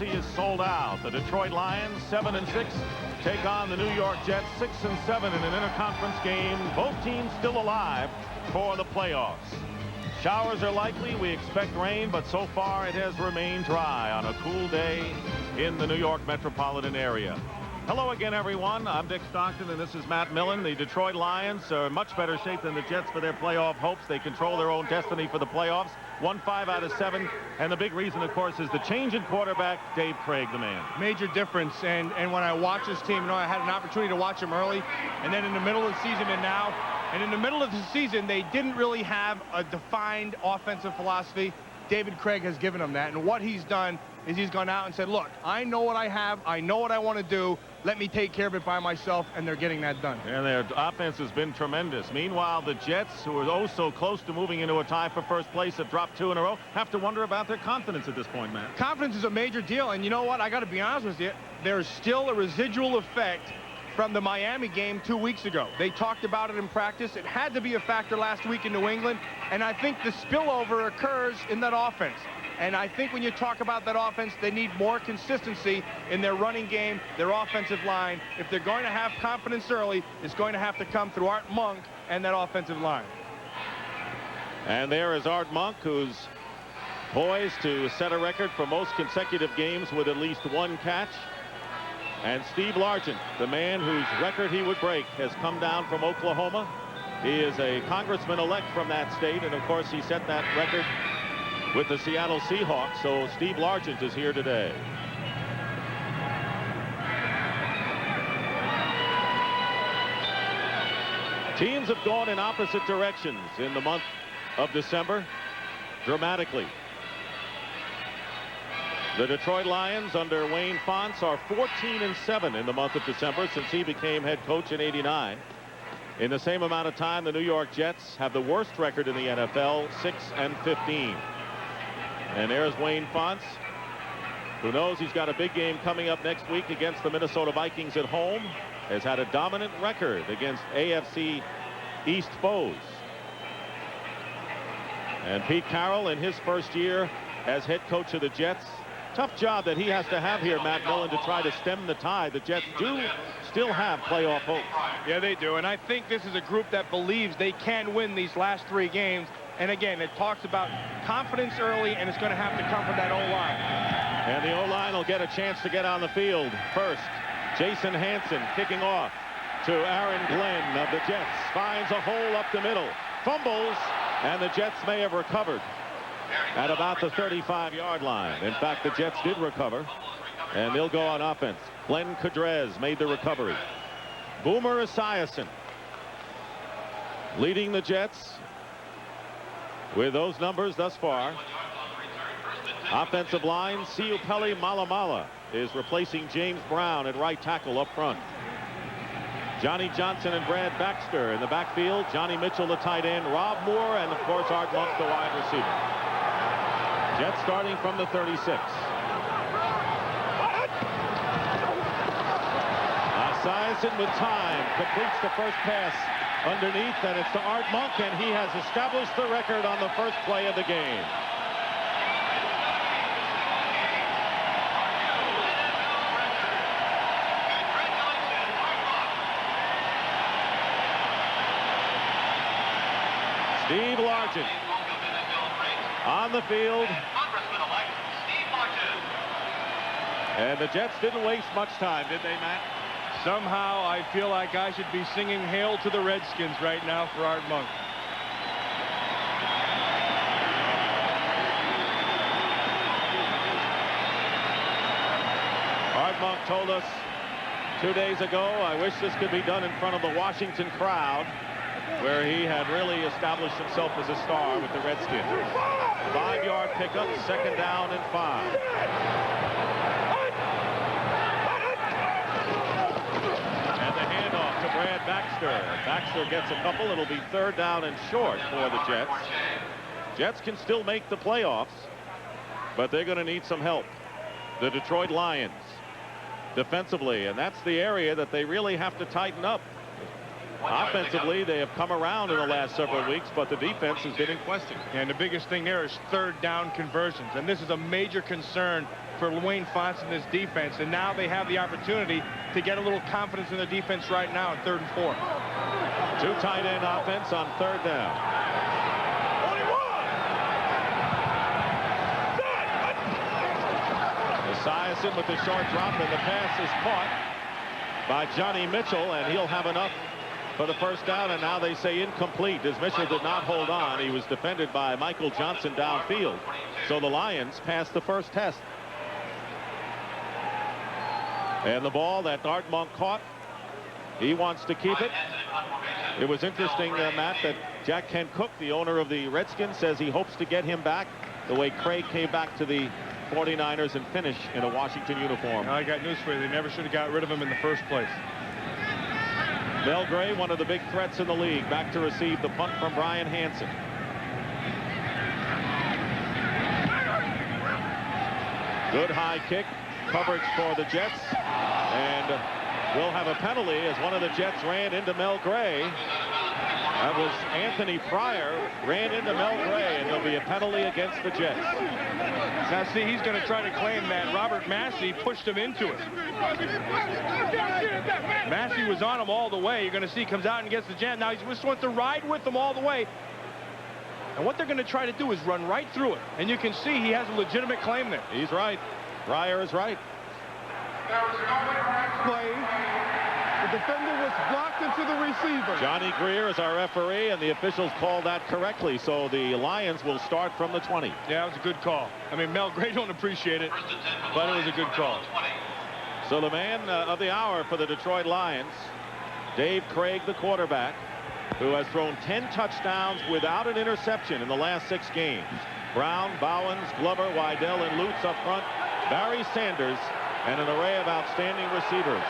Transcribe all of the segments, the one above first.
He is sold out. The Detroit Lions 7-6 take on the New York Jets 6-7 in an interconference game. Both teams still alive for the playoffs. Showers are likely. We expect rain, but so far it has remained dry on a cool day in the New York metropolitan area. Hello again, everyone. I'm Dick Stockton, and this is Matt Millen. The Detroit Lions are in much better shape than the Jets for their playoff hopes. They control their own destiny for the playoffs. Won 5 out of 7, and the big reason, of course, is the change in quarterback, Dave Craig, the man. Major difference, and when I watch this team, I had an opportunity to watch them early, and then in the middle of the season and now. And in the middle of the season, they didn't really have a defined offensive philosophy. David Craig has given them that, and what he's done is he's gone out and said, look, I know what I have, I know what I want to do, let me take care of it by myself, and they're getting that done. And their offense has been tremendous. Meanwhile, the Jets, who are oh so close to moving into a tie for first place, have dropped 2 in a row, have to wonder about their confidence at this point, Matt. Confidence is a major deal, and you know what, I got to be honest with you, there's still a residual effect from the Miami game 2 weeks ago. They talked about it in practice. It had to be a factor last week in New England, and I think the spillover occurs in that offense. And I think when you talk about that offense, they need more consistency in their running game, their offensive line. If they're going to have confidence early, it's going to have to come through Art Monk and that offensive line. And there is Art Monk, who's poised to set a record for most consecutive games with at least 1 catch. And Steve Largent, the man whose record he would break, has come down from Oklahoma. He is a congressman-elect from that state, and of course he set that record with the Seattle Seahawks. So Steve Largent is here today. Teams have gone in opposite directions in the month of December dramatically. The Detroit Lions under Wayne Fontes are 14-7 in the month of December since he became head coach in '89. In the same amount of time, the New York Jets have the worst record in the NFL, 6-15. And there's Wayne Fontes, who knows he's got a big game coming up next week against the Minnesota Vikings at home, has had a dominant record against AFC East foes. And Pete Carroll, in his first year as head coach of the Jets, tough job that he has to have here, Matt Millen, to try to stem the tide. The Jets do still have playoff hopes. Yeah, they do, and I think this is a group that believes they can win these last 3 games. And again, it talks about confidence early, and it's going to have to come from that O-line. And the O-line will get a chance to get on the field first. Jason Hanson kicking off to Aaron Glenn of the Jets. Finds a hole up the middle. Fumbles, and the Jets may have recovered at about the 35-yard line. In fact, the Jets did recover, and they'll go on offense. Glenn Cudrez made the recovery. Boomer Esiason leading the Jets with those numbers thus far. Offensive line, Siupeli Malamala is replacing James Brown at right tackle up front. Johnny Johnson and Brad Baxter in the backfield. Johnny Mitchell, the tight end. Rob Moore, and of course Art Monk, the wide receiver. Jets starting from the 36. Esiason with time completes the first pass underneath, and it's to Art Monk, and he has established the record on the first play of the game. Steve Largent on the field. And the Jets didn't waste much time, did they, Matt? Somehow I feel like I should be singing Hail to the Redskins right now for Art Monk. Art Monk told us 2 days ago, I wish this could be done in front of the Washington crowd, where he had really established himself as a star with the Redskins. 5-yard pickup, 2nd down and 5. Brad Baxter. Baxter gets a couple. It'll be 3rd down and short for the Jets. Jets can still make the playoffs, but they're going to need some help. The Detroit Lions defensively, and that's the area that they really have to tighten up. Offensively, they have come around in the last several weeks, but the defense has been in question. And the biggest thing there is 3rd down conversions, and this is a major concern for Wayne Fontes and this defense, and now they have the opportunity to get a little confidence in the defense right now in 3rd and 4. Two tight end offense on 3rd down. Esiason with the short drop, and the pass is caught by Johnny Mitchell, and he'll have enough for the 1st down, and now they say incomplete as Mitchell did not hold on. He was defended by Michael Johnson downfield. So the Lions passed the first test. And the ball that Art Monk caught, he wants to keep it. It was interesting, Matt, that Jack Kent Cooke, the owner of the Redskins, says he hopes to get him back the way Craig came back to the 49ers and finish in a Washington uniform. I got news for you. They never should have got rid of him in the first place. Mel Gray, one of the big threats in the league, back to receive the punt from Brian Hansen. Good high kick, coverage for the Jets, and we'll have a penalty as one of the Jets ran into Mel Gray. That was Anthony Pryor, ran into Mel Gray, and there'll be a penalty against the Jets. Now, see, he's going to try to claim that Robert Massey pushed him into it. Massey was on him all the way. You're going to see he comes out and gets the jam. Now, he's just wants to ride with them all the way. And what they're going to try to do is run right through it. And you can see he has a legitimate claim there. He's right. Pryor is right. Play. The defender was blocked into the receiver. Johnny Greer is our referee, and the officials called that correctly. So the Lions will start from the 20. Yeah, it was a good call. I mean, Mel Gray don't appreciate it, but it was a good call. So the man of the hour for the Detroit Lions, Dave Craig, the quarterback, who has thrown 10 touchdowns without an interception in the last 6 games. Brown, Bowens, Glover, Wydell, and Lutz up front. Barry Sanders, and an array of outstanding receivers.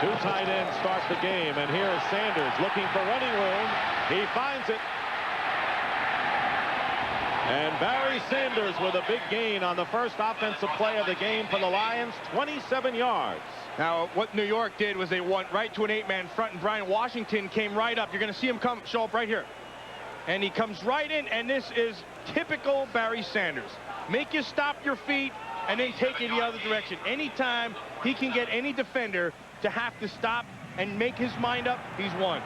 Two tight ends start the game, and here is Sanders looking for running room. He finds it. And Barry Sanders with a big gain on the first offensive play of the game for the Lions, 27 yards. Now, what New York did was they went right to an 8-man front, and Brian Washington came right up. You're going to see him show up right here. And he comes right in, and this is typical Barry Sanders. Make you stop your feet, and then take you the other direction. Anytime he can get any defender to have to stop and make his mind up, he's won.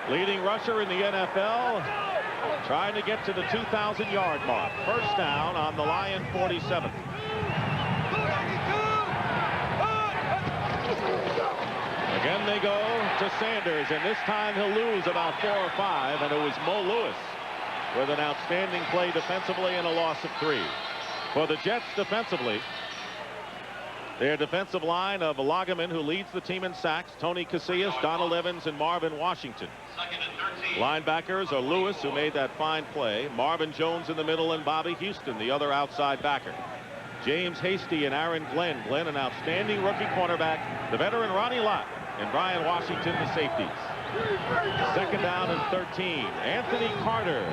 Leading rusher in the NFL, trying to get to the 2,000-yard mark. First down on the Lion 47. Again they go to Sanders, and this time he'll lose about 4 or 5, and it was Mo Lewis with an outstanding play defensively and a loss of 3. For the Jets defensively, their defensive line of Lagaman, who leads the team in sacks, Tony Casillas, Donald Evans, and Marvin Washington. Linebackers are Lewis, who made that fine play, Marvin Jones in the middle, and Bobby Houston, the other outside backer. James Hasty and Aaron Glenn. Glenn, an outstanding rookie cornerback. The veteran Ronnie Lott and Brian Washington, the safeties. Second down and 13. Anthony Carter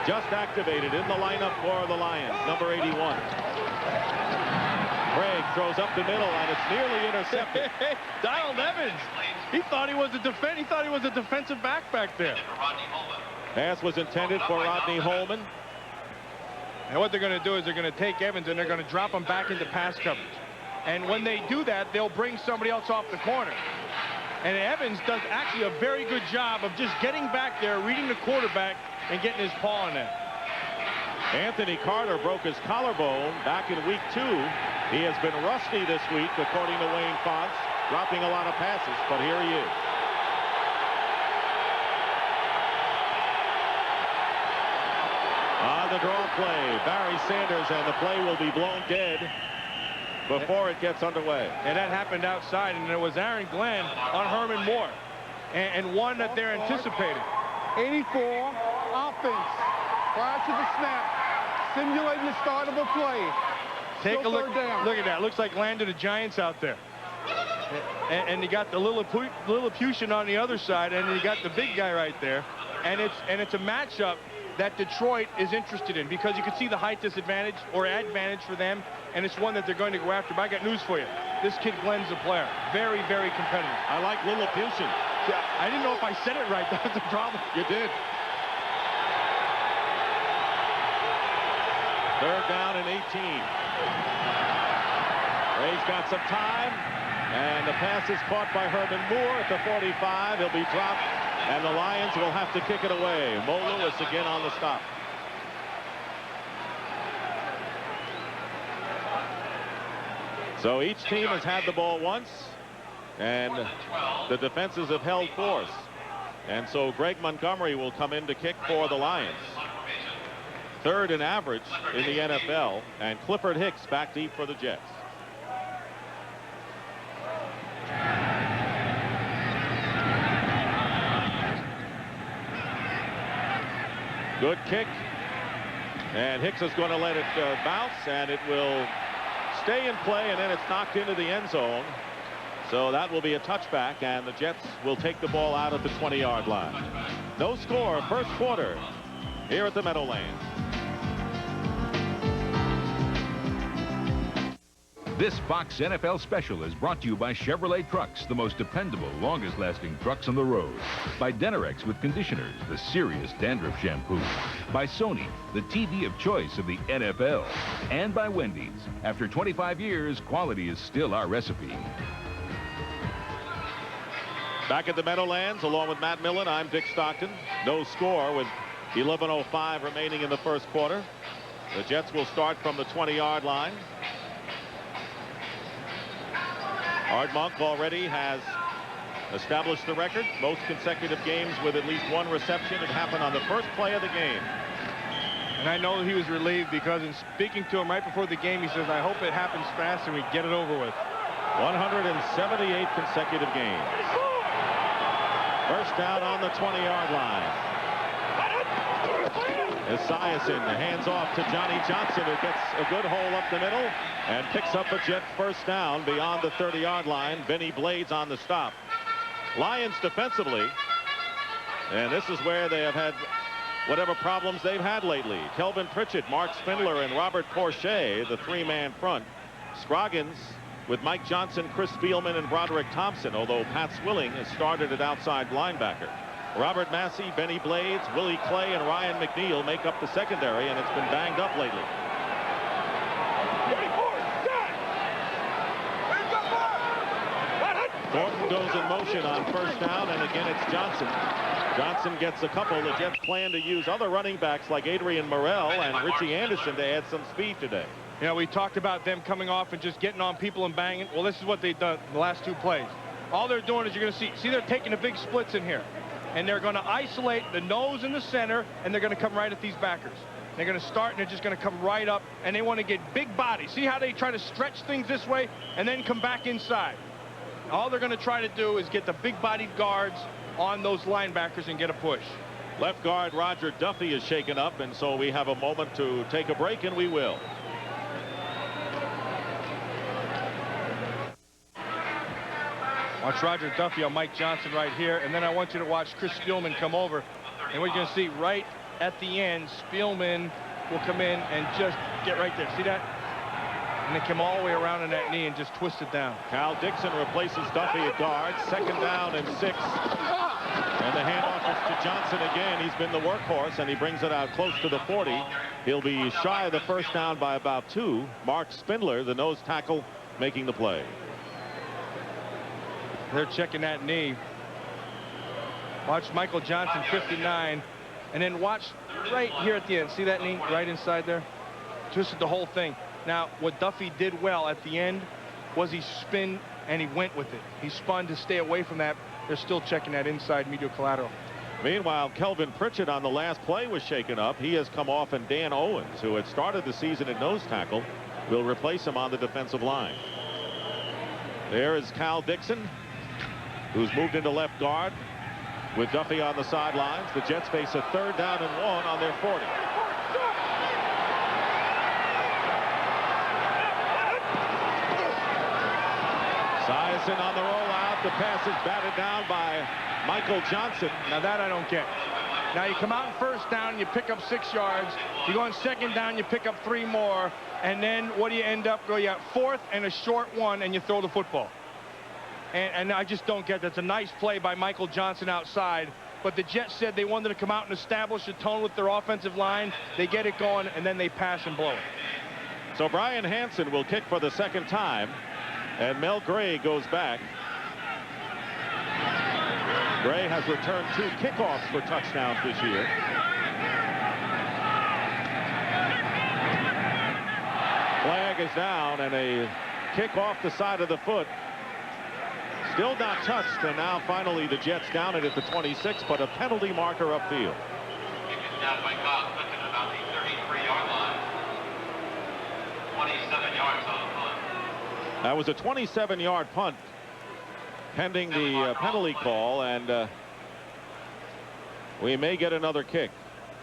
just activated in the lineup for the Lions, number 81. Craig throws up the middle, and it's nearly intercepted. Donald Evans, he thought he was a defensive back there. Pass was intended for Rodney Holman. And what they're going to do is they're going to take Evans and they're going to drop him back into pass coverage. And when they do that, they'll bring somebody else off the corner. And Evans does actually a very good job of just getting back there, reading the quarterback, and getting his paw on that. Anthony Carter broke his collarbone back in week 2. He has been rusty this week, according to Wayne Fontes, dropping a lot of passes, but here he is. On the draw play, Barry Sanders, and the play will be blown dead before it gets underway. And that happened outside, and it was Aaron Glenn on Herman Moore, and one that they're anticipating. 84, offense, prior to the snap, simulating the start of a play. Take a look. Look at that. Looks like land of the Giants out there. And you got the Lilliputian on the other side, and you got the big guy right there. And it's a matchup that Detroit is interested in, because you can see the height disadvantage or advantage for them, and it's one that they're going to go after. But I got news for you. This kid Glenn's a player. Very, very competitive. I like Lilliputian. I didn't know if I said it right. That was the problem. You did. Third down and 18. Ray's got some time, and the pass is caught by Herman Moore at the 45. He'll be dropped, and the Lions will have to kick it away. Mo Lewis again on the stop. So each team has had the ball once, and the defenses have held force. And so Greg Montgomery will come in to kick for the Lions. Third in average in the NFL, and Clifford Hicks back deep for the Jets. Good kick, and Hicks is going to let it bounce, and it will stay in play, and then it's knocked into the end zone. So that will be a touchback, and the Jets will take the ball out at the 20-yard line. No score, first quarter here at the Meadowlands. This Fox NFL special is brought to you by Chevrolet Trucks, the most dependable, longest-lasting trucks on the road. By Denerex with conditioners, the serious dandruff shampoo. By Sony, the TV of choice of the NFL. And by Wendy's. After 25 years, quality is still our recipe. Back at the Meadowlands, along with Matt Millen, I'm Dick Stockton. No score with 11:05 remaining in the first quarter. The Jets will start from the 20-yard line. Art Monk already has established the record. Most consecutive games with at least one reception. It happened on the first play of the game. And I know he was relieved because in speaking to him right before the game, he says, I hope it happens fast and we get it over with. 178 consecutive games. First down on the 20-yard line. Esiason hands off to Johnny Johnson, who gets a good hole up the middle and picks up a Jet first down beyond the 30-yard line. Benny Blades on the stop. Lions defensively, and this is where they have had whatever problems they've had lately. Kelvin Pritchett, Mark Spindler, and Robert Porcher, the three-man front. Scroggins with Mike Johnson, Chris Spielman, and Broderick Thompson, although Pat Swilling has started at outside linebacker. Robert Massey, Benny Blades, Willie Clay, and Ryan McNeil make up the secondary, and it's been banged up lately. Thornton goes in motion on first down, and again it's Johnson. Johnson gets a couple. The Jets plan to use other running backs like Adrian Morrell and Richie Anderson to add some speed today. You know, we talked about them coming off and just getting on people and banging. Well, this is what they've done in the last two plays. All they're doing is you're going to see they're taking the big splits in here. And they're going to isolate the nose in the center, and they're going to come right at these backers. They're going to start, and they're just going to come right up, and they want to get big bodies. See how they try to stretch things this way and then come back inside. All they're going to try to do is get the big-bodied guards on those linebackers and get a push. Left guard Roger Duffy is shaken up, and so we have a moment to take a break, and we will. Watch Roger Duffy on Mike Johnson right here, and then I want you to watch Chris Spielman come over. And what you're going to see right at the end, Spielman will come in and just get right there. See that? And they come all the way around on that knee and just twist it down. Cal Dixon replaces Duffy at guard. Second down and 6. And the handoff is to Johnson again. He's been the workhorse, and he brings it out close to the 40. He'll be shy of the first down by about 2. Mark Spindler, the nose tackle, making the play. They're checking that knee. Watch Michael Johnson, 59. And then watch right here at the end. See that knee right inside there? Twisted the whole thing. Now, what Duffy did well at the end was he spun and he went with it. He spun to stay away from that. They're still checking that inside medial collateral. Meanwhile, Kelvin Pritchett on the last play was shaken up. He has come off, and Dan Owens, who had started the season at nose tackle, will replace him on the defensive line. There is Cal Dixon, who's moved into left guard with Duffy on the sidelines. The Jets face a third down and 1 on their 40. Esiason on the rollout. The pass is batted down by Michael Johnson. Now that I don't get. Now you come out in first down, you pick up 6 yards. You go on second down, you pick up 3 more. And then what do you end up? You got fourth and a short one, and you throw the football. And I just don't get that. It's a nice play by Michael Johnson outside, but the Jets said they wanted to come out and establish a tone with their offensive line. They get it going, and then they pass and blow it. So Brian Hansen will kick for the second time, and Mel Gray goes back. Gray has returned 2 kickoffs for touchdowns this year. Flag is down, and a kick off the side of the foot. Still not touched, and now finally the Jets down it at the 26, but a penalty marker upfield. Down by Stockton at about the 33-yard line. 27 yards on the punt. That was a 27-yard punt pending the penalty call, and we may get another kick.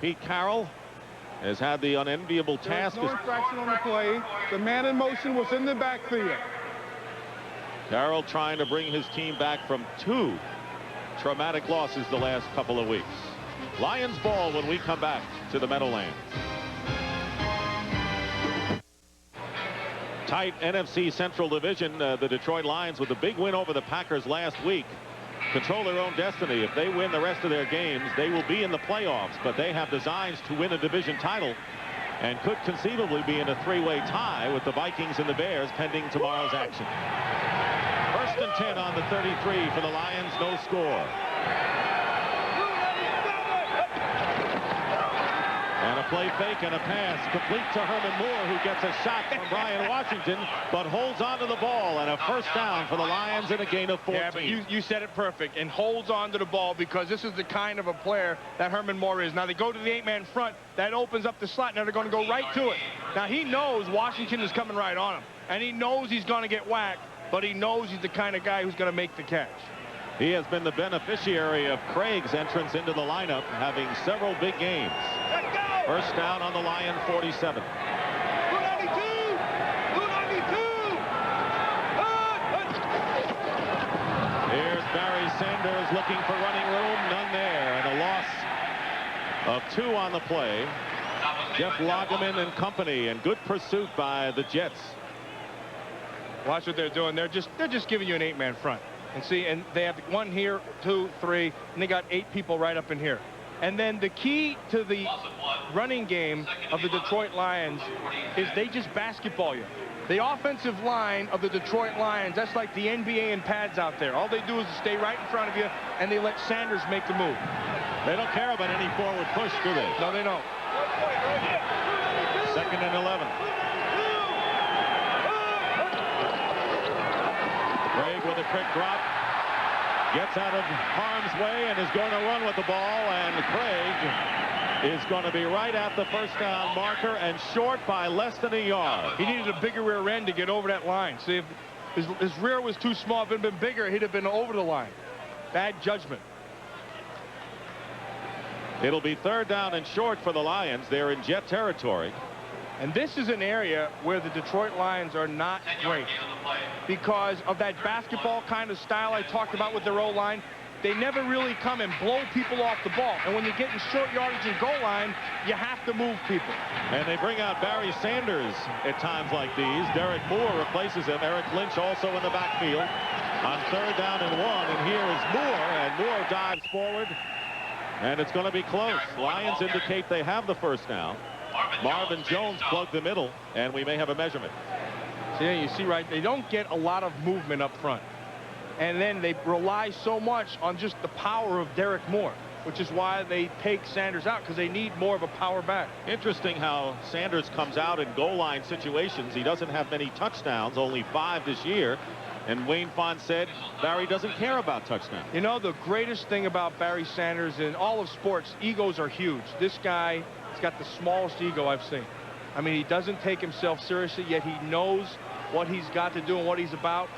Pete Carroll has had the unenviable task. There was no infraction on the play. The man in motion was in the backfield. Carroll trying to bring his team back from 2 traumatic losses the last couple of weeks. Lions ball when we come back to the Meadowlands. Tight NFC Central Division. The Detroit Lions with a big win over the Packers last week control their own destiny. If they win the rest of their games, they will be in the playoffs, but they have designs to win a division title and could conceivably be in a 3-way tie with the Vikings and the Bears pending tomorrow's action. 1st and 10 on the 33 for the Lions. No score. And a play fake and a pass complete to Herman Moore, who gets a shot from Brian Washington, but holds on to the ball, and a first down for the Lions and a gain of 14. Yeah, but you said it perfect, and holds on to the ball, because this is the kind of a player that Herman Moore is. Now they go to the 8-man front, that opens up the slot. Now they're going to go right to it. Now he knows Washington is coming right on him, and he knows he's going to get whacked, but he knows he's the kind of guy who's going to make the catch. He has been the beneficiary of Craig's entrance into the lineup, having several big games. First down on the Lion 47. 292! 292! Here's Barry Sanders looking for running room. None there, and a loss of 2 on the play. Jeff Lageman and company, and good pursuit by the Jets. Watch what they're doing. They're just giving you an 8-man front. And see, and they have 1 here, 2, 3, and they got 8 people right up in here. And then the key to the running game of the Detroit Lions is they just basketball you. The offensive line of the Detroit Lions, that's like the NBA in pads out there. All they do is stay right in front of you, and they let Sanders make the move. They don't care about any forward push, do they? No, they don't. 2nd and 11. Craig with a quick drop. Gets out of harm's way and is going to run with the ball, and Craig is going to be right at the first down marker and short by less than a yard. He needed a bigger rear end to get over that line. See, if his rear was too small, if it had been bigger, he'd have been over the line. Bad judgment. It'll be 3rd down and short for the Lions. They're in Jet territory. And this is an area where the Detroit Lions are not great because of that basketball kind of style I talked about with their O-line. They never really come and blow people off the ball. And when you get in short yardage and goal line, you have to move people. And they bring out Barry Sanders at times like these. Derek Moore replaces him. Eric Lynch also in the backfield on 3rd down and 1. And here is Moore, and Moore dives forward. And it's going to be close. Lions indicate they have the first down. Marvin Jones plugged the middle, and we may have a measurement. So yeah, you see, right, they don't get a lot of movement up front. And then they rely so much on just the power of Derek Moore, which is why they take Sanders out, because they need more of a power back. Interesting how Sanders comes out in goal line situations. He doesn't have many touchdowns, only 5 this year. And Wayne Fonte said Barry doesn't care about touchdowns. You know, the greatest thing about Barry Sanders in all of sports, egos are huge. This guy has got the smallest ego I've seen. I mean, he doesn't take himself seriously, yet he knows what he's got to do and what he's about.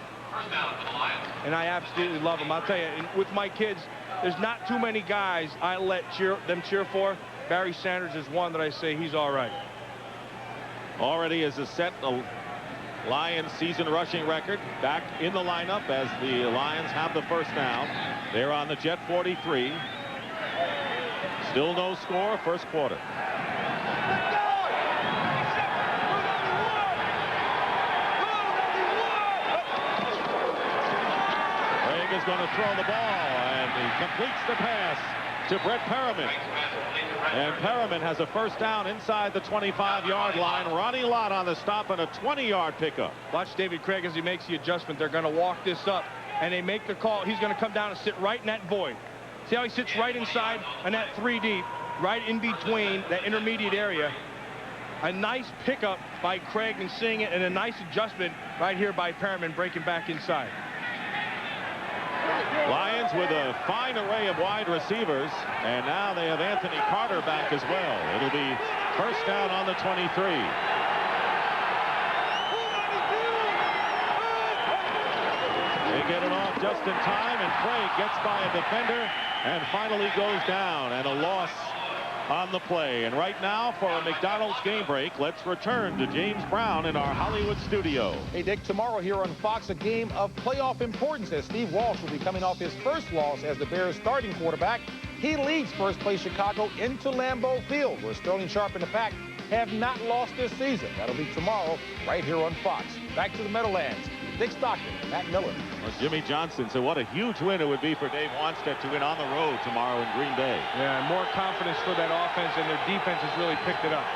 And I absolutely love him. I'll tell you, with my kids, there's not too many guys I let them cheer for. Barry Sanders is one that I say he's all right. Already is a set Lions season rushing record back in the lineup as the Lions have the first down. They're on the Jet 43. Still no score, first quarter. Craig is going to throw the ball, and he completes the pass to Brett Perriman. And Perriman has a first down inside the 25-yard line. Ronnie Lott on the stop and a 20-yard pickup. Watch David Craig as he makes the adjustment. They're going to walk this up, and they make the call. He's going to come down and sit right in that void. See how he sits right inside and that 3 deep, right in between that intermediate area. A nice pickup by Craig and seeing it, and a nice adjustment right here by Perriman breaking back inside. Lions with a fine array of wide receivers, and now they have Anthony Carter back as well. It'll be first down on the 23. They get it off just in time, and Craig gets by a defender and finally goes down, and a loss on the play. And right now, for a McDonald's game break, let's return to James Brown in our Hollywood studio. Hey, Dick, tomorrow here on Fox, a game of playoff importance as Steve Walsh will be coming off his first loss as the Bears' starting quarterback. He leads first-place Chicago into Lambeau Field, where Sterling Sharp and the Pack have not lost this season. That'll be tomorrow right here on Fox. Back to the Meadowlands. Dick Stockton, Matt Millen. Well, Jimmy Johnson said what a huge win it would be for Dave Wanstead to win on the road tomorrow in Green Bay. Yeah, more confidence for that offense, and their defense has really picked it up.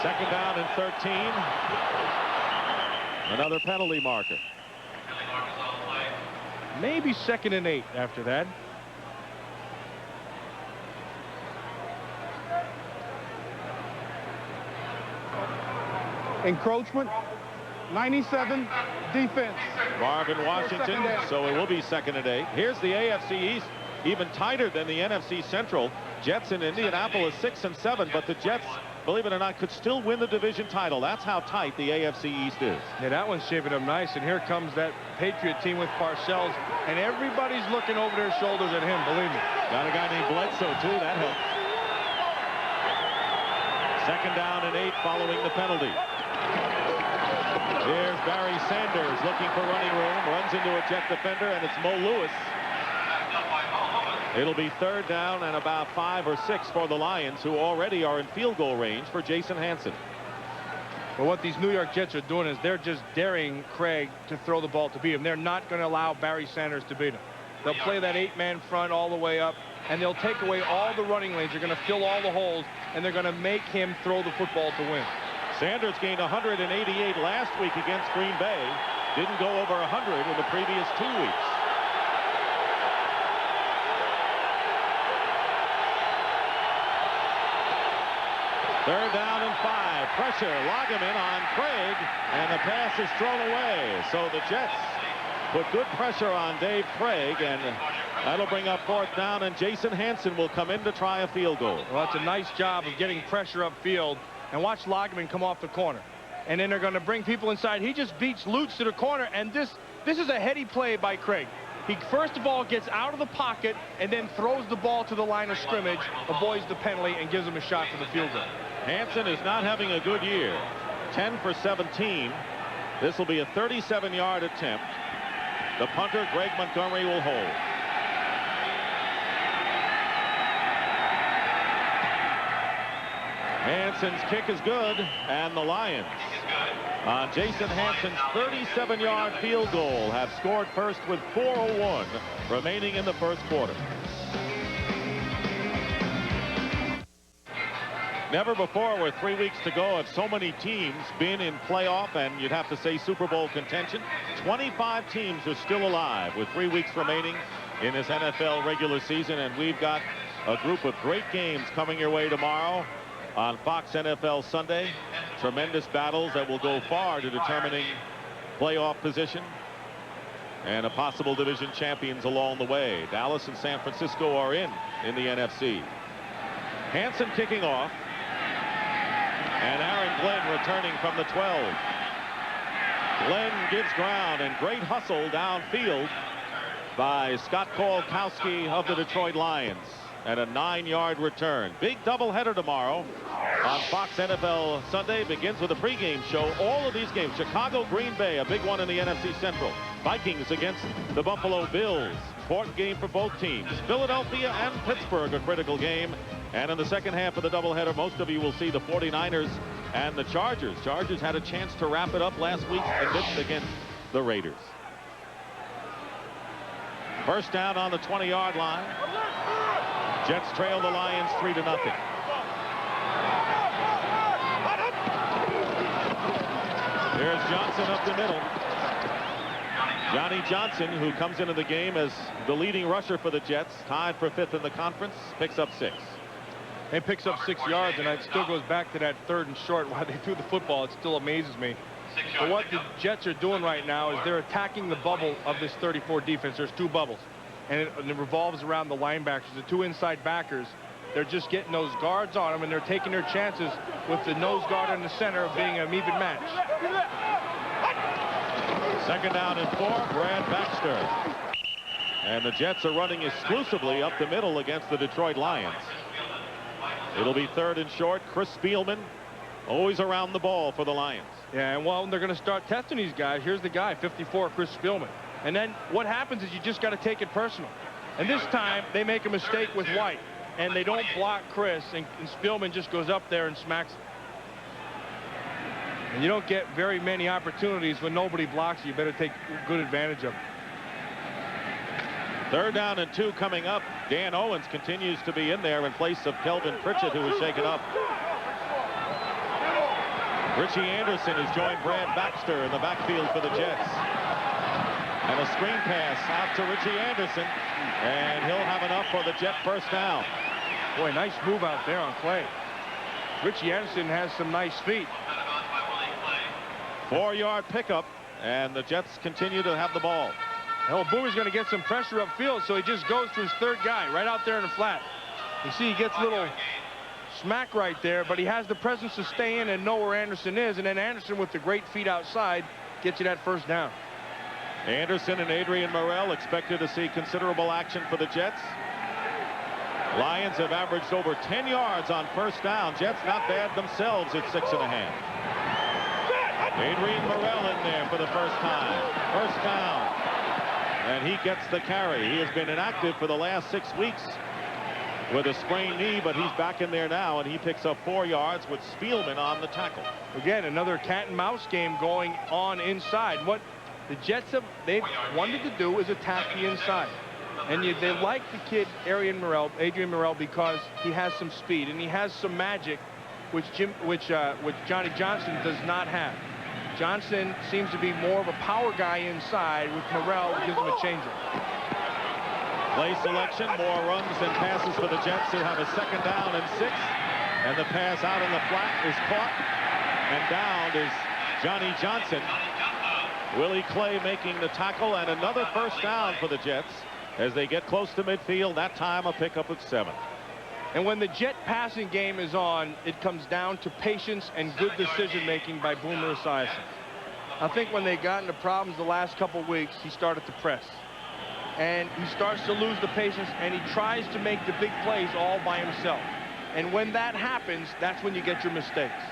Second down and 13. Another penalty marker. Maybe 2nd and 8 after that. Encroachment. 97 defense. Marvin Washington, so it will be 2nd and 8. Here's the AFC East, even tighter than the NFC Central. Jets in Indianapolis 6 and 7, but the Jets, believe it or not, could still win the division title. That's how tight the AFC East is. Yeah, that one's shaping up nice, and here comes that Patriot team with Parcells, and everybody's looking over their shoulders at him, believe me. Got a guy named Bledsoe, too. That helps. 2nd down and 8 following the penalty. Here's Barry Sanders looking for running room, runs into a Jet defender, and it's Mo Lewis. It'll be 3rd down and about 5 or 6 for the Lions, who already are in field goal range for Jason Hansen. Well, what these New York Jets are doing is they're just daring Craig to throw the ball to beat him. They're not going to allow Barry Sanders to beat him. They'll play that 8-man front all the way up, and they'll take away all the running lanes. They're going to fill all the holes, and they're going to make him throw the football to win. Sanders gained 188 last week against Green Bay. Didn't go over 100 in the previous 2 weeks. Third down and 5. Pressure. Lageman on Craig, and the pass is thrown away. So the Jets put good pressure on Dave Craig, and that'll bring up 4th down, and Jason Hansen will come in to try a field goal. Well, that's a nice job of getting pressure upfield. And watch Lageman come off the corner. And then they're going to bring people inside. He just beats Lutz to the corner, and this is a heady play by Craig. He first of all gets out of the pocket and then throws the ball to the line of scrimmage, avoids the penalty, and gives him a shot for the field goal. Hansen is not having a good year. 10 for 17. This will be a 37-yard attempt. The punter, Greg Montgomery, will hold. Hansen's kick is good, and the Lions, on Jason Hansen's 37-yard field goal, have scored first with 4:01 remaining in the first quarter. Never before, with 3 weeks to go, have so many teams been in playoff, and you'd have to say Super Bowl contention. 25 teams are still alive with 3 weeks remaining in this NFL regular season, and we've got a group of great games coming your way tomorrow on Fox NFL Sunday. Tremendous battles that will go far to determining playoff position and a possible division champions along the way. Dallas and San Francisco are in the NFC. Hansen kicking off, and Aaron Glenn returning from the 12. Glenn gives ground, and great hustle downfield by Scott Kolkowski of the Detroit Lions. And a 9-yard return. Big doubleheader tomorrow on Fox NFL Sunday. Begins with a pregame show. All of these games, Chicago, Green Bay, a big one in the NFC Central. Vikings against the Buffalo Bills. Important game for both teams. Philadelphia and Pittsburgh, a critical game. And in the second half of the doubleheader, most of you will see the 49ers and the Chargers. Chargers had a chance to wrap it up last week and didn't against the Raiders. First down on the 20-yard line. Jets trail the Lions 3-0. Here's Johnson up the middle. Johnny Johnson, who comes into the game as the leading rusher for the Jets, tied for 5th in the conference, picks up 6. He picks up 6 yards, and it still goes back to that 3rd and short. Why they threw the football, it still amazes me. But what the Jets are doing right now is they're attacking the bubble of this 34 defense. There's 2 bubbles, and it revolves around the linebackers, the 2 inside backers. They're just getting those guards on them, and they're taking their chances with the nose guard in the center of being an even match. 2nd down and 4, Brad Baxter. And the Jets are running exclusively up the middle against the Detroit Lions. It'll be 3rd and short. Chris Spielman always around the ball for the Lions. Yeah, and well, they're going to start testing these guys. Here's the guy, 54, Chris Spielman. And then what happens is you just got to take it personal. And this time they make a mistake with White, and they don't block Chris, and Spielman just goes up there and smacks him. And you don't get very many opportunities when nobody blocks you. You better take good advantage of it. 3rd down and 2 coming up. Dan Owens continues to be in there in place of Kelvin Pritchett, who was shaken up. Richie Anderson has joined Brad Baxter in the backfield for the Jets. And a screen pass out to Richie Anderson, and he'll have enough for the Jet 1st down. Boy, nice move out there on Clay. Richie Anderson has some nice feet. 4-yard pickup, and the Jets continue to have the ball. Well, Boomer's going to get some pressure upfield, so he just goes to his 3rd guy right out there in the flat. You see he gets a little smack right there, but he has the presence to stay in and know where Anderson is, and then Anderson with the great feet outside gets you that 1st down. Anderson and Adrian Morrell expected to see considerable action for the Jets. Lions have averaged over 10 yards on 1st down. Jets not bad themselves at 6.5. Adrian Morrell in there for the 1st time. 1st down. And he gets the carry. He has been inactive for the last 6 weeks with a sprained knee, but he's back in there now, and he picks up 4 yards with Spielman on the tackle. Again, another cat and mouse game going on inside. What the Jets they've wanted to do is attack the inside. And they like the kid Adrian Morrell, because he has some speed and he has some magic, which Johnny Johnson does not have. Johnson seems to be more of a power guy inside, with Morrell gives him a changeup. Play selection, more runs than passes for the Jets, who have a 2nd down and 6. And the pass out in the flat is caught, and down is Johnny Johnson. Willie Clay making the tackle, and another 1st down for the Jets as they get close to midfield. That time a pickup of 7. And when the Jet passing game is on, it comes down to patience and good decision-making by Boomer Esiason. I think when they got into problems the last couple weeks, he started to press. And he starts to lose the patience, and he tries to make the big plays all by himself. And when that happens, that's when you get your mistakes.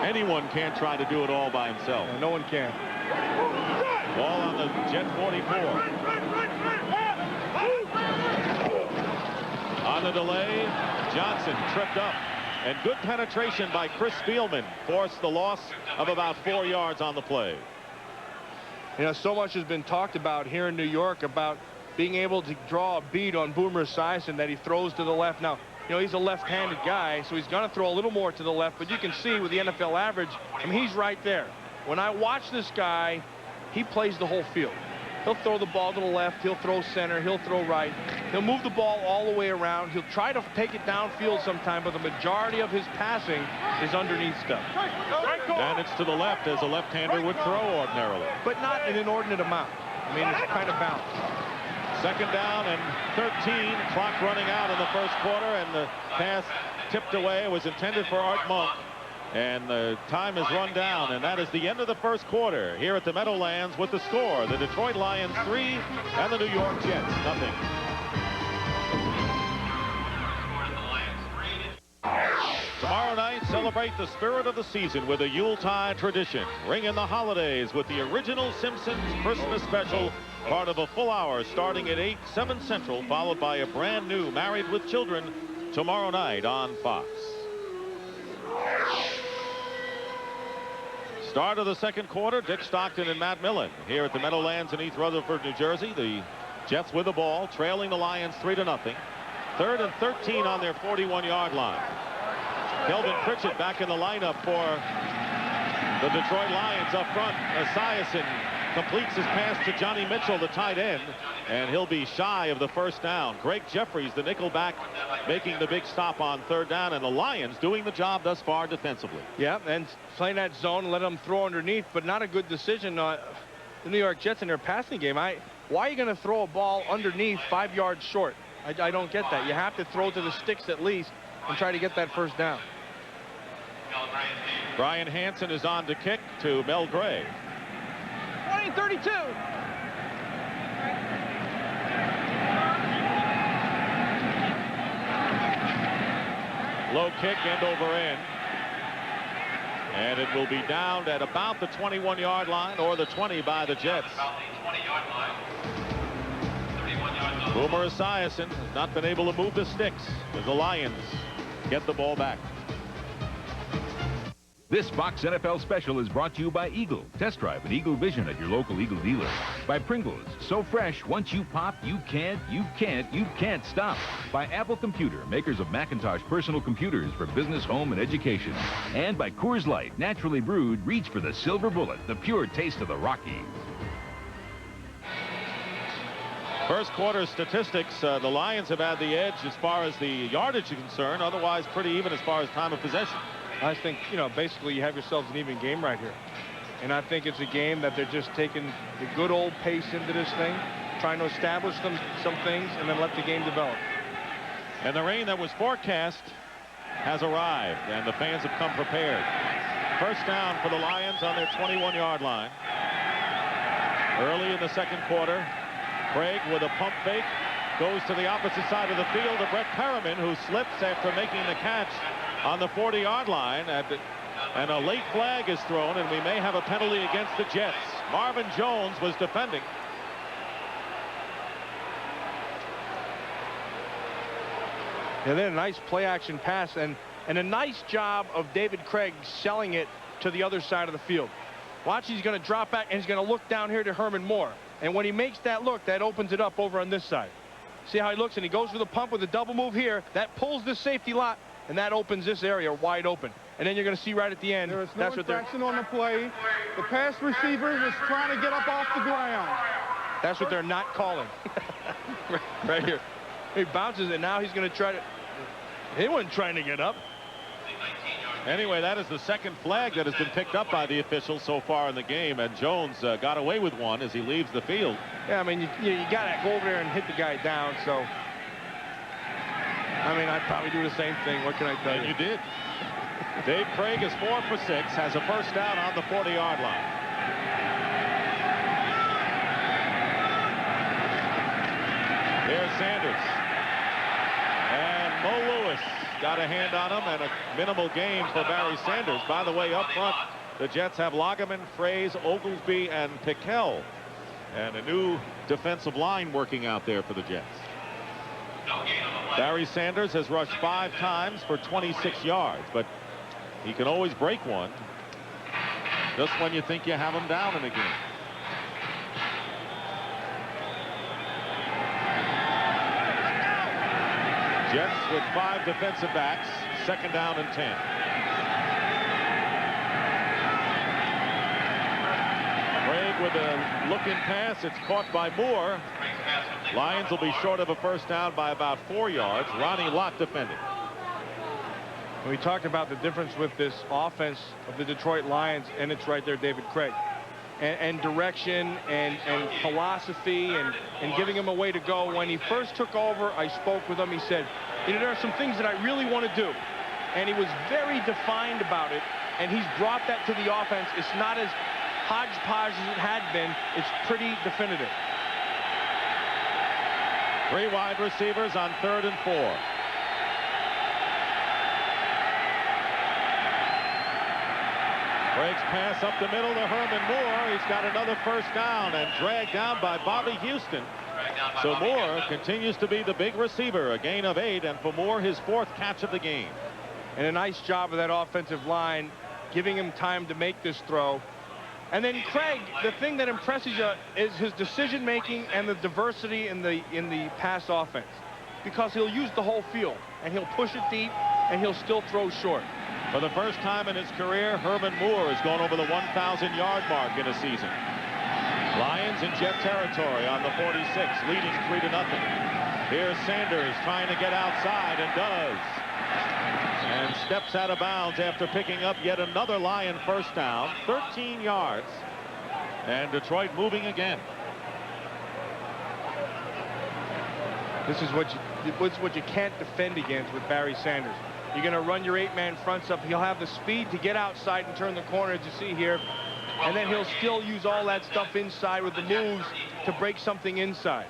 Anyone can't try to do it all by himself. No one can. Ball on the Jet 44. On the delay, Johnson tripped up, and good penetration by Chris Spielman forced the loss of about 4 yards on the play. You know, so much has been talked about here in New York about being able to draw a bead on Boomer Esiason that he throws to the left. Now, you know, he's a left-handed guy, so he's going to throw a little more to the left, but you can see with the NFL average, I mean, he's right there. When I watch this guy, he plays the whole field. He'll throw the ball to the left, he'll throw center, he'll throw right. He'll move the ball all the way around. He'll try to take it downfield sometime, but the majority of his passing is underneath stuff. And it's to the left, as a left-hander would throw ordinarily. But not an inordinate amount. I mean, it's kind of balanced. 2nd down and 13. Clock running out in the 1st quarter, and the pass tipped away. It was intended for Art Monk. And the time is run down, and that is the end of the 1st quarter here at the Meadowlands with the score: the Detroit Lions 3 and the New York Jets 0. Tomorrow night, celebrate the spirit of the season with a Yuletide tradition. Ring in the holidays with the original Simpsons Christmas special, part of a full hour starting at 8, 7 Central, followed by a brand new Married with Children tomorrow night on Fox. Start of the 2nd quarter, Dick Stockton and Matt Millen here at the Meadowlands in East Rutherford, New Jersey. The Jets with the ball, trailing the Lions 3-0. 3rd and 13 on their 41-yard line. Kelvin Pritchett back in the lineup for the Detroit Lions up front. Esiason completes his pass to Johnny Mitchell, the tight end, and he'll be shy of the first down. Greg Jeffries, the nickelback, making the big stop on 3rd down, and the Lions doing the job thus far defensively. Yeah, and playing that zone, let them throw underneath, but not a good decision. The New York Jets in their passing game. Why are you going to throw a ball underneath 5 yards short? I don't get that. You have to throw to the sticks at least and try to get that first down. Brian Hansen is on to kick to Mel Gray. 20-32. Low kick, end over end. And it will be downed at about the 21-yard line or the 20 by the Jets. Boomer Esiason has not been able to move the sticks as the Lions get the ball back. This Fox NFL special is brought to you by Eagle. Test drive an Eagle Vision at your local Eagle dealer. By Pringles. So fresh, once you pop, you can't stop. By Apple Computer, makers of Macintosh personal computers for business, home, and education. And by Coors Light, naturally brewed. Reach for the silver bullet, the pure taste of the Rockies. First quarter statistics, the Lions have had the edge as far as the yardage is concerned. Otherwise, pretty even as far as time of possession. I think, you know, basically you have yourselves an even game right here. And I think it's a game that they're just taking the good old pace into this thing, trying to establish some things, and then let the game develop. And the rain that was forecast has arrived, and the fans have come prepared. First down for the Lions on their 21-yard line. Early in the second quarter, Craig with a pump fake goes to the opposite side of the field to Brett Perriman, who slips after making the catch on the 40-yard line, and a late flag is thrown, and we may have a penalty against the Jets. Marvin Jones was defending. Yeah, then a nice play-action pass, and a nice job of David Craig selling it to the other side of the field. Watch, he's going to drop back, and he's going to look down here to Herman Moore. And when he makes that look, that opens it up over on this side. See how he looks, and he goes for the pump with a double move here. That pulls this safety lot, and that opens this area wide open. And then you're going to see right at the end. There is no infraction on the play. The pass receiver was trying to get up off the ground. That's what they're not calling. right here. He bounces, and now he's going to try to... He wasn't trying to get up. Anyway, that is the second flag that has been picked up by the officials so far in the game, and Jones got away with one as he leaves the field. Yeah, I mean, you got to go over there and hit the guy down, so... I mean, I'd probably do the same thing. What can I tell you? You did. Dave Craig is 4 for 6, has a first down on the 40-yard line. Here's Sanders. And Mo Lewis got a hand on him, and a minimal gain for Barry Sanders. By the way, up front, the Jets have Lagerman, Fraze, Oglesby, and Pickell. And a new defensive line working out there for the Jets. Barry Sanders has rushed 5 times for 26 yards, but he can always break one just when you think you have him down in a game. Jets with 5 defensive backs, second down and 10. Craig with a look-in pass. It's caught by Moore. Lions will be short of a first down by about 4 yards. Ronnie Lott defending. We talked about the difference with this offense of the Detroit Lions, and it's right there, David Craig. And direction and philosophy and giving him a way to go. When he first took over, I spoke with him. He said, you know, there are some things that I really want to do. And he was very defined about it, and he's brought that to the offense. It's not as hodgepodge as it had been. It's pretty definitive. 3 wide receivers on 3rd and 4. Craig's pass up the middle to Herman Moore. He's got another first down and dragged down by Bobby Houston. So Moore continues to be the big receiver, a gain of 8, and for Moore, his 4th catch of the game. And a nice job of that offensive line, giving him time to make this throw. And then Craig, the thing that impresses you is his decision-making and the diversity in the pass offense. because he'll use the whole field, and he'll push it deep, and he'll still throw short. For the first time in his career, Herman Moore has gone over the 1,000-yard mark in a season. Lions in Jet territory on the 46, leading 3-0. Here's Sanders trying to get outside, and does. And steps out of bounds after picking up yet another Lion first down, 13 yards. And Detroit moving again. This is what you can't defend against with Barry Sanders. You're going to run your 8-man fronts up. He'll have the speed to get outside and turn the corner, as you see here. And then he'll still use all that stuff inside with the moves to break something inside.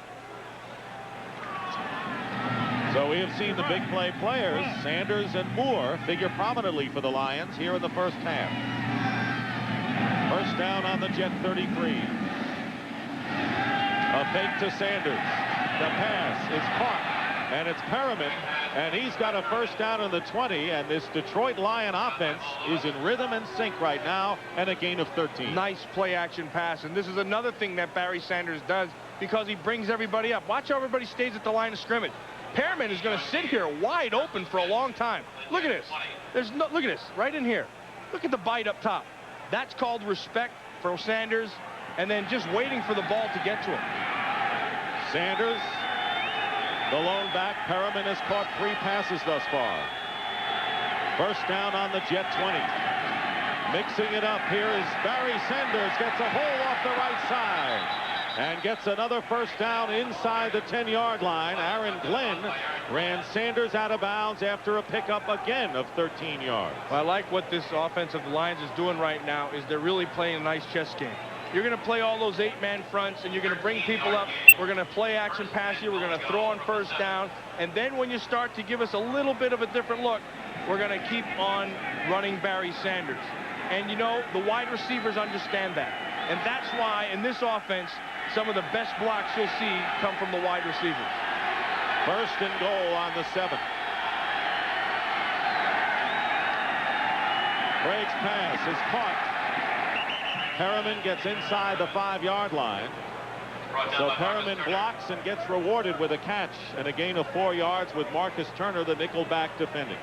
So we have seen the big play players, Sanders and Moore, figure prominently for the Lions here in the first half. First down on the Jet 33. A fake to Sanders. The pass is caught, and it's Perriman, and he's got a first down on the 20, and this Detroit Lion offense is in rhythm and sync right now, and a gain of 13. Nice play-action pass, and this is another thing that Barry Sanders does because he brings everybody up. Watch how everybody stays at the line of scrimmage. Perriman is going to sit here wide open for a long time. Look at this. Look at this, right in here. Look at the bite up top. That's called respect for Sanders, and then just waiting for the ball to get to him. Sanders, the lone back. Perriman has caught 3 passes thus far. First down on the Jet 20. Mixing it up, here is Barry Sanders, gets a hole off the right side and gets another first down inside the 10-yard line. Aaron Glenn ran Sanders out of bounds after a pickup again of 13 yards. Well, I like what this offensive Lions is doing right now is they're really playing a nice chess game. You're going to play all those 8-man fronts, and you're going to bring people up. We're going to play action pass you. We're going to throw on first down. And then when you start to give us a little bit of a different look, we're going to keep on running Barry Sanders. And, you know, the wide receivers understand that. And that's why, in this offense, some of the best blocks you'll see come from the wide receivers. First and goal on the 7. Craig's pass is caught. Perriman gets inside the 5-yard line. So Perriman blocks and gets rewarded with a catch and a gain of 4 yards with Marcus Turner, the nickel back, defending.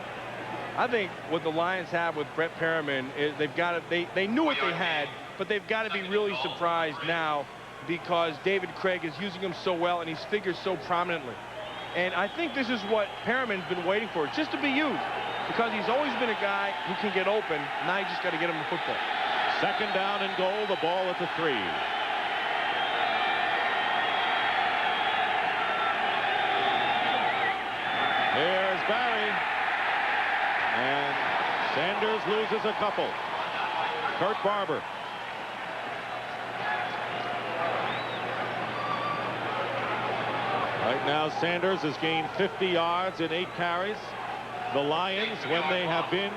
I think what the Lions have with Brett Perriman is they knew what they had, but they've got to be really surprised now because David Craig is using him so well and he's figured so prominently. And I think this is what Perriman's been waiting for, just to be used, because he's always been a guy who can get open. Now you just got to get him the football. Second down and goal, the ball at the 3. Here's Barry. And Sanders loses a couple. Kurt Barber. Right now, Sanders has gained 50 yards in 8 carries. The Lions, when they have been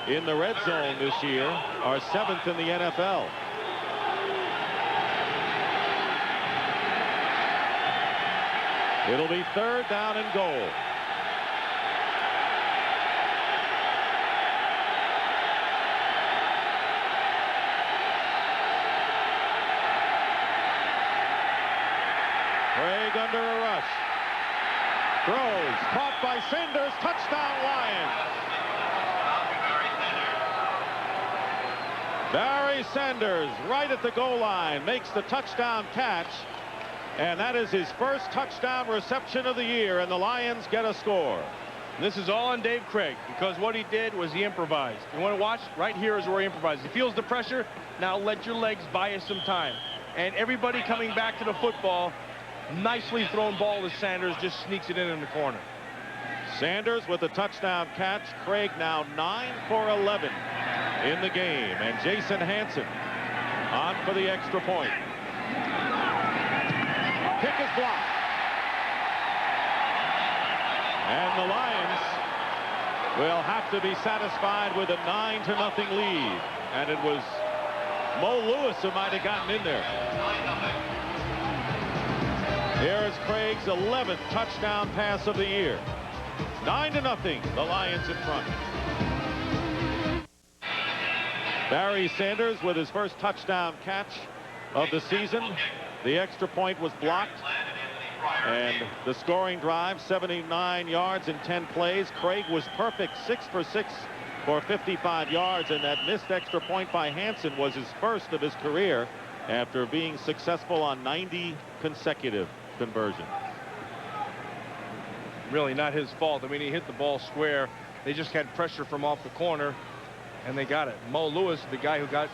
in the red zone this year, are 7th in the NFL. It'll be third down and goal. Craig under a rush. Throws, caught by Sanders, touchdown Lions. Barry Sanders right at the goal line makes the touchdown catch, and that is his first touchdown reception of the year, and the Lions get a score. This is all on Dave Craig, because what he did was he improvised. You want to watch? Right here is where he improvised. He feels the pressure. Now let your legs buy you some time. And everybody coming back to the football, nicely thrown ball to Sanders, just sneaks it in the corner. Sanders with a touchdown catch. Craig now 9 for 11 in the game, and Jason Hansen on for the extra point. Kick is blocked. And the Lions will have to be satisfied with a 9-0 lead. And it was Mo Lewis who might have gotten in there. Here is Craig's 11th touchdown pass of the year. 9-0, the Lions in front. Barry Sanders with his first touchdown catch of the season. The extra point was blocked. And the scoring drive, 79 yards in 10 plays. Craig was perfect, 6 for 6 for 55 yards, and that missed extra point by Hansen was his first of his career after being successful on 90 consecutive conversions. Really not his fault. I mean, he hit the ball square. They just had pressure from off the corner, and they got it. Mo Lewis, the guy who got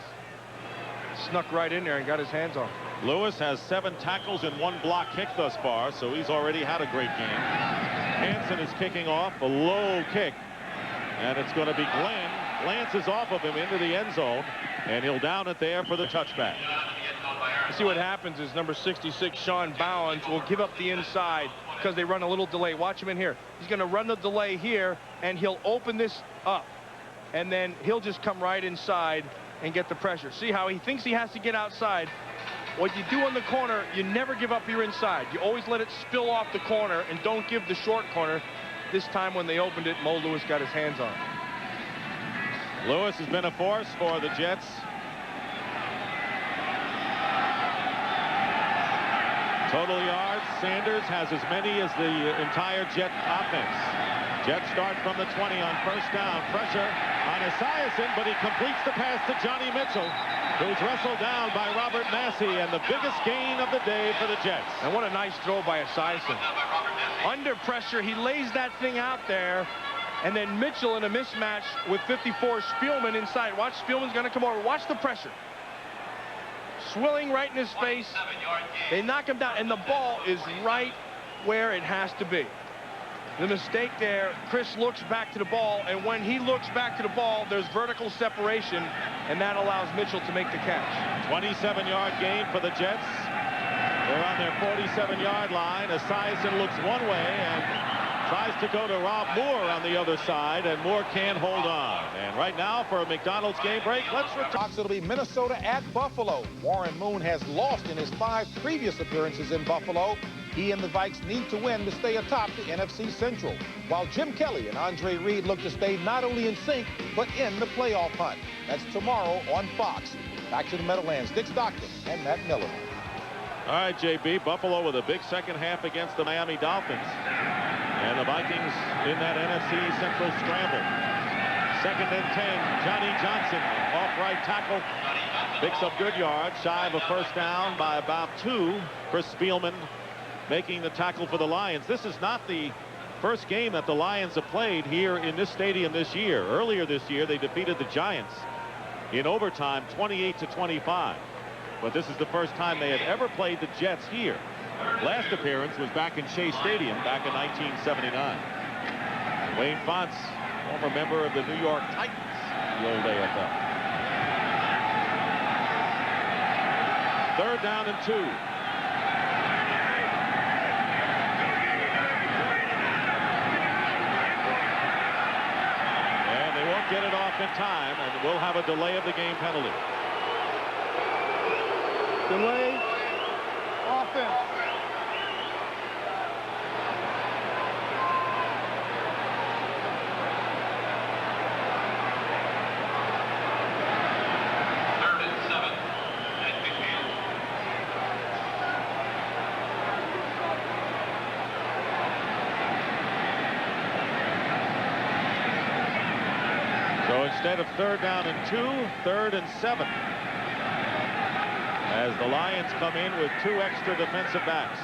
snuck right in there and got his hands on it. Lewis has 7 tackles and 1 block kick thus far, so he's already had a great game. Hansen is kicking off a low kick, and it's going to be Glenn. Glances off of him into the end zone, and he'll down it there for the touchback. You see what happens is number 66, Sean Bowens, will give up the inside because they run a little delay. Watch him in here. He's going to run the delay here, and he'll open this up, and then he'll just come right inside and get the pressure. See how he thinks he has to get outside. What you do on the corner, you never give up your inside. You always let it spill off the corner and don't give the short corner. This time when they opened it, Mo Lewis got his hands on it. Lewis has been a force for the Jets. Total yards, Sanders has as many as the entire Jet offense. Jets start from the 20 on first down. Pressure on Esiason, but he completes the pass to Johnny Mitchell, who's wrestled down by Robert Massey, and the biggest gain of the day for the Jets. And what a nice throw by Esiason. Under pressure, he lays that thing out there, and then Mitchell in a mismatch with 54 Spielman inside. Watch, Spielman's going to come over. Watch the pressure. Swilling right in his face. They knock him down, and the ball is right where it has to be. The mistake there, Chris looks back to the ball, and when he looks back to the ball, there's vertical separation, and that allows Mitchell to make the catch. 27-yard gain for the Jets. They're on their 47-yard line. Esiason looks one way and tries to go to Rob Moore on the other side, and Moore can't hold on. And right now, for a McDonald's game break, let's return. It'll be Minnesota at Buffalo. Warren Moon has lost in his 5 previous appearances in Buffalo. He and the Vikes need to win to stay atop the NFC Central, while Jim Kelly and Andre Reed look to stay not only in sync, but in the playoff hunt. That's tomorrow on Fox. Back to the Meadowlands, Dick Stockton and Matt Millen. All right, JB, Buffalo with a big second half against the Miami Dolphins. And the Vikings in that NFC Central scramble. 2nd and 10, Johnny Johnson, off right tackle, picks up good yards, shy of a first down by about 2. Chris Spielman making the tackle for the Lions. This is not the first game that the Lions have played here in this stadium this year. Earlier this year, they defeated the Giants in overtime, 28-25. But this is the first time they had ever played the Jets here. Last appearance was back in Shea Stadium back in 1979. Wayne Fonts, former member of the New York Titans, the old AFL. 3rd down and 2. And they won't get it off in time, and we'll have a delay of the game penalty. Delay. Offense. So instead of 3rd down and 2, 3rd and 7. As the Lions come in with 2 extra defensive backs.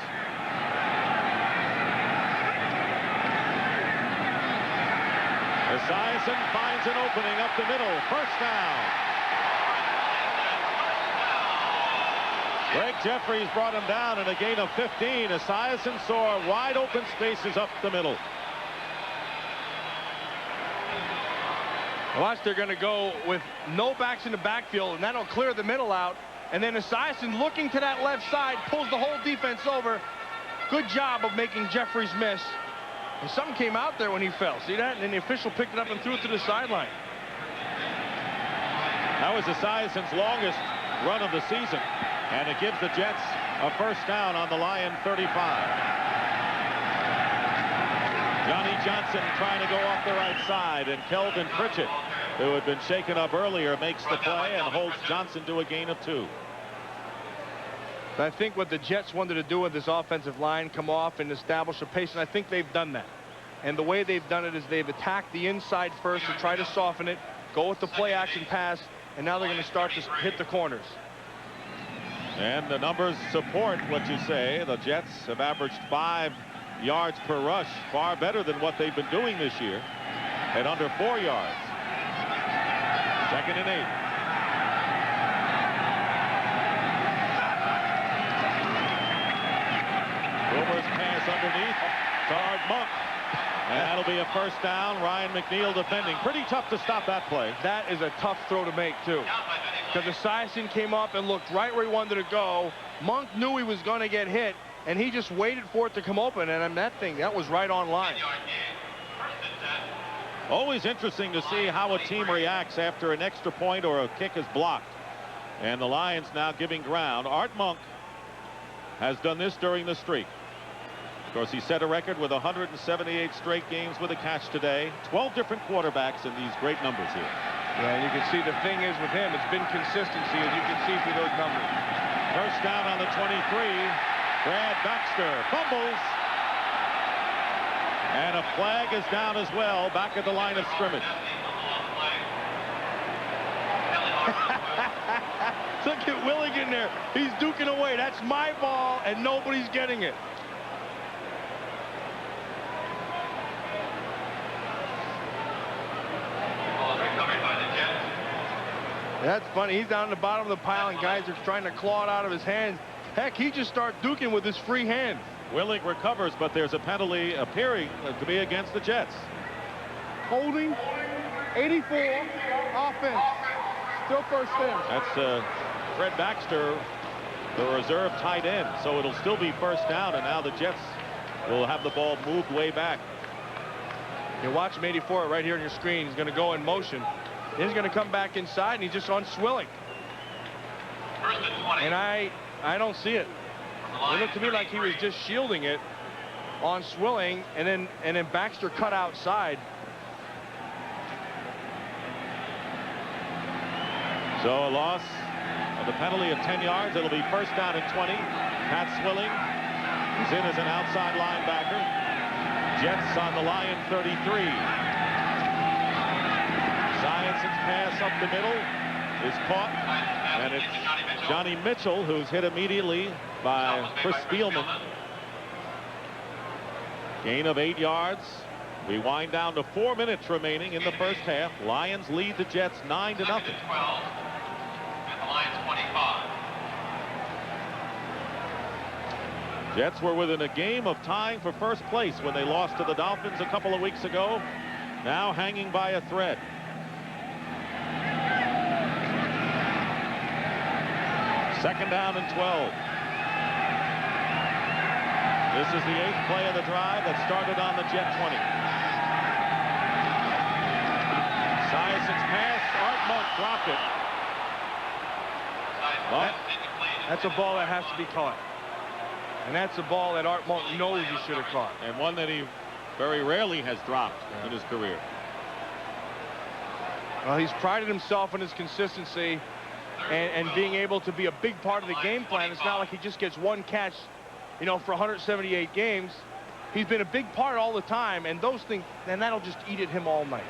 Esiason finds an opening up the middle. First down. Greg Jeffries brought him down in a gain of 15. Esiason saw wide open spaces up the middle. Watch, they're going to go with no backs in the backfield, and that'll clear the middle out. And then Esiason, looking to that left side, pulls the whole defense over. Good job of making Jeffries miss. And something came out there when he fell. See that? And then the official picked it up and threw it to the sideline. That was Esiason's longest run of the season. And it gives the Jets a first down on the Lion 35. Johnny Johnson trying to go off the right side, and Kelvin Pritchett, who had been shaken up earlier, makes the play and holds Johnson to a gain of 2. I think what the Jets wanted to do with this offensive line, come off and establish a pace, and I think they've done that. And the way they've done it is they've attacked the inside first to try to soften it, go with the play action pass, and now they're going to start to hit the corners. And the numbers support what you say. The Jets have averaged 5 yards per rush, far better than what they've been doing this year at under 4 yards. 2nd and 8. Boomer's pass underneath to Art Monk. And that'll be a first down. Ryan McNeil defending. Pretty tough to stop that play. That is a tough throw to make, too. Because Esiason came up and looked right where he wanted to go. Monk knew he was going to get hit, and he just waited for it to come open. And that was right on line. Always interesting to see how a team reacts after an extra point or a kick is blocked. And the Lions now giving ground. Art Monk has done this during the streak. Of course, he set a record with 178 straight games with a catch today. 12 different quarterbacks in these great numbers here. Yeah, and you can see the thing is with him, it's been consistency, as you can see through those numbers. First down on the 23. Brad Baxter fumbles. And a flag is down as well, back at the line of scrimmage. Look at Willigan there. He's duking away. That's my ball, and nobody's getting it. That's funny. He's down at the bottom of the pile, and guys are trying to claw it out of his hands. Heck, he just started duking with his free hand. Willing recovers, but there's a penalty appearing to be against the Jets. Holding, 84, offense. Still first down. That's Fred Baxter, the reserve tight end. So it'll still be first down, and now the Jets will have the ball moved way back. You watch him 84 right here on your screen. He's going to go in motion. He's going to come back inside, and he's just on Swilling. And I don't see it. It looked to me like he was just shielding it on Swilling, and then Baxter cut outside. So a loss of the penalty of 10 yards. It'll be first down and 20. Pat Swilling is in as an outside linebacker. Jets on the Lion 33. Esiason's pass up the middle is caught, and it's Johnny Mitchell who's hit immediately by Chris Spielman. Gain of 8 yards. We wind down to 4 minutes remaining in the first half. Lions lead the Jets 9-0. And the Lions 25. Jets were within a game of tying for first place when they lost to the Dolphins a couple of weeks ago. Now hanging by a thread. Second down and 12. This is the 8th play of the drive that started on the Jet 20. Esiason's pass. Art Monk dropped it. That's a ball that has to be caught. And that's a ball that Art Monk knows he should have caught. And one that he very rarely has dropped in his career. Well, he's prided himself on his consistency and being able to be a big part of the game plan. It's not like he just gets one catch, you know, for 178 games. He's been a big part all the time, and those things, and that'll just eat at him all night.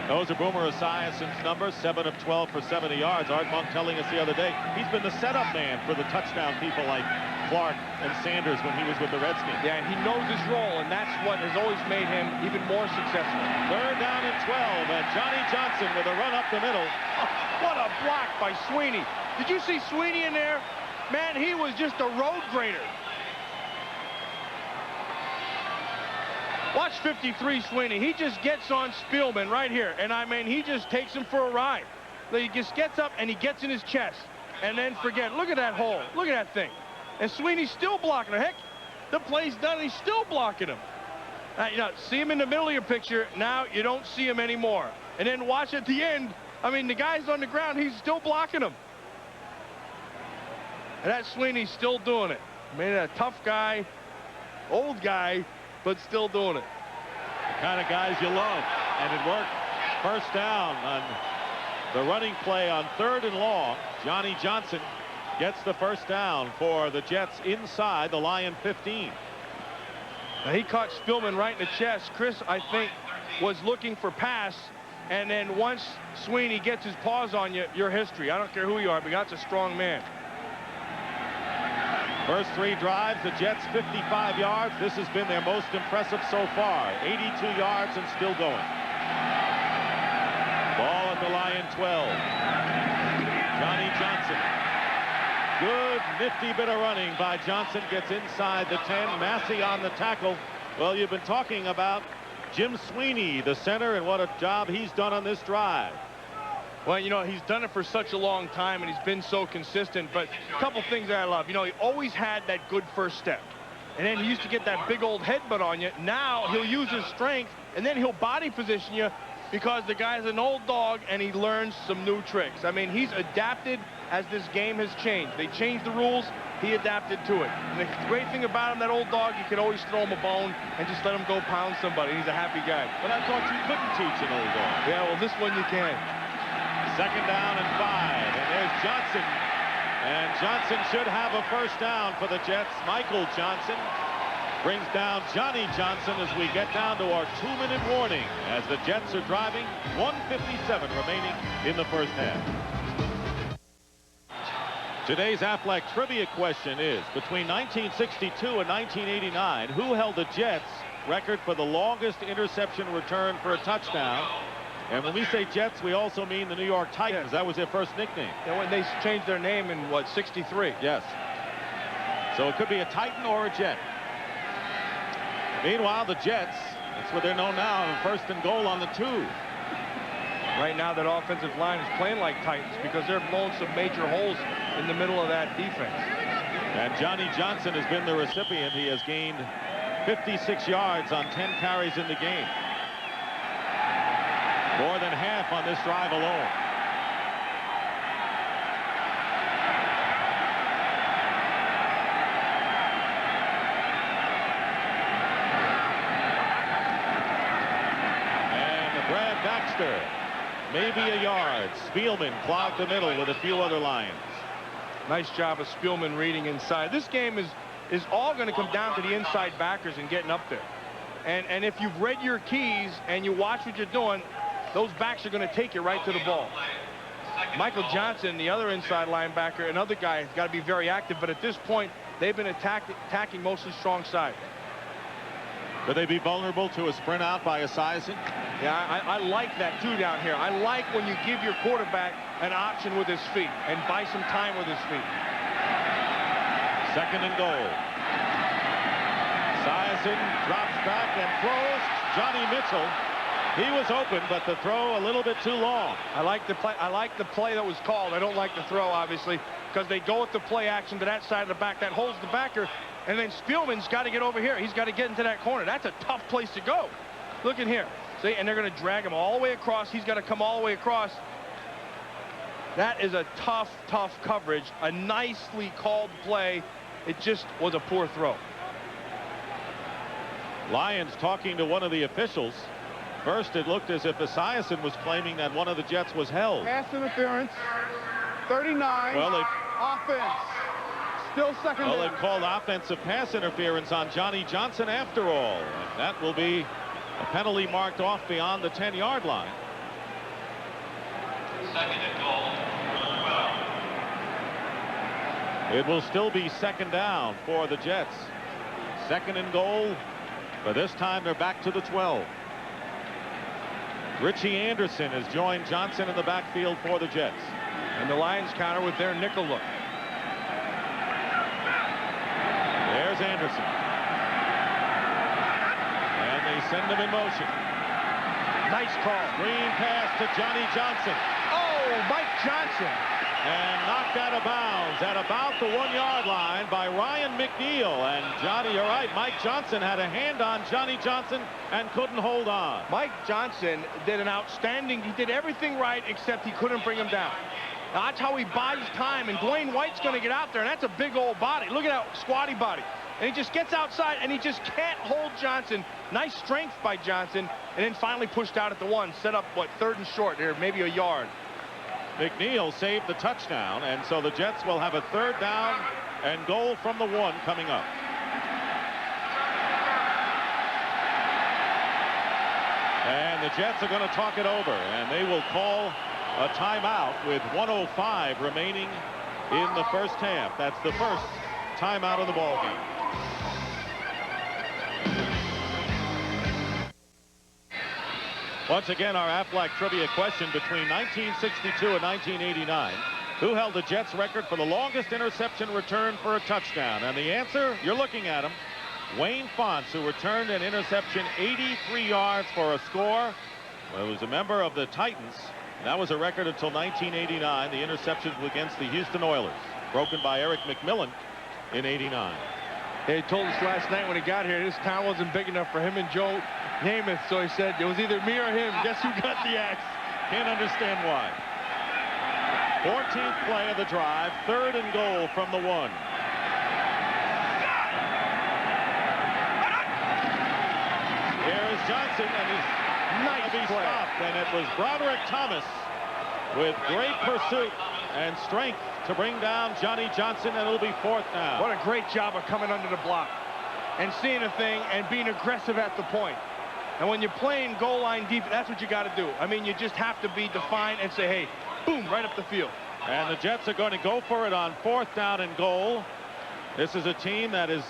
Those are Boomer Esiason's numbers, 7 of 12 for 70 yards. Art Monk telling us the other day, he's been the setup man for the touchdown people like Clark and Sanders when he was with the Redskins. Yeah, and he knows his role, and that's what has always made him even more successful. Third down and 12, and Johnny Johnson with a run up the middle. Oh, what a block by Sweeney. Did you see Sweeney in there? Man, he was just a road grader. Watch 53 Sweeney. He just gets on Spielman right here. And I mean, he just takes him for a ride. He just gets up and he gets in his chest. And then forget. Look at that hole. Look at that thing. And Sweeney's still blocking him. Heck, the play's done and he's still blocking him. You know, see him in the middle of your picture. Now you don't see him anymore. And then watch at the end. I mean, the guy's on the ground. He's still blocking him. And that Sweeney's still doing it. I mean, a tough guy, old guy, but still doing it. The kind of guys you love, and it worked. First down on the running play on 3rd and long. Johnny Johnson gets the first down for the Jets inside the Lion 15. Now, he caught Spielman right in the chest. Chris, I think, was looking for pass, and then once Sweeney gets his paws on you, you're history. I don't care who you are, but that's a strong man. First 3 drives, the Jets 55 yards. This has been their most impressive so far. 82 yards and still going. Ball at the Lion 12. Johnny Johnson. Good, nifty bit of running by Johnson. Gets inside the 10. Massey on the tackle. Well, you've been talking about Jim Sweeney, the center, and what a job he's done on this drive. Well, you know, he's done it for such a long time, and he's been so consistent. But a couple things that I love. You know, he always had that good first step. And then he used to get that big old headbutt on you. Now he'll use his strength, and then he'll body position you because the guy's an old dog, and he learns some new tricks. I mean, he's adapted as this game has changed. They changed the rules. He adapted to it. And the great thing about him, that old dog, you could always throw him a bone and just let him go pound somebody. He's a happy guy. But I thought you couldn't teach an old dog. Yeah, well, this one you can. Second down and 5, and there's Johnson. And Johnson should have a first down for the Jets. Michael Johnson brings down Johnny Johnson as we get down to our 2-minute warning as the Jets are driving. 1:57 remaining in the first half. Today's Aflac trivia question is, between 1962 and 1989, who held the Jets record for the longest interception return for a touchdown? And when we say Jets, we also mean the New York Titans. Yes. That was their first nickname. And when they changed their name in, what, 63? Yes. So it could be a Titan or a Jet. Meanwhile, the Jets, that's what they're known now, first and goal on the 2. Right now, that offensive line is playing like Titans because they're blowing some major holes in the middle of that defense. And Johnny Johnson has been the recipient. He has gained 56 yards on 10 carries in the game. More than half on this drive alone. And Brad Baxter, maybe a yard. Spielman clogged the middle with a few other Lions. Nice job of Spielman reading inside. This game is all going to come down to the inside backers and getting up there. And if you've read your keys and you watch what you're doing, those backs are going to take you right to the ball. Michael Johnson, the other inside linebacker, another guy, has got to be very active. But at this point, they've been attacking mostly strong side. Could they be vulnerable to a sprint out by Esiason? Yeah, I like that, too, down here. I like when you give your quarterback an option with his feet and buy some time with his feet. Second and goal. Esiason drops back and throws. Johnny Mitchell. He was open, but the throw a little bit too long. I like the play that was called. I don't like the throw, obviously, because they go with the play action to that side of the back. That holds the backer, and then Spielman's got to get over here. He's got to get into that corner. That's a tough place to go. Look in here. See, and they're going to drag him all the way across. He's got to come all the way across. That is a tough, tough coverage. A nicely called play. It just was a poor throw. Lions talking to one of the officials. First, it looked as if Esiason was claiming that one of the Jets was held. Pass interference. 39. Well, Offense. Still second well, down. they've called offensive pass interference on Johnny Johnson after all. And that will be a penalty marked off beyond the 10-yard line. Second and goal. It will still be second down for the Jets. Second and goal, but this time they're back to the 12. Richie Anderson has joined Johnson in the backfield for the Jets. And the Lions counter with their nickel look. There's Anderson. And they send him in motion. Nice call. Screen pass to Johnny Johnson. Oh, Mike Johnson. And knocked out of bounds at about the 1-yard line by Ryan McNeil. And Johnny, you're right, Mike Johnson had a hand on Johnny Johnson and couldn't hold on. Mike Johnson did an outstanding, he did everything right except he couldn't bring him down. Now, that's how he buys time, and Dwayne White's going to get out there, and that's a big old body. Look at that squatty body. And he just gets outside, and he just can't hold Johnson. Nice strength by Johnson, and then finally pushed out at the 1, set up, what, 3rd and short here, maybe a yard. McNeil saved the touchdown, and so the Jets will have a 3rd down and goal from the 1 coming up. And the Jets are going to talk it over, and they will call a timeout with 1:05 remaining in the first half. That's the first timeout of the ball game. Once again, our Aflac trivia question: between 1962 and 1989, who held the Jets record for the longest interception return for a touchdown? And the answer, you're looking at him, Wayne Fonts, who returned an interception 83 yards for a score. Well, he was a member of the Titans. That was a record until 1989. The interceptions were against the Houston Oilers, broken by Eric McMillan in '89. He told us last night when he got here, this town wasn't big enough for him and Joe Namath, so he said it was either me or him. Guess who got the axe? Can't understand why. 14th play of the drive, 3rd and goal from the 1. Here's Johnson, and he's nice to be stopped, and it was Broderick Thomas with great pursuit and strength to bring down Johnny Johnson, and it'll be 4th down. What a great job of coming under the block and seeing a thing and being aggressive at the point. And when you're playing goal line deep, that's what you got to do. I mean, you just have to be defined and say, hey, boom, right up the field. And the Jets are going to go for it on 4th down and goal. This is a team that is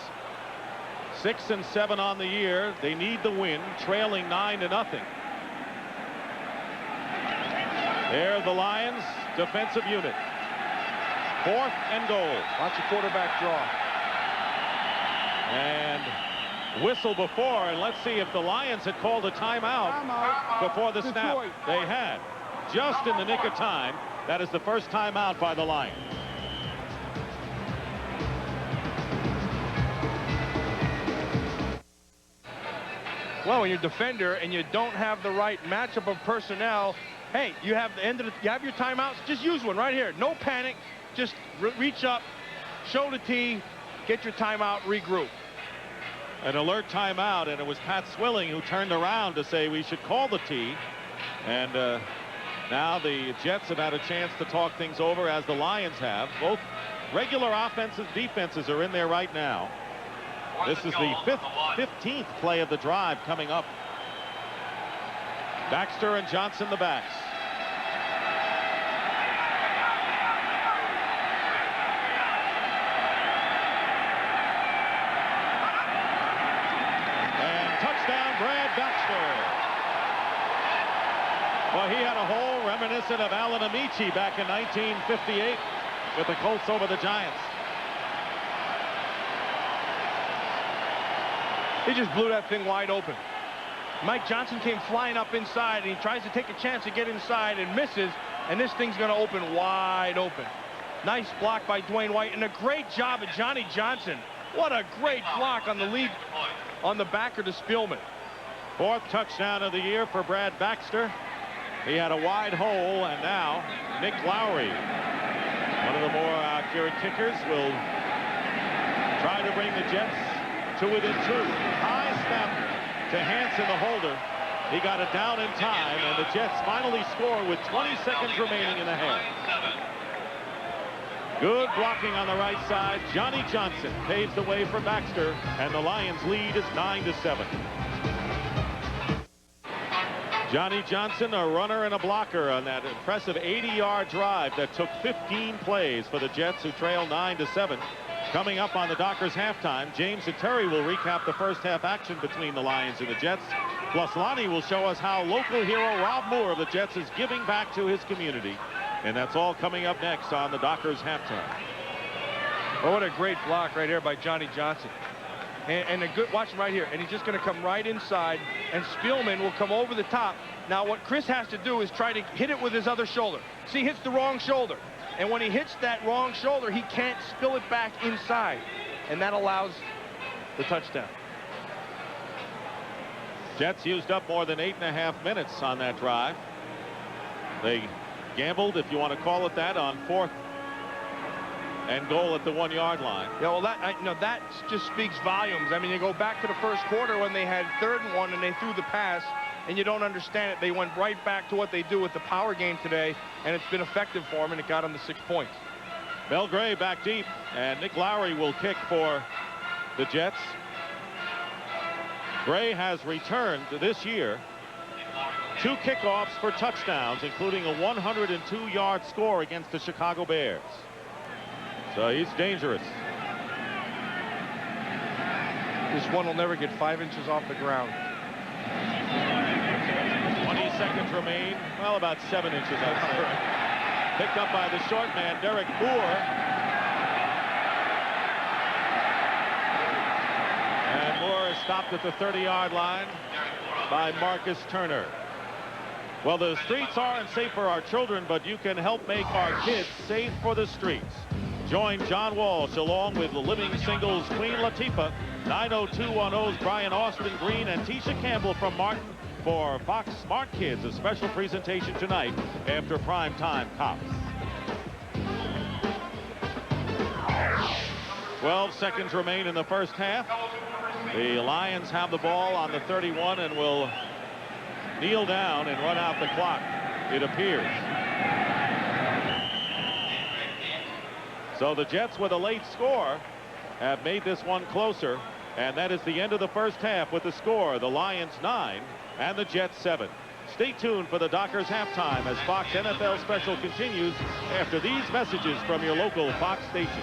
6-7 on the year. They need the win, trailing 9-0. There the Lions defensive unit. 4th and goal. Watch the quarterback draw. And whistle before, and let's see if the Lions had called a timeout before the snap. They had, just in the nick of time. That is the first timeout by the Lions. Well, when you're a defender and you don't have the right matchup of personnel, hey, you have the end of you have your timeouts. Just use one right here. No panic. Just reach up, show the tee, get your timeout, regroup. An alert timeout, and it was Pat Swilling who turned around to say we should call the tee. And now the Jets have had a chance to talk things over, as the Lions have. Both regular offenses, defenses are in there right now. This is the 15th play of the drive coming up. Baxter and Johnson the backs. And touchdown, Brad Baxter. Well, he had a hole reminiscent of Alan Amici back in 1958 with the Colts over the Giants. He just blew that thing wide open. Mike Johnson came flying up inside, and he tries to take a chance to get inside and misses, and this thing's going to open wide open. Nice block by Dwayne White, and a great job of Johnny Johnson. What a great block on the lead on the backer to Spielman. 4th touchdown of the year for Brad Baxter. He had a wide hole, and now Nick Lowry, one of the more accurate kickers, will try to bring the Jets to within 2. High snap to Hanson, the holder. He got it down in time, and the Jets finally score with 20 seconds remaining in the half. Good blocking on the right side. Johnny Johnson paves the way for Baxter, and the Lions lead is 9-7. Johnny Johnson, a runner and a blocker on that impressive 80-yard drive that took 15 plays for the Jets, who trail 9-7. Coming up on the Dockers halftime, James and Terry will recap the first half action between the Lions and the Jets. Plus, Lonnie will show us how local hero Rob Moore of the Jets is giving back to his community. And that's all coming up next on the Dockers halftime. Oh, what a great block right here by Johnny Johnson. And a good, watch him right here. And he's just going to come right inside, and Spielman will come over the top. Now, what Chris has to do is try to hit it with his other shoulder. See, he hits the wrong shoulder. And when he hits that wrong shoulder, he can't spill it back inside. And that allows the touchdown. Jets used up more than 8.5 minutes on that drive. They gambled, if you want to call it that, on 4th and goal at the 1-yard line. Yeah, well, that just speaks volumes. I mean, you go back to the first quarter when they had 3rd and 1 and they threw the pass and you don't understand it. They went right back to what they do with the power game today, and it's been effective for them, and it got them to 6 points. Mel Gray back deep, and Nick Lowry will kick for the Jets. Gray has returned this year 2 kickoffs for touchdowns, including a 102-yard score against the Chicago Bears. So he's dangerous. This one will never get 5 inches off the ground. 20 seconds remain. Well, about 7 inches, I'd say. Picked up by the short man, Derek Moore. And Moore is stopped at the 30-yard line by Marcus Turner. Well, the streets aren't safe for our children, but you can help make our kids safe for the streets. Join John Walsh along with the Living Singles Queen Latifah, 90210's Brian Austin Green, and Tisha Campbell from Martin for Fox Smart Kids, a special presentation tonight after primetime Cops. 12 seconds remain in the first half. The Lions have the ball on the 31 and will kneel down and run out the clock, it appears. So the Jets, with a late score, have made this one closer, and that is the end of the first half with the score, the Lions 9 and the Jets 7. Stay tuned for the Dockers halftime as Fox NFL Special continues after these messages from your local Fox station.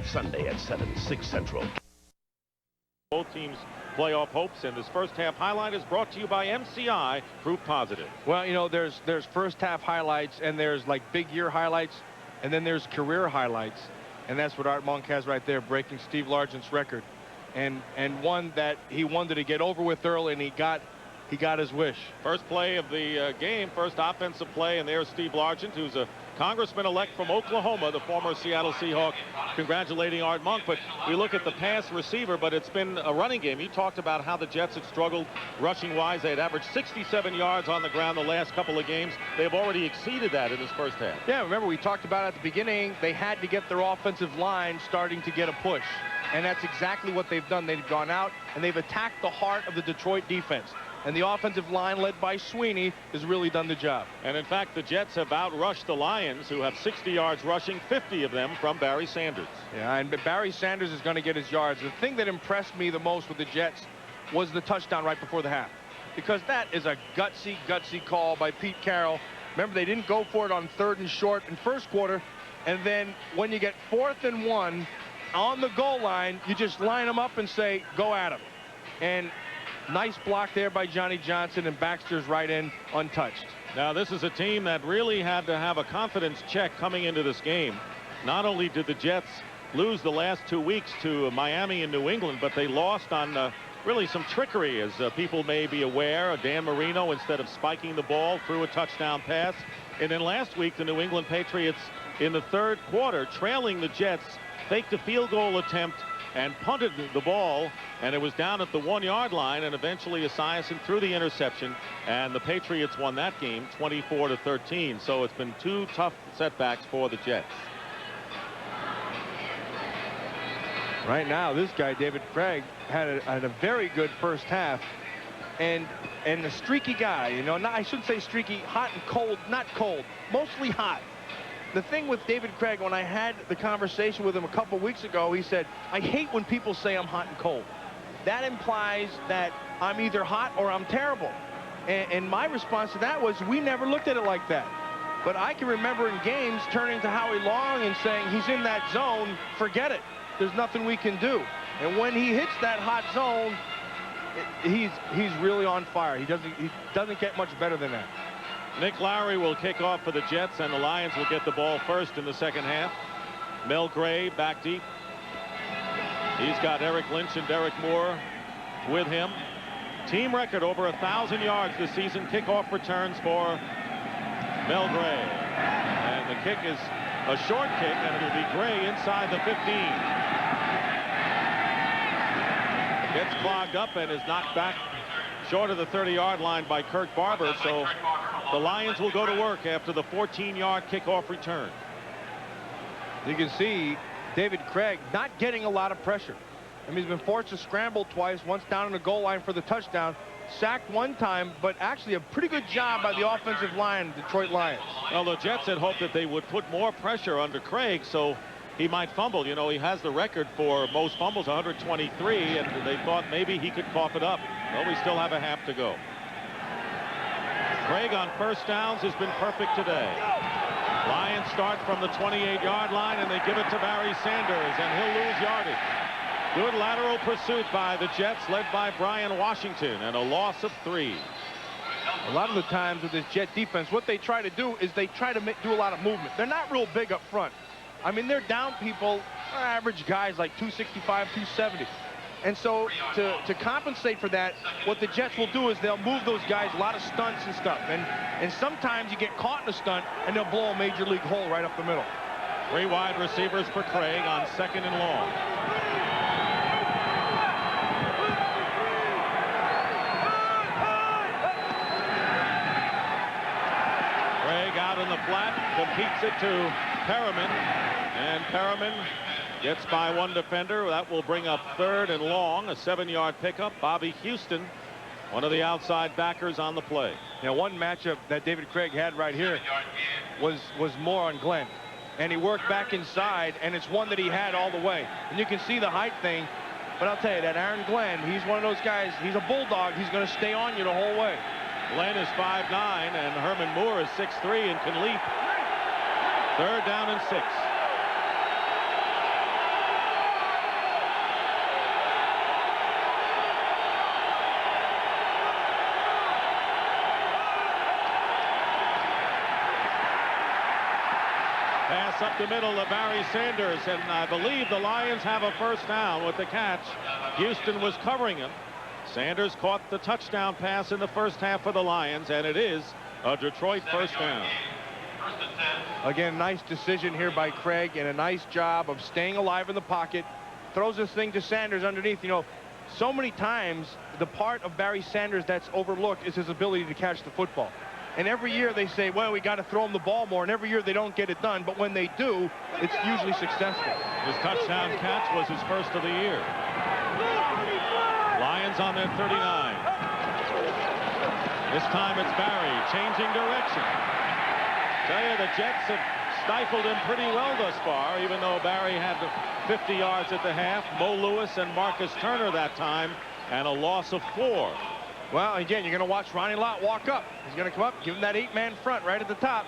Sunday at 7, 6 Central. Both teams' playoff hopes, and this first half highlight is brought to you by MCI, proof positive. Well, you know, there's first half highlights, and there's like big year highlights, and then there's career highlights, and that's what Art Monk has right there, breaking Steve Largent's record, and one that he wanted to get over with early, and he got his wish. First play of the game, first offensive play, and there's Steve Largent, who's a congressman-elect from Oklahoma, the former Seattle Seahawk, congratulating Art Monk. But we look at the pass receiver, but it's been a running game. You talked about how the Jets had struggled rushing-wise. They had averaged 67 yards on the ground the last couple of games. They've already exceeded that in this first half. Yeah, remember we talked about at the beginning, they had to get their offensive line starting to get a push. And that's exactly what they've done. They've gone out and they've attacked the heart of the Detroit defense. And the offensive line, led by Sweeney, has really done the job. And in fact, the Jets have outrushed the Lions, who have 60 yards rushing, 50 of them from Barry Sanders. Yeah, and Barry Sanders is going to get his yards. The thing that impressed me the most with the Jets was the touchdown right before the half, because that is a gutsy call by Pete Carroll. Remember, they didn't go for it on 3rd and short in first quarter, and then when you get 4th and 1 on the goal line, you just line them up and say, go at them. And nice block there by Johnny Johnson, and Baxter's right in untouched. Now, this is a team that really had to have a confidence check coming into this game. Not only did the Jets lose the last 2 weeks to Miami and New England, but they lost on really some trickery, as people may be aware. Dan Marino, instead of spiking the ball, threw a touchdown pass. And then last week, the New England Patriots, in the 3rd quarter, trailing the Jets, faked a field goal attempt and punted the ball, and it was down at the 1-yard line, and eventually Esiason threw the interception, and the Patriots won that game 24-13. So it's been 2 tough setbacks for the Jets. Right now, this guy, David Craig, had a very good first half, and a streaky guy, you know, I shouldn't say streaky, hot and cold, not cold, mostly hot. The thing with David Craig, when I had the conversation with him a couple weeks ago, he said, I hate when people say I'm hot and cold. That implies that I'm either hot or I'm terrible. And my response to that was, we never looked at it like that. But I can remember in games turning to Howie Long and saying, he's in that zone, forget it. There's nothing we can do. And when he hits that hot zone, he's really on fire. He doesn't get much better than that. Nick Lowry will kick off for the Jets, and the Lions will get the ball first in the second half. Mel Gray back deep. He's got Eric Lynch and Derek Moore with him. Team record over 1,000 yards this season. Kickoff returns for Mel Gray. And the kick is a short kick, and it'll be Gray inside the 15. Gets clogged up and is knocked back short of the 30-yard line by Kurt Barber. So the Lions will go to work after the 14-yard kickoff return. You can see David Craig not getting a lot of pressure. I mean, he's been forced to scramble twice, once down on the goal line for the touchdown, sacked one time, but actually a pretty good job by the offensive line, Detroit Lions. Well, the Jets had hoped that they would put more pressure under Craig so he might fumble. You know, he has the record for most fumbles, 123, and they thought maybe he could cough it up. Well, we still have a half to go. Craig on first downs has been perfect today. Lions start from the 28-yard line, and they give it to Barry Sanders, and he'll lose yardage. Good lateral pursuit by the Jets, led by Brian Washington, and a loss of 3. A lot of the times with this Jet defense, what they try to do is they try to do a lot of movement. They're not real big up front. I mean, they're down people, average guys like 265, 270. And so to compensate for that, what the Jets will do is they'll move those guys, a lot of stunts and stuff. And sometimes you get caught in a stunt, and they'll blow a major league hole right up the middle. 3 wide receivers for Craig on 2nd and long. Craig out in the flat, competes it to Perriman, and Perriman gets by one defender. That will bring up 3rd and long, a 7-yard pickup. Bobby Houston, one of the outside backers on the play. Now, one matchup that David Craig had right here was more on Glenn, and he worked back inside, and it's one that he had all the way. And you can see the height thing, but I'll tell you that Aaron Glenn, he's one of those guys, he's a bulldog. He's going to stay on you the whole way. Glenn is 5'9", and Herman Moore is 6'3", and can leap. 3rd down and 6. Pass up the middle to Barry Sanders, and I believe the Lions have a first down with the catch. Houston was covering him. Sanders caught the touchdown pass in the first half for the Lions, and it is a Detroit first down. Again, nice decision here by Craig, and a nice job of staying alive in the pocket. Throws this thing to Sanders underneath. You know, so many times the part of Barry Sanders that's overlooked is his ability to catch the football. And every year they say, well, we got to throw him the ball more, and every year they don't get it done. But when they do, it's usually successful. His touchdown catch was his first of the year. Lions on their 39. This time it's Barry changing direction. Tell you, the Jets have stifled him pretty well thus far, even though Barry had 50 yards at the half. Mo Lewis and Marcus Turner that time, and a loss of 4. Well, again, you're going to watch Ronnie Lott walk up. He's going to come up, give him that 8-man front right at the top,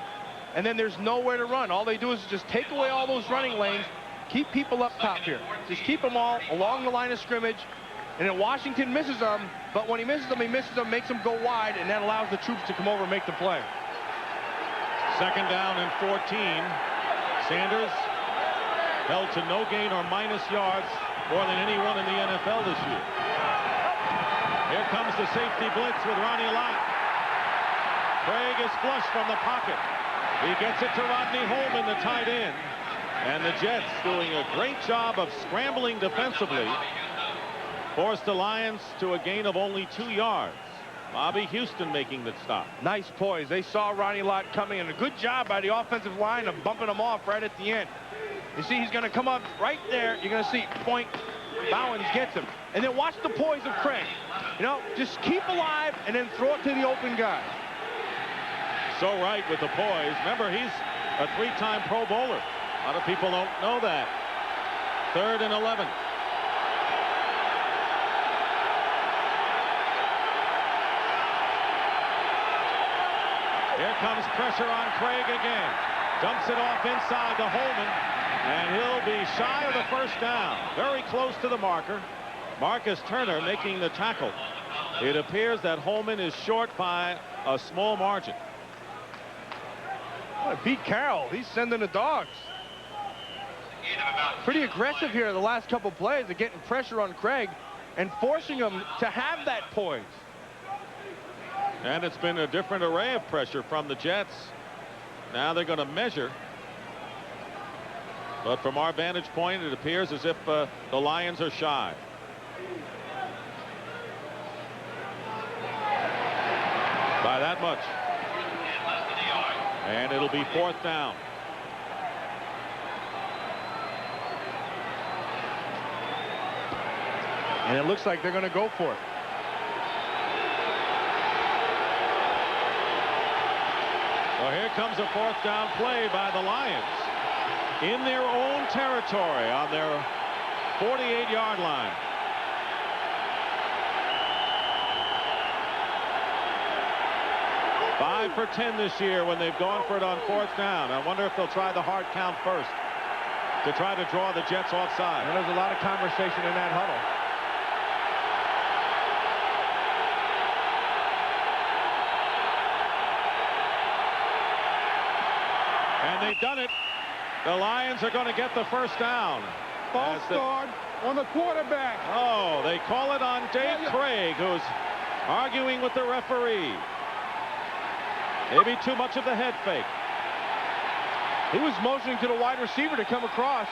and then there's nowhere to run. All they do is just take away all those running lanes, keep people up top here. Just keep them all along the line of scrimmage. And then Washington misses them, but when he misses them, makes them go wide, and that allows the troops to come over and make the play. 2nd down and 14. Sanders held to no gain or minus yards more than anyone in the NFL this year. Here comes the safety blitz with Ronnie Lott. Craig is flush from the pocket. He gets it to Rodney Holman, the tight end. And the Jets doing a great job of scrambling defensively. Forced the Lions to a gain of only 2 yards. Bobby Houston making the stop. Nice poise. They saw Ronnie Lott coming, and a good job by the offensive line of bumping him off right at the end. You see, he's going to come up right there. You're going to see point. Bowens gets him. And then watch the poise of Craig. You know, just keep alive and then throw it to the open guy. So right with the poise. Remember, he's a 3-time Pro Bowler. A lot of people don't know that. 3rd and 11. Here comes pressure on Craig again. Dumps it off inside to Holman, and he'll be shy of the first down. Very close to the marker. Marcus Turner making the tackle. It appears that Holman is short by a small margin. Beat Carroll. He's sending the dogs. Pretty aggressive here the last couple plays. They're getting pressure on Craig and forcing him to have that poise. And it's been a different array of pressure from the Jets. Now they're going to measure. But from our vantage point, it appears as if the Lions are shy. By that much. And it'll be 4th down. And it looks like they're going to go for it. Well, here comes a 4th down play by the Lions in their own territory on their 48-yard line. Five for 10 this year when they've gone for it on 4th down. I wonder if they'll try the hard count first to try to draw the Jets offside. And there's a lot of conversation in that huddle. And they've done it. The Lions are going to get the 1st down. False start on the quarterback. Oh, they call it on Dave Craig, who's arguing with the referee. Maybe too much of the head fake. He was motioning to the wide receiver to come across.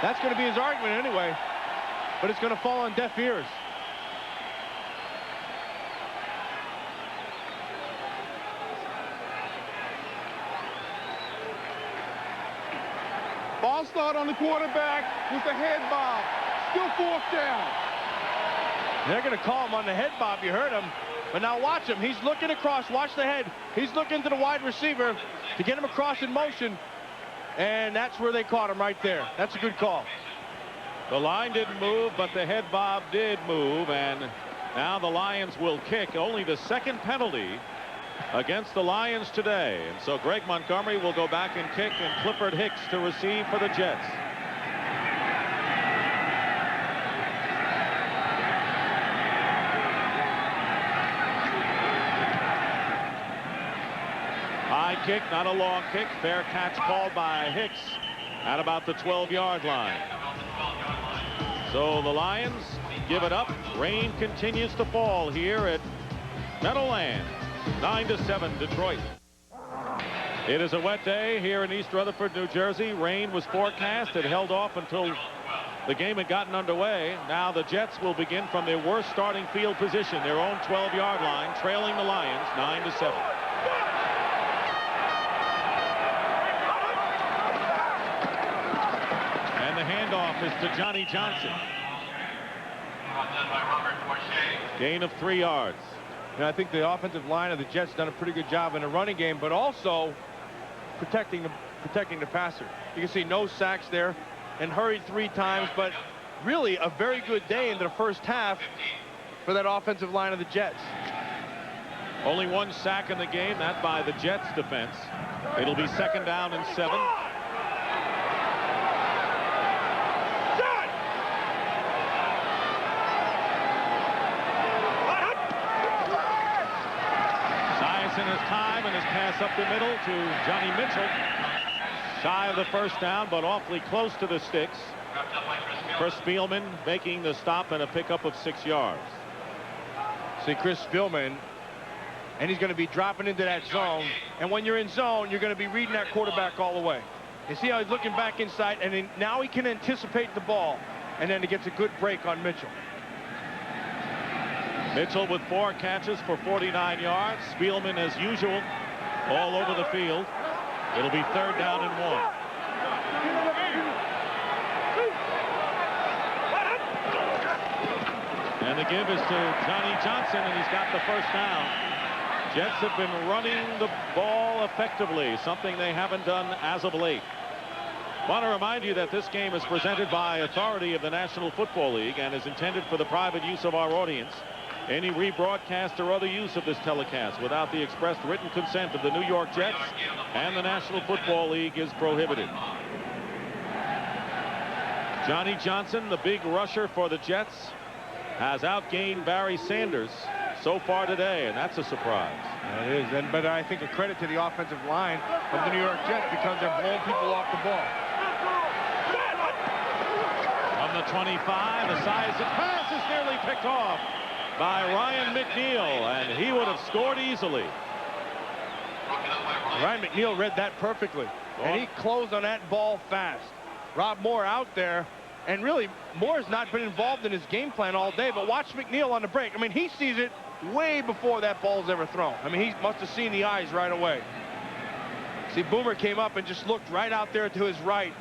That's going to be his argument anyway. But it's going to fall on deaf ears. False start on the quarterback with the head bob. Still 4th down. They're going to call him on the head bob. You heard him. But now watch him. He's looking across. Watch the head. He's looking to the wide receiver to get him across in motion. And that's where they caught him right there. That's a good call. The line didn't move, but the head bob did move. And now the Lions will kick. Only the 2nd penalty against the Lions today. And so Greg Montgomery will go back and kick, and Clifford Hicks to receive for the Jets. High kick, not a long kick. Fair catch called by Hicks at about the 12-yard line. So the Lions give it up. Rain continues to fall here at Meadowlands. 9-7 Detroit. It is a wet day here in East Rutherford, New Jersey. Rain was forecast. It held off until the game had gotten underway. Now the Jets will begin from their worst starting field position, their own 12-yard line, trailing the Lions 9-7. And the handoff is to Johnny Johnson. Gain of 3 yards. And I think the offensive line of the Jets done a pretty good job in the running game, but also protecting the passer. You can see no sacks there and hurried 3 times, but really a very good day into the first half for that offensive line of the Jets. Only 1 sack in the game, that by the Jets defense. It'll be 2nd down and 7. In his time, and his pass up the middle to Johnny Mitchell. Shy of the 1st down, but awfully close to the sticks. Chris Spielman making the stop and a pickup of 6 yards. See Chris Spielman, and he's going to be dropping into that zone. And when you're in zone, you're going to be reading that quarterback all the way. You see how he's looking back inside, and then now he can anticipate the ball, and then he gets a good break on Mitchell. Mitchell with 4 catches for 49 yards. Spielman, as usual, all over the field. It'll be 3rd down and 1. And the give is to Johnny Johnson, and he's got the 1st down. Jets have been running the ball effectively, something they haven't done as of late. Want to remind you that this game is presented by authority of the National Football League and is intended for the private use of our audience. Any rebroadcast or other use of this telecast without the expressed written consent of the New York Jets and the National Football League is prohibited. Johnny Johnson, the big rusher for the Jets, has outgained Barry Sanders so far today, and that's a surprise. It is, but I think a credit to the offensive line of the New York Jets because they're blowing people off the ball. From the 25, the size of pass is nearly picked off by Ryan McNeil, and he would have scored easily. Ryan McNeil read that perfectly, and he closed on that ball fast. Rob Moore out there, and really, Moore's not been involved in his game plan all day, but watch McNeil on the break. I mean, he sees it way before that ball's ever thrown. I mean, he must have seen the eyes right away. See, Boomer came up and just looked right out there to his right.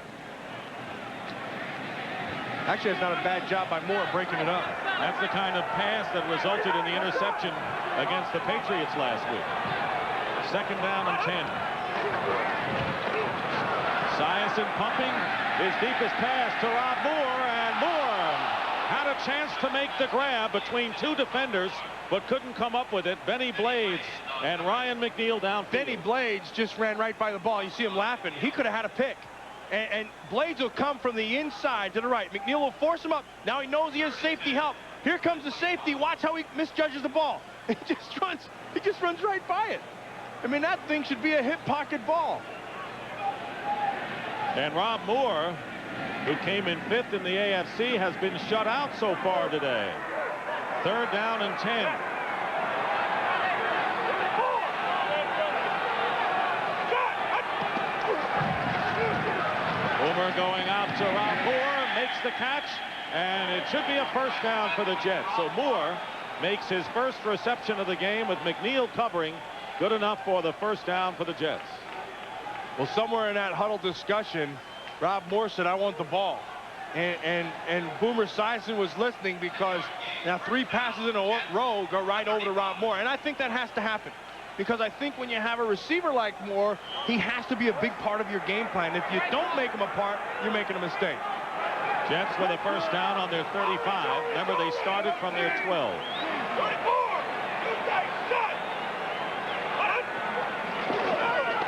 Actually, it's not a bad job by Moore breaking it up. That's the kind of pass that resulted in the interception against the Patriots last week. 2nd down and 10. Esiason pumping his deepest pass to Rob Moore, and Moore had a chance to make the grab between 2 defenders, but couldn't come up with it. Benny Blades and Ryan McNeil downfield. Benny Blades just ran right by the ball. You see him laughing. He could have had a pick. And Blades will come from the inside to the right. McNeil will force him up. Now he knows he has safety help. Here comes the safety. Watch how he misjudges the ball. He just runs right by it. I mean, that thing should be a hip pocket ball. And Rob Moore, who came in 5th in the AFC, has been shut out so far today. 3rd down and 10. Boomer going out to Rob Moore, makes the catch, and it should be a 1st down for the Jets. So Moore makes his first reception of the game with McNeil covering. Good enough for the 1st down for the Jets. Well, somewhere in that huddle discussion, Rob Moore said, "I want the ball." And Boomer Esiason was listening, because now 3 passes in a row go right over to Rob Moore. And I think that has to happen, because I think when you have a receiver like Moore, he has to be a big part of your game plan. If you don't make him a part, you're making a mistake. Jets with a 1st down on their 35. Remember, they started from their 12.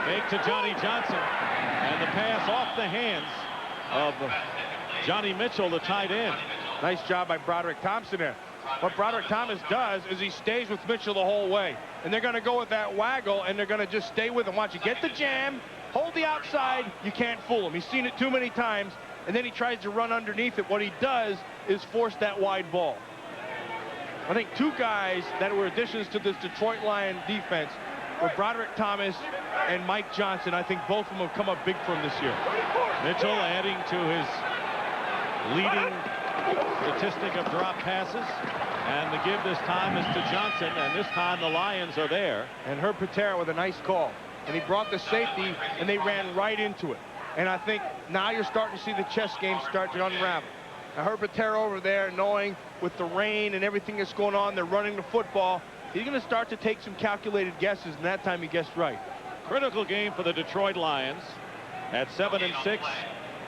Fake to Johnny Johnson, and the pass off the hands of Johnny Mitchell, the tight end. Nice job by Broderick Thompson there. What Broderick Thomas does is he stays with Mitchell the whole way. And they're going to go with that waggle, and they're going to just stay with him. Watch, you get the jam, hold the outside, you can't fool him. He's seen it too many times, and then he tries to run underneath it. What he does is force that wide ball. I think 2 guys that were additions to this Detroit Lion defense were Broderick Thomas and Mike Johnson. I think both of them have come up big for him this year. Mitchell adding to his leading statistic of drop passes, and the give this time is to Johnson, and this time the Lions are there. And Herb Patera with a nice call, and he brought the safety, and they ran right into it. And I think now you're starting to see the chess game start to unravel. Now Herb Patera over there, knowing with the rain and everything that's going on, they're running the football. He's going to start to take some calculated guesses, and that time he guessed right. Critical game for the Detroit Lions at 7-6.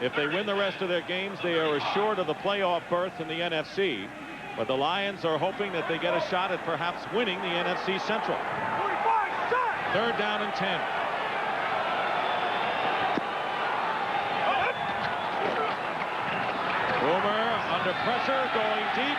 If they win the rest of their games, they are assured of the playoff berth in the NFC. But the Lions are hoping that they get a shot at perhaps winning the NFC Central. 3rd down and 10. Boomer under pressure, going deep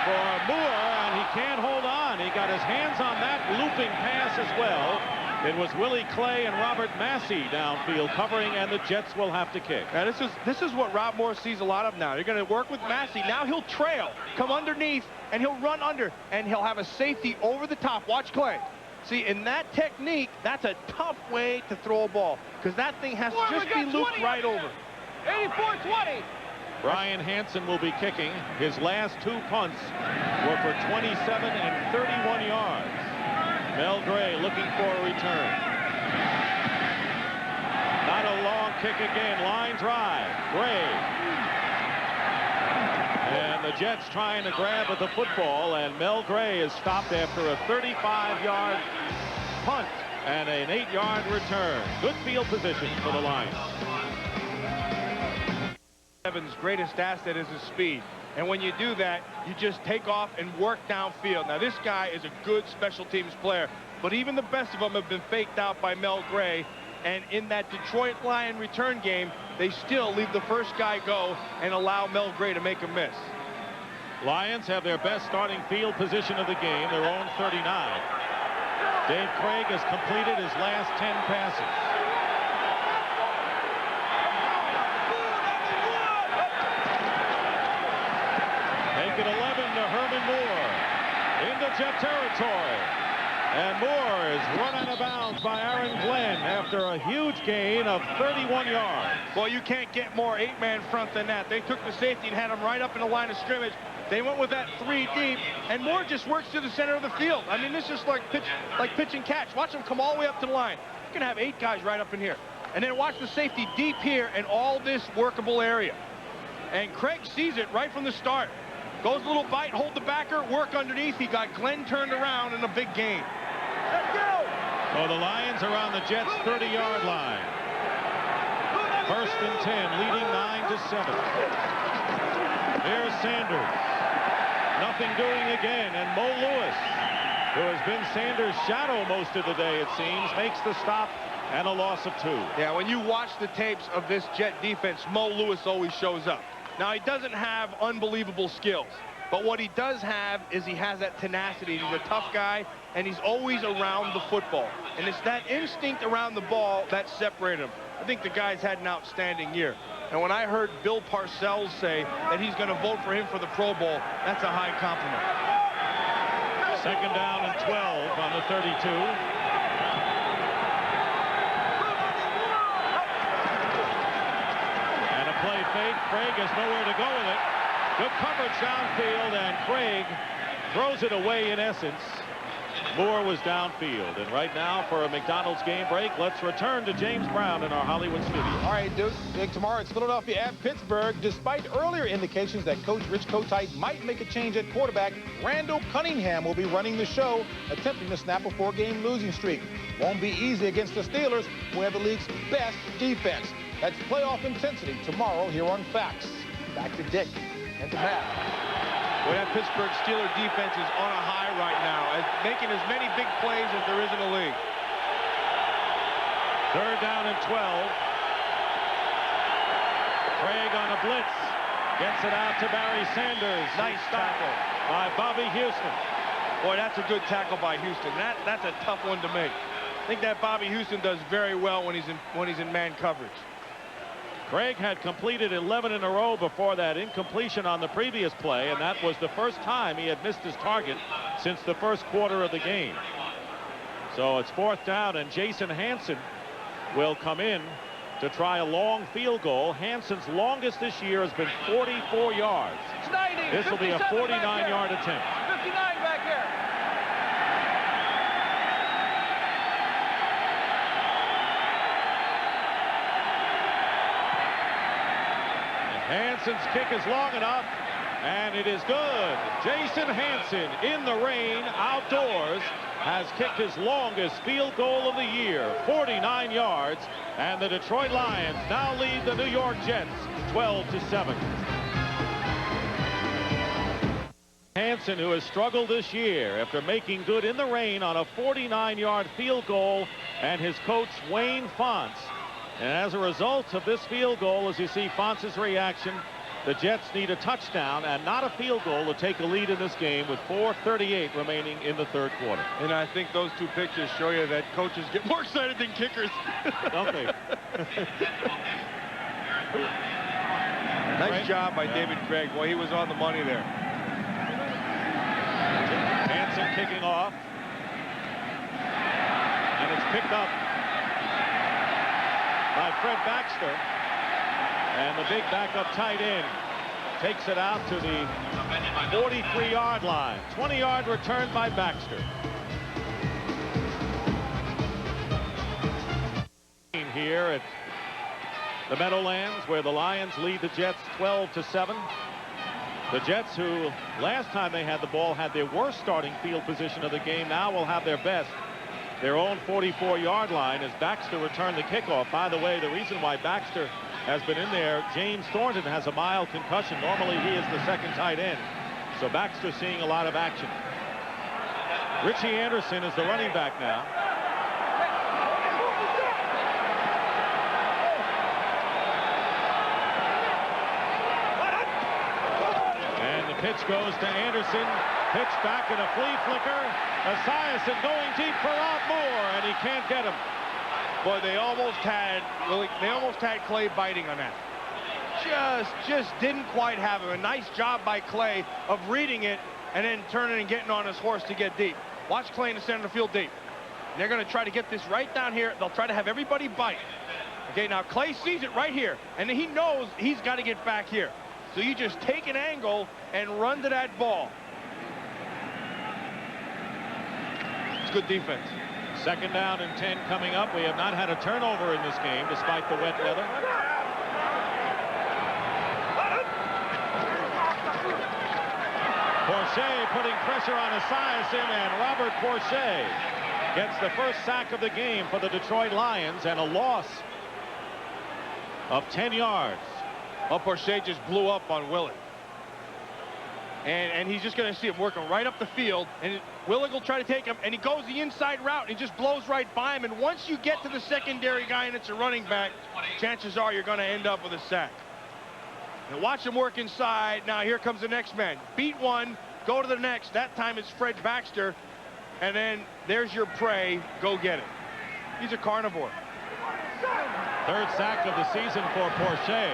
for Moore, and he can't hold on. He got his hands on that looping pass as well. It was Willie Clay and Robert Massey downfield covering, and the Jets will have to kick. Now this is what Rob Moore sees a lot of now. You're going to work with Massey. Now he'll trail, come underneath, and he'll run under, and he'll have a safety over the top. Watch Clay. See, in that technique, that's a tough way to throw a ball, because that thing has to just be looped right over. 84-20. Brian Hansen will be kicking. His last 2 punts were for 27 and 31 yards. Mel Gray looking for a return. Not a long kick again. Line drive. Gray. And the Jets trying to grab at the football, and Mel Gray is stopped after a 35-yard punt and an 8-yard return. Good field position for the Lions. Evans' greatest asset is his speed. And when you do that, you just take off and work downfield. Now, this guy is a good special teams player, but even the best of them have been faked out by Mel Gray. And in that Detroit Lion return game, they still leave the first guy go and allow Mel Gray to make a miss. Lions have their best starting field position of the game, their own 39. Dave Craig has completed his last 10 passes. Make it 11 to Herman Moore into Jet territory. And Moore is run out of bounds by Aaron Glenn after a huge gain of 31 yards. Well, you can't get more 8-man front than that. They took the safety and had him right up in the line of scrimmage. They went with that 3 deep, and Moore just works to the center of the field. I mean, this is like pitch and catch. Watch him come all the way up to the line. You can have 8 guys right up in here. And then watch the safety deep here and all this workable area. And Craig sees it right from the start. Goes a little bite, hold the backer, work underneath. He got Glenn turned around in a big game. Let's go! So the Lions are on the Jets' 30-yard line. 1st and 10, leading 9-7. Here's Sanders. Nothing doing again, and Mo Lewis, who has been Sanders' shadow most of the day, it seems, makes the stop and a loss of 2. Yeah, when you watch the tapes of this Jet defense, Mo Lewis always shows up. Now, he doesn't have unbelievable skills, but what he does have is he has that tenacity. He's a tough guy, and he's always around the football. And it's that instinct around the ball that separated him. I think the guy's had an outstanding year. And when I heard Bill Parcells say that he's going to vote for him for the Pro Bowl, that's a high compliment. 2nd down and 12 on the 32. And a play fake. Craig has nowhere to go with it. Good coverage downfield, and Craig throws it away in essence. Moore was downfield. And right now, for a McDonald's game break, let's return to James Brown in our Hollywood studio. All right, Duke. Tomorrow it's Philadelphia at Pittsburgh. Despite earlier indications that Coach Rich Kotite might make a change at quarterback, Randall Cunningham will be running the show, attempting to snap a 4-game losing streak. Won't be easy against the Steelers, who have the league's best defense. That's playoff intensity tomorrow here on Fox. Back to Dick and to Matt. Well, that Pittsburgh Steelers defense is on a high right now, making as many big plays as there is in the league. 3rd down and 12. Craig on a blitz. Gets it out to Barry Sanders. Nice tackle by Bobby Houston. Boy, that's a good tackle by Houston. That's a tough one to make. I think that Bobby Houston does very well when he's in man coverage. Craig had completed 11 in a row before that incompletion on the previous play, and that was the first time he had missed his target since the first quarter of the game. So it's 4th down, and Jason Hansen will come in to try a long field goal. Hansen's longest this year has been 44 yards. It's 90. This will be a 49-yard attempt. 59 back here. Hansen's kick is long enough, and it is good. Jason Hansen, in the rain, outdoors, has kicked his longest field goal of the year, 49 yards, and the Detroit Lions now lead the New York Jets 12-7. Hansen, who has struggled this year after making good in the rain on a 49-yard field goal, and his coach, Wayne Fonts. And as a result of this field goal, as you see Fonts' reaction, the Jets need a touchdown and not a field goal to take a lead in this game with 4:38 remaining in the 3rd quarter. And I think those two pictures show you that coaches get more excited than kickers. Don't they? Nice job by David Craig. Boy, he was on the money there. Hansen kicking off. And it's picked up by Fred Baxter, and the big backup tight end takes it out to the 43-yard line. 20-yard return by Baxter. Here at the Meadowlands, where the Lions lead the Jets 12-7. The Jets, who last time they had the ball had their worst starting field position of the game, now will have their best. Their own 44-yard line as Baxter returned the kickoff. By the way, the reason why Baxter has been in there, James Thornton has a mild concussion. Normally he is the 2nd tight end. So Baxter seeing a lot of action. Richie Anderson is the running back now. And the pitch goes to Anderson. Pitch back in a flea flicker. Esiason going deep for Rob Moore, and he can't get him. Boy, they almost had Clay biting on that. Just didn't quite have him. A nice job by Clay of reading it and then turning and getting on his horse to get deep. Watch Clay in the center of the field deep. And they're going to try to get this right down here. They'll try to have everybody bite. Okay, now Clay sees it right here, and he knows he's got to get back here. So you just take an angle and run to that ball. It's good defense. 2nd down and 10 coming up. We have not had a turnover in this game despite the wet weather. Porcher putting pressure on Esiason, and Robert Porcher gets the first sack of the game for the Detroit Lions, and a loss of 10 yards. Well, Porcher just blew up on Willen. And he's just going to see him working right up the field. And Willen will try to take him, and he goes the inside route, and he just blows right by him. And once you get to the secondary guy and it's a running back, chances are you're going to end up with a sack. Now watch him work inside. Now here comes the next man. Beat one, go to the next. That time it's Fred Baxter. And then there's your prey. Go get it. He's a carnivore. Third sack of the season for Porcher.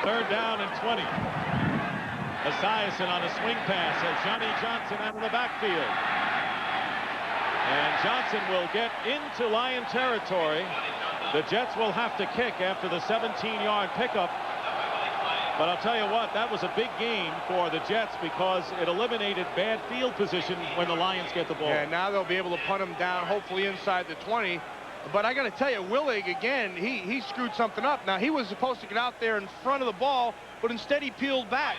Third down and 20. Esiason on a swing pass as Johnny Johnson out of the backfield. And Johnson will get into Lion territory. The Jets will have to kick after the 17-yard pickup. But I'll tell you what, that was a big gain for the Jets because it eliminated bad field position when the Lions get the ball. Yeah, now they'll be able to punt him down, hopefully inside the 20. But I got to tell you, Willig, again, he screwed something up. Now, he was supposed to get out there in front of the ball, but instead he peeled back.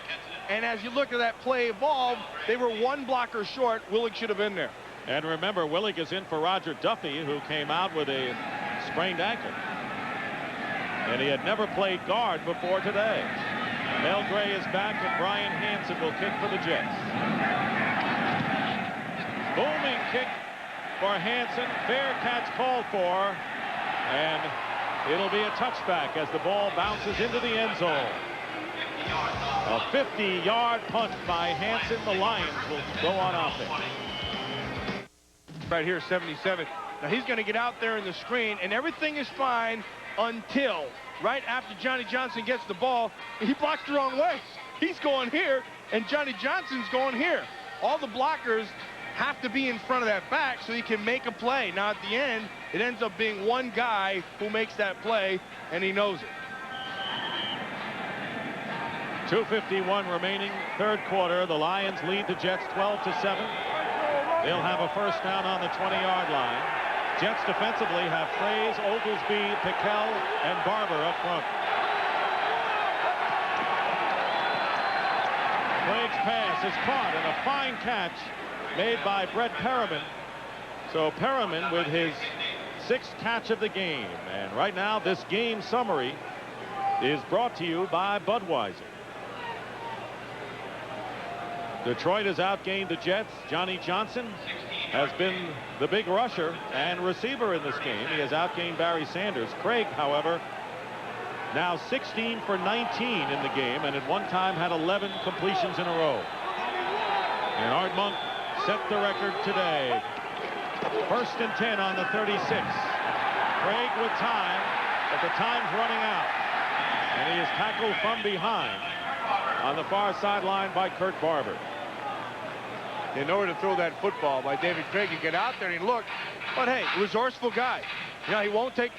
And as you look at that play evolve, they were one blocker short. Willig should have been there. And remember, Willig is in for Roger Duffy, who came out with a sprained ankle. And he had never played guard before today. Mel Gray is back, and Brian Hansen will kick for the Jets. Booming kick for Hansen. Fair catch called for. And it'll be a touchback as the ball bounces into the end zone. A 50-yard punt by Hansen. The Lions will go on offense. Right here, 77. Now he's going to get out there in the screen, and everything is fine until right after Johnny Johnson gets the ball. He blocks the wrong way. He's going here, and Johnny Johnson's going here. All the blockers have to be in front of that back so he can make a play. Now at the end, it ends up being one guy who makes that play, and he knows it. 2:51 remaining, third quarter. The Lions lead the Jets 12-7. They'll have a first down on the 20-yard line. Jets defensively have Fraze, Oglesby, Pickell, and Barber up front. Craig's pass is caught, and a fine catch made by Brett Perriman. So Perriman with his 6th catch of the game. And right now, this game summary is brought to you by Budweiser. Detroit has outgained the Jets. Johnny Johnson has been the big rusher and receiver in this game. He has outgained Barry Sanders. Craig, however, now 16 for 19 in the game, and at one time had 11 completions in a row. And Art Monk set the record today. 1st and 10 on the 36. Craig with time, but the time's running out. And he is tackled from behind on the far sideline by Kurt Barber. In order to throw that football by David Craig, you get out there and look. But hey, resourceful guy. You know, he won't take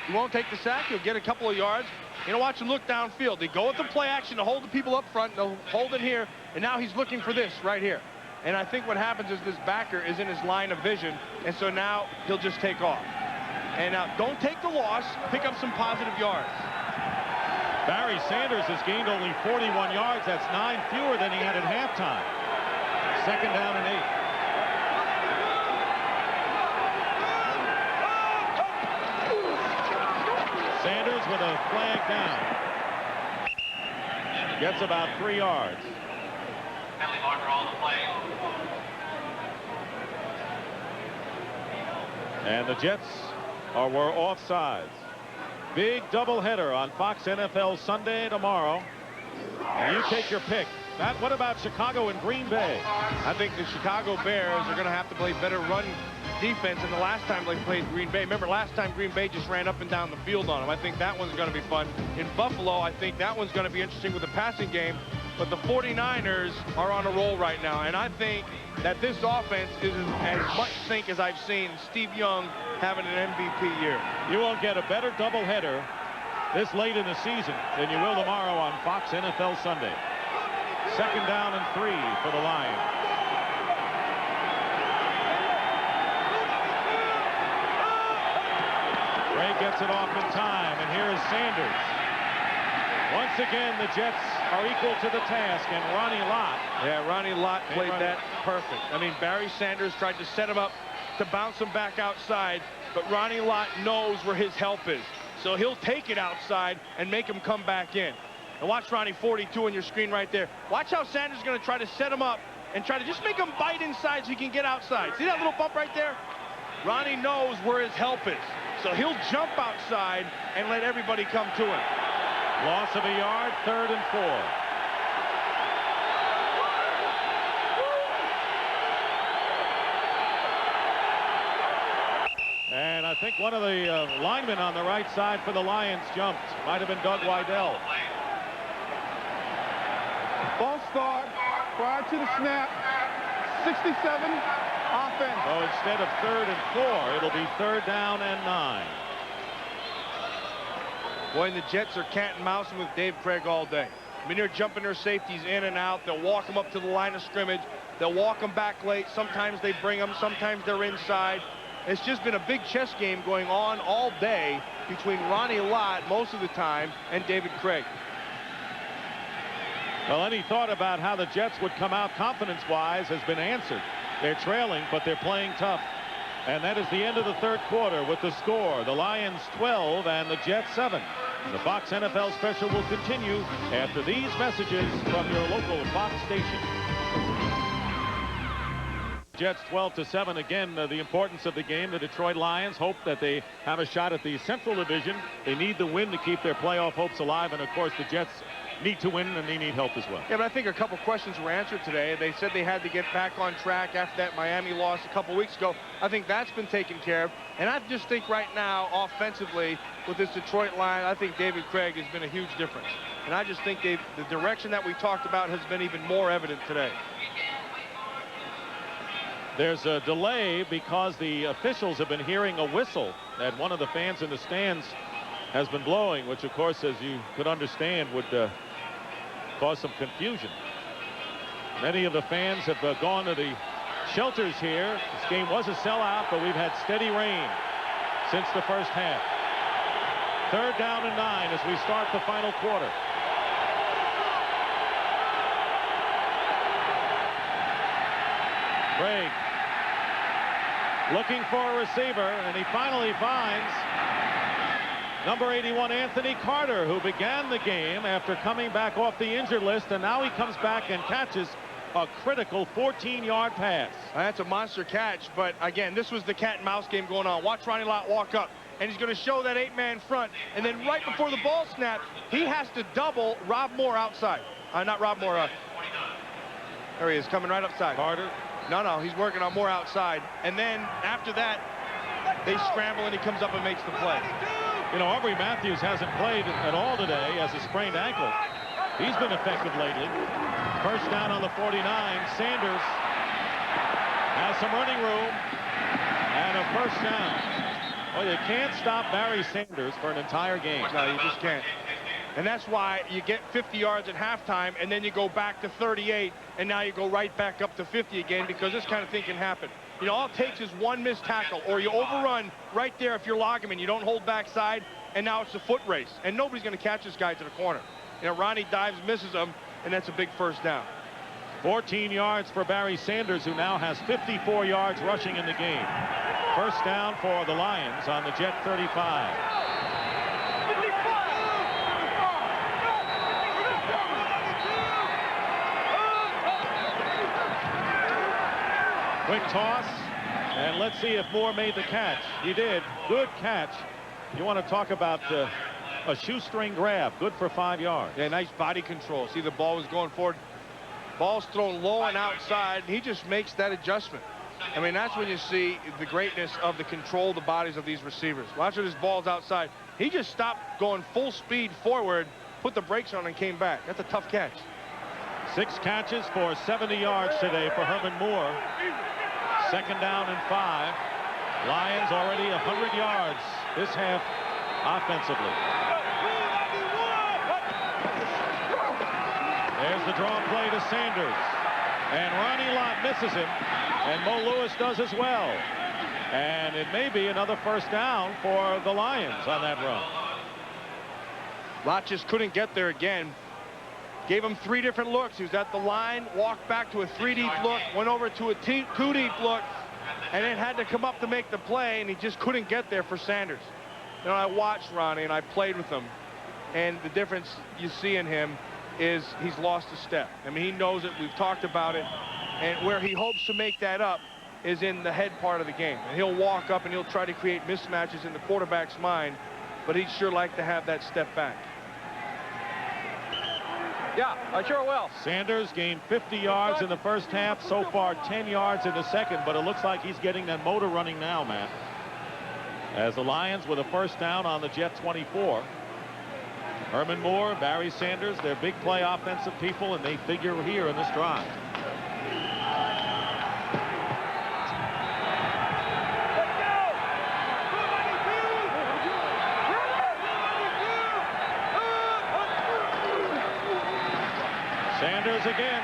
the sack. He'll get a couple of yards. You know, watch him look downfield. They go with the play action to hold the people up front. They'll hold it here, and now he's looking for this right here. And I think what happens is this backer is in his line of vision, and so now he'll just take off. And now don't take the loss. Pick up some positive yards. Barry Sanders has gained only 41 yards. That's 9 fewer than he had at halftime. 2nd down and 8. Sanders with a flag down. Gets about 3 yards. Penalty marker on the play. And the Jets were offsides. Big doubleheader on Fox NFL Sunday tomorrow. And you take your pick. Matt, what about Chicago and Green Bay? I think the Chicago Bears are going to have to play better run defense than the last time they played Green Bay. Remember, last time Green Bay just ran up and down the field on them. I think that one's going to be fun. In Buffalo, I think that one's going to be interesting with the passing game. But the 49ers are on a roll right now. And I think that this offense is as much sync as I've seen Steve Young having an MVP year. You won't get a better doubleheader this late in the season than you will tomorrow on Fox NFL Sunday. 2nd down and 3 for the Lions. Ray gets it off in time, and here is Sanders. Once again, the Jets are equal to the task, and Ronnie Lott. Yeah, Ronnie Lott played that perfect. I mean, Barry Sanders tried to set him up to bounce him back outside, but Ronnie Lott knows where his help is. So he'll take it outside and make him come back in. And watch Ronnie 42 on your screen right there. Watch how Sanders is going to try to set him up and try to just make him bite inside so he can get outside. See that little bump right there? Ronnie knows where his help is. So he'll jump outside and let everybody come to him. Loss of a yard, 3rd and 4. And I think one of the linemen on the right side for the Lions jumped. Might have been Doug Weidel. False start prior to the snap. 67 offense. So instead of 3rd and 4, it'll be 3rd down and 9. Boy, and the Jets are cat and mousing with Dave Craig all day. I mean, they're jumping their safeties in and out. They'll walk them up to the line of scrimmage. They'll walk them back late. Sometimes they bring them. Sometimes they're inside. It's just been a big chess game going on all day between Ronnie Lott most of the time and David Craig. Well, any thought about how the Jets would come out confidence-wise has been answered. They're trailing, but they're playing tough. And that is the end of the 3rd quarter with the score. The Lions 12 and the Jets 7. The Fox NFL special will continue after these messages from your local Fox station. Jets 12-7. Again, the importance of the game. The Detroit Lions hope that they have a shot at the Central Division. They need the win to keep their playoff hopes alive. And, of course, the Jets need to win, and they need help as well. Yeah, but I think a couple questions were answered today. They said they had to get back on track after that Miami loss a couple weeks ago. I think that's been taken care of. And I just think right now, offensively, with this Detroit line, I think David Craig has been a huge difference. And I just think the direction that we talked about has been even more evident today. There's a delay because the officials have been hearing a whistle that one of the fans in the stands has been blowing, which, of course, as you could understand, would cause some confusion. Many of the fans have gone to the shelters here. This game was a sellout, but we've had steady rain since the first half. 3rd down and 9 as we start the final quarter. Craig looking for a receiver, and he finally finds number 81, Anthony Carter, who began the game after coming back off the injured list, and now he comes back and catches a critical 14-yard pass. That's a monster catch, but again, this was the cat and mouse game going on. Watch Ronnie Lott walk up, and he's going to show that 8-man front, and then right before the ball snap, he has to double Rob Moore outside. Not Rob Moore. There he is, coming right upside. Carter. No, he's working on Moore outside, and then after that, they scramble, and he comes up and makes the play. You know, Aubrey Matthews hasn't played at all today as a sprained ankle. He's been effective lately. First down on the 49. Sanders has some running room and a first down. Well, you can't stop Barry Sanders for an entire game. No, you just can't. And that's why you get 50 yards at halftime, and then you go back to 38, and now you go right back up to 50 again, because this kind of thing can happen. You know, all it takes is one missed tackle, or you overrun right there if you're Loggeman. You don't hold backside, and now it's a foot race. And nobody's going to catch this guy to the corner. You know, Ronnie dives, misses him, and that's a big first down. 14 yards for Barry Sanders, who now has 54 yards rushing in the game. First down for the Lions on the Jet 35. Quick toss, and let's see if Moore made the catch. He did. Good catch. You want to talk about a shoestring grab. Good for 5 yards. Yeah, nice body control. See, the ball was going forward. Ball's thrown low and outside. He just makes that adjustment. I mean, that's when you see the greatness of the control of the bodies of these receivers. Watch when his ball's outside. He just stopped going full speed forward, put the brakes on, and came back. That's a tough catch. 6 catches for 70 yards today for Herman Moore. Second down and 5. Lions already 100 yards this half offensively. There's the draw play to Sanders. And Ronnie Lott misses him. And Mo Lewis does as well. And it may be another first down for the Lions on that run. Lott just couldn't get there again. Gave him 3 different looks. He was at the line, walked back to a 3-deep look, went over to a 2-deep look, and then had to come up to make the play, and he just couldn't get there for Sanders. You know, I watched Ronnie, and I played with him, and the difference you see in him is he's lost a step. I mean, he knows it. We've talked about it, and where he hopes to make that up is in the head part of the game. And he'll walk up, and he'll try to create mismatches in the quarterback's mind, but he'd sure like to have that step back. Yeah, I sure will. Sanders gained 50 yards in the first half. So far, 10 yards in the second, but it looks like he's getting that motor running now, Matt. As the Lions with a first down on the Jet 24. Herman Moore, Barry Sanders, they're big play offensive people, and they figure here in this drive. Sanders again.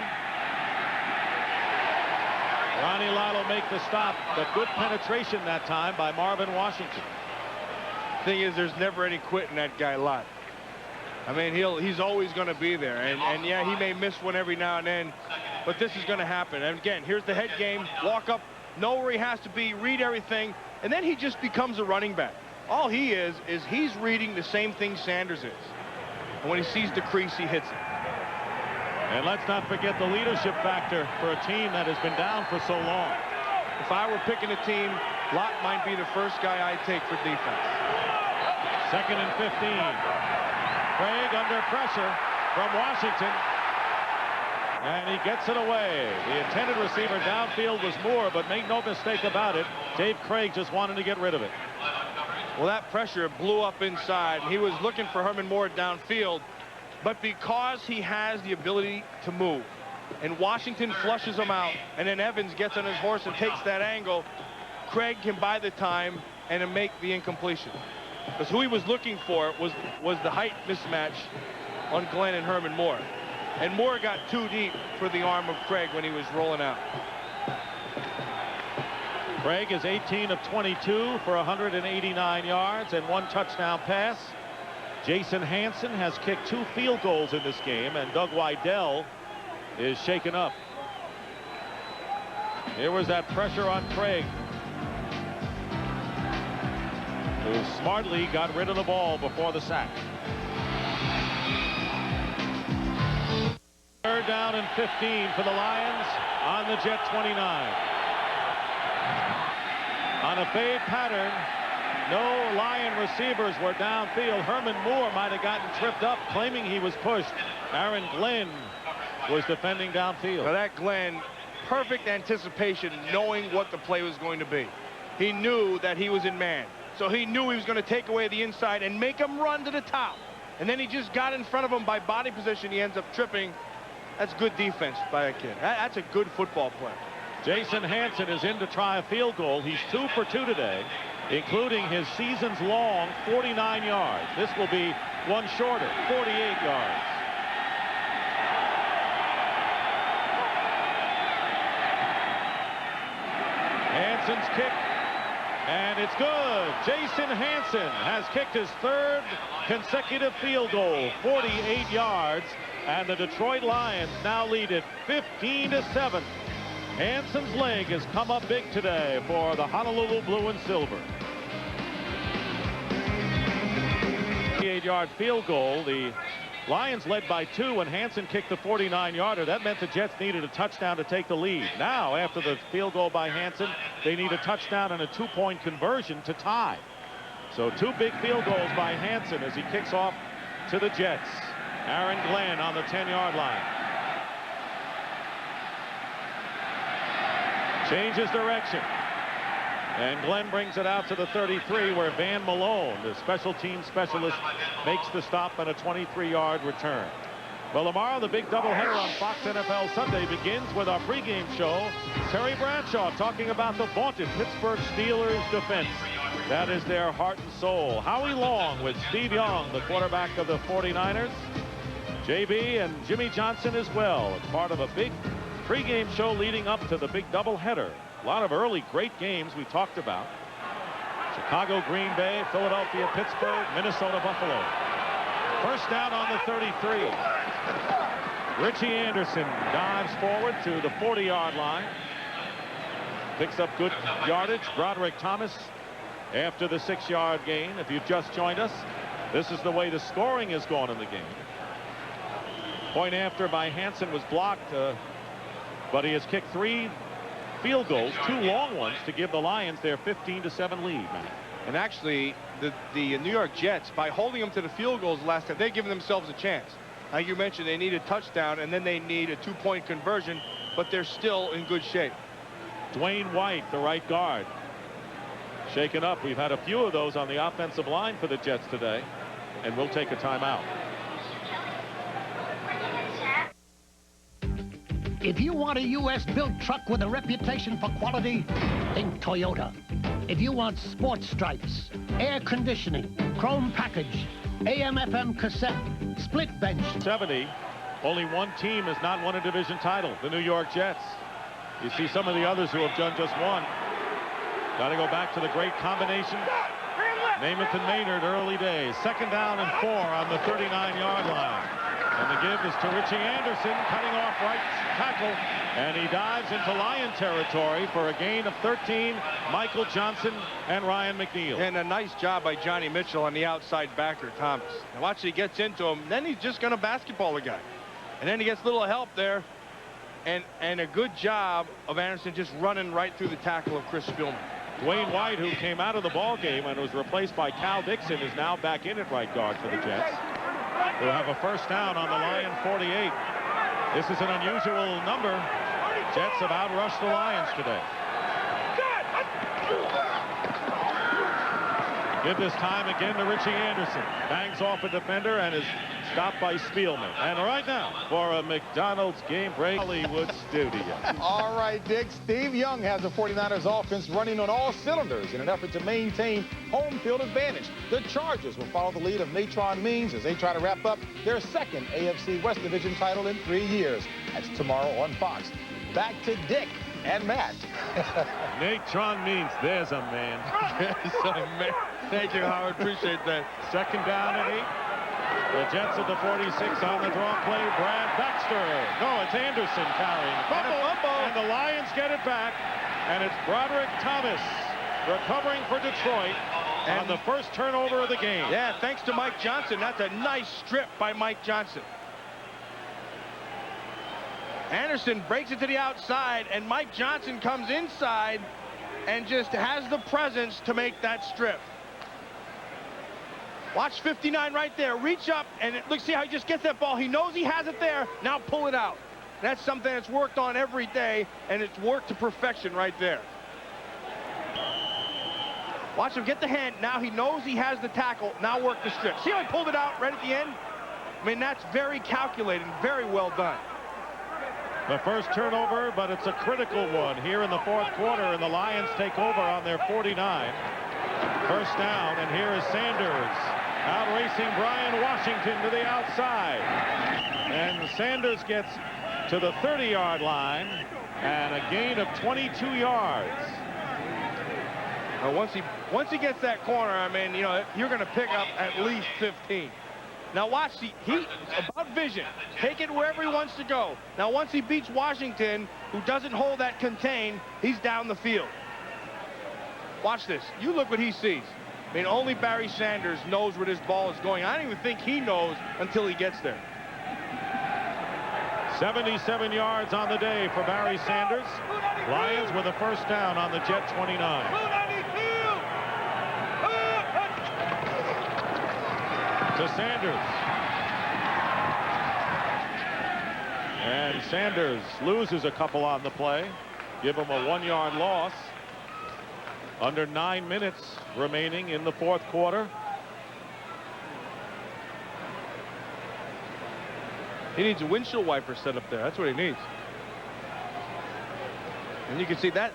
Ronnie Lott will make the stop, but good penetration that time by Marvin Washington. Thing is, there's never any quitting that guy Lott. I mean, he's always going to be there, and yeah, he may miss one every now and then, but this is going to happen. And again, here's the head game. Walk up, know where he has to be, read everything, and then he just becomes a running back. All he is he's reading the same thing Sanders is. And when he sees the crease, he hits it. And let's not forget the leadership factor for a team that has been down for so long. If I were picking a team, Lott might be the first guy I'd take for defense. 2nd and 15. Craig under pressure from Washington. And he gets it away. The intended receiver downfield was Moore, but make no mistake about it, Dave Craig just wanted to get rid of it. Well, that pressure blew up inside. He was looking for Herman Moore downfield. But because he has the ability to move, and Washington flushes him out, and then Evans gets on his horse and takes that angle, Craig can buy the time and then make the incompletion. Because who he was looking for was the height mismatch on Glenn and Herman Moore. And Moore got too deep for the arm of Craig when he was rolling out. Craig is 18 of 22 for 189 yards and 1 touchdown pass. Jason Hansen has kicked 2 field goals in this game, and Doug Weidel is shaken up. Here was that pressure on Craig, who smartly got rid of the ball before the sack. 3rd down and 15 for the Lions on the Jet 29. On a fade pattern, no Lion receivers were downfield. Herman Moore might have gotten tripped up, claiming he was pushed. Aaron Glenn was defending downfield. Now that Glenn, perfect anticipation, knowing what the play was going to be. He knew that he was in man. So he knew he was going to take away the inside and make him run to the top. And then he just got in front of him by body position. He ends up tripping. That's good defense by a kid. That's a good football play. Jason Hansen is in to try a field goal. He's 2 for 2 today, including his season's long 49 yards. This will be one shorter, 48 yards. Hansen's kick, and it's good. Jason Hansen has kicked his 3rd consecutive field goal, 48 yards, and the Detroit Lions now lead it 15-7. Hansen's leg has come up big today for the Honolulu Blue and Silver. 48-yard field goal. The Lions led by 2 when Hansen kicked the 49-yarder. That meant the Jets needed a touchdown to take the lead. Now, after the field goal by Hansen, they need a touchdown and a 2-point conversion to tie. So 2 big field goals by Hansen as he kicks off to the Jets. Aaron Glenn on the 10-yard line. Changes direction. And Glenn brings it out to the 33, where Van Malone, the special team specialist, makes the stop on a 23-yard return. Well, tomorrow the big doubleheader on Fox NFL Sunday begins with our pregame show. Terry Bradshaw talking about the vaunted Pittsburgh Steelers defense. That is their heart and soul. Howie Long with Steve Young, the quarterback of the 49ers. JB and Jimmy Johnson as well. It's part of a big pregame show leading up to the big doubleheader. A lot of early great games we talked about. Chicago, Green Bay, Philadelphia, Pittsburgh, Minnesota, Buffalo. First down on the 33. Richie Anderson dives forward to the 40-yard line. Picks up good yardage. Broderick Thomas after the 6-yard gain. If you've just joined us, this is the way the scoring has gone in the game. Point after by Hansen was blocked, but he has kicked 3 field goals, 2 long ones, to give the Lions their 15-7 lead, Matt. And actually, the New York Jets, by holding them to the field goals last time, they've given themselves a chance. Like you mentioned, they need a touchdown, and then they need a 2-point conversion, but they're still in good shape. Dwayne White, the right guard, shaken up. We've had a few of those on the offensive line for the Jets today, and we'll take a timeout. If you want a U.S.-built truck with a reputation for quality, think Toyota. If you want sports stripes, air conditioning, chrome package, AM/FM cassette, split bench. 70, only one team has not won a division title, the New York Jets. You see some of the others who have done just one. Got to go back to the great combination. Namath and Maynard, early days. 2nd down and 4 on the 39-yard line. And the give is to Richie Anderson, cutting off right tackle, and he dives into Lion territory for a gain of 13. Michael Johnson and Ryan McNeil. And a nice job by Johnny Mitchell on the outside backer, Thomas. And watch, he gets into him, then he's just going to basketball the guy. And then he gets a little help there, and a good job of Anderson just running right through the tackle of Chris Spielman. Dwayne White, who came out of the ball game and was replaced by Cal Dixon, is now back in at right guard for the Jets, who have a 1st down on the Lion 48. This is an unusual number. Jets have outrushed the Lions today. Give this time again to Richie Anderson. Bangs off a defender and is stopped by Spielman. And right now, for a McDonald's game break, Hollywood studio. All right, Dick. Steve Young has the 49ers offense running on all cylinders in an effort to maintain home field advantage. The Chargers will follow the lead of Natron Means as they try to wrap up their 2nd AFC West Division title in 3 years. That's tomorrow on Fox. Back to Dick and Matt. Natron Means, there's a man. Thank you, Howard. Appreciate that. 2nd down and 8. The Jets at the 46 on the draw play. Brad Baxter. No, it's Anderson carrying. Fumble. And the Lions get it back. And it's Broderick Thomas recovering for Detroit on the first turnover of the game. Yeah, thanks to Mike Johnson. That's a nice strip by Mike Johnson. Anderson breaks it to the outside, and Mike Johnson comes inside and just has the presence to make that strip. Watch 59 right there. Reach up, and look, see how he just gets that ball. He knows he has it there. Now pull it out. That's something that's worked on every day, and it's worked to perfection right there. Watch him get the hand. Now he knows he has the tackle. Now work the strip. See how he pulled it out right at the end? I mean, that's very calculated, very well done. The first turnover, but it's a critical one here in the 4th quarter, and the Lions take over on their 49. 1st down, and here is Sanders out racing Brian Washington to the outside. And Sanders gets to the 30-yard line and a gain of 22 yards. Now, once he gets that corner, I mean, you know, you're going to pick up at least 15. Now watch, he about vision. Take it wherever he wants to go. Now once he beats Washington, who doesn't hold that contain, he's down the field. Watch this. You look what he sees. I mean, only Barry Sanders knows where this ball is going. I don't even think he knows until he gets there. 77 yards on the day for Barry Sanders. Lions with a 1st down on the Jet 29. To Sanders. And Sanders loses a couple on the play. Give him a 1-yard loss. Under 9 minutes remaining in the 4th quarter. He needs a windshield wiper set up there. That's what he needs. And you can see that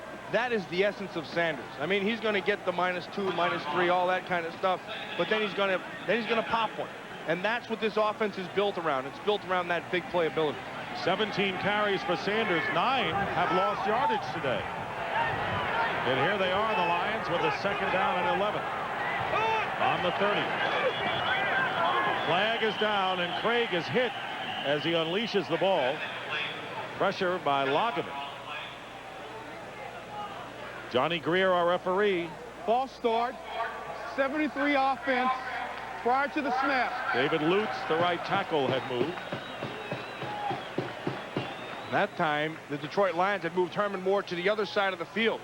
is the essence of Sanders. I mean, he's going to get the -2, -3, all that kind of stuff, but then he's going to pop one. And that's what this offense is built around. It's built around that big playability. 17 carries for Sanders. 9 have lost yardage today. And here they are, the Lions, with a 2nd down and 11 on the 30. Flag is down, and Craig is hit as he unleashes the ball. Pressure by Lageman. Johnny Greer, our referee. False start. 73 offense prior to the snap. David Lutz, the right tackle, had moved. That time, the Detroit Lions had moved Herman Moore to the other side of the field,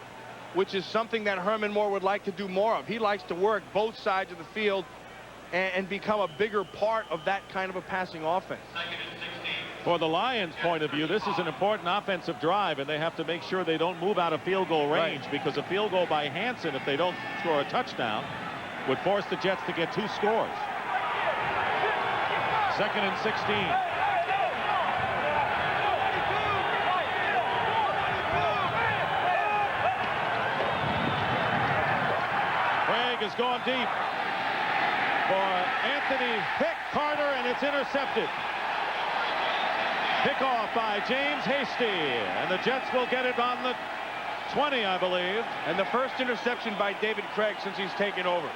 which is something that Herman Moore would like to do more of. He likes to work both sides of the field and become a bigger part of that kind of a passing offense. For the Lions' point of view, this is an important offensive drive, and they have to make sure they don't move out of field goal range, because a field goal by Hansen, if they don't score a touchdown, would force the Jets to get 2 scores. 2nd and 16. Craig is going deep for Anthony Carter, and it's intercepted. Pickoff by James Hasty, and the Jets will get it on the 20, I believe. And the first interception by David Craig since he's taken over.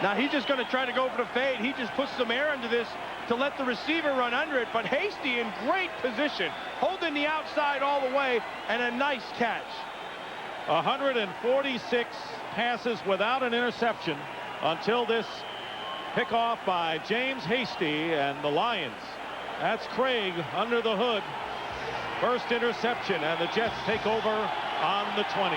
Now he's just going to try to go for the fade. He just puts some air into this to let the receiver run under it, but Hasty in great position, holding the outside all the way, and a nice catch. 146 passes without an interception until this pickoff by James Hasty, and the Lions. That's Craig under the hood. First interception, and the Jets take over on the 20.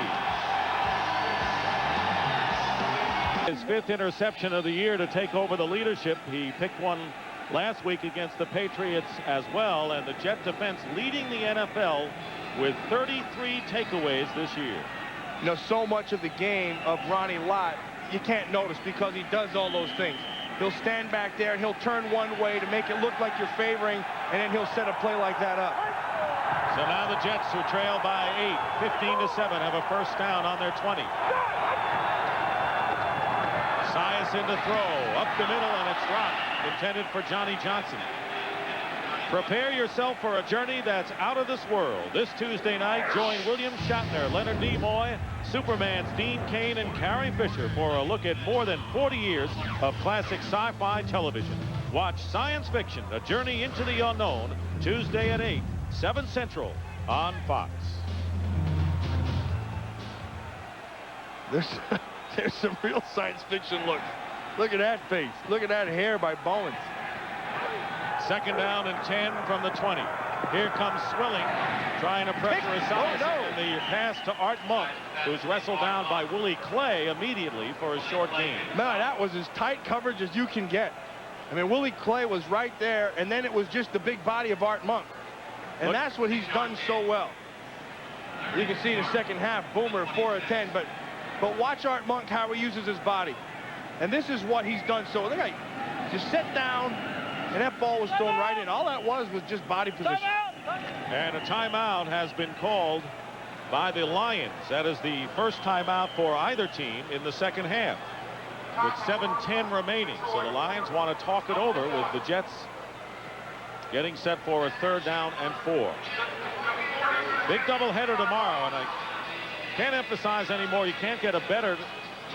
His 5th interception of the year to take over the leadership. He picked one last week against the Patriots as well, and the Jet defense leading the NFL with 33 takeaways this year. You know, so much of the game of Ronnie Lott you can't notice because he does all those things. He'll stand back there and he'll turn one way to make it look like you're favoring, and then he'll set a play like that up. So now the Jets, who trail by 8, 15-7, have a first down on their 20. Sias in to throw, up the middle, and it's dropped, intended for Johnny Johnson. Prepare yourself for a journey that's out of this world. This Tuesday night, join William Shatner, Leonard Nimoy, Superman's Dean Cain, and Carrie Fisher for a look at more than 40 years of classic sci-fi television. Watch Science Fiction, A Journey into the Unknown, Tuesday at 8, 7 Central on Fox. There's some real science fiction look. Look at that face. Look at that hair by Bowens. 2nd down and 10 from the 20. Here comes Swilling, trying to pressure aside. The pass to Art Monk, who's wrestled down by Willie Clay immediately for a short gain. Man, that was as tight coverage as you can get. I mean, Willie Clay was right there, and then it was just the big body of Art Monk. And that's what he's done so well. You can see the second half, Boomer 4 of 10, but watch Art Monk, how he uses his body. And this is what he's done so. Look, just sit down, and that ball was thrown right in. All that was just body position. And a timeout has been called by the Lions. That is the first timeout for either team in the second half, with 7:10 remaining. So the Lions want to talk it over, with the Jets getting set for a 3rd down and 4. Big doubleheader tomorrow, and I can't emphasize anymore, you can't get a better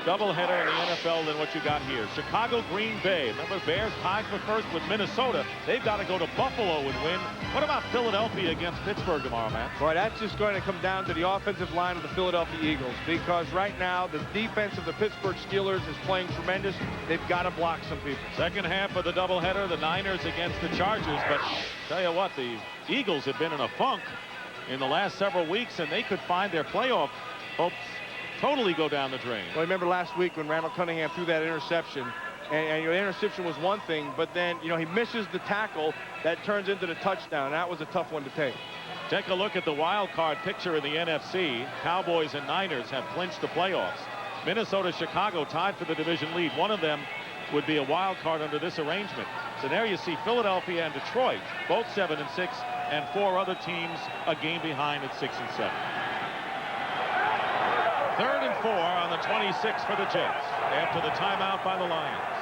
doubleheader in the NFL than what you got here. Chicago, Green Bay. Remember, Bears tied for first with Minnesota. They've got to go to Buffalo and win. What about Philadelphia against Pittsburgh tomorrow, Matt? Boy, that's just going to come down to the offensive line of the Philadelphia Eagles, because right now the defense of the Pittsburgh Steelers is playing tremendous. They've got to block some people. Second half of the doubleheader, the Niners against the Chargers. But tell you what, the Eagles have been in a funk in the last several weeks, and they could find their playoff hopes totally go down the drain. Well, remember last week when Randall Cunningham threw that interception, and your interception was one thing, but then, you know, he misses the tackle that turns into the touchdown. That was a tough one to take. Take a look at the wild card picture in the NFC. Cowboys and Niners have clinched the playoffs. Minnesota, Chicago tied for the division lead. One of them would be a wild card under this arrangement. So there you see Philadelphia and Detroit, both 7-6, and 4 other teams a game behind at 6 and 7. 3rd and 4 on the 26 for the Jets after the timeout by the Lions.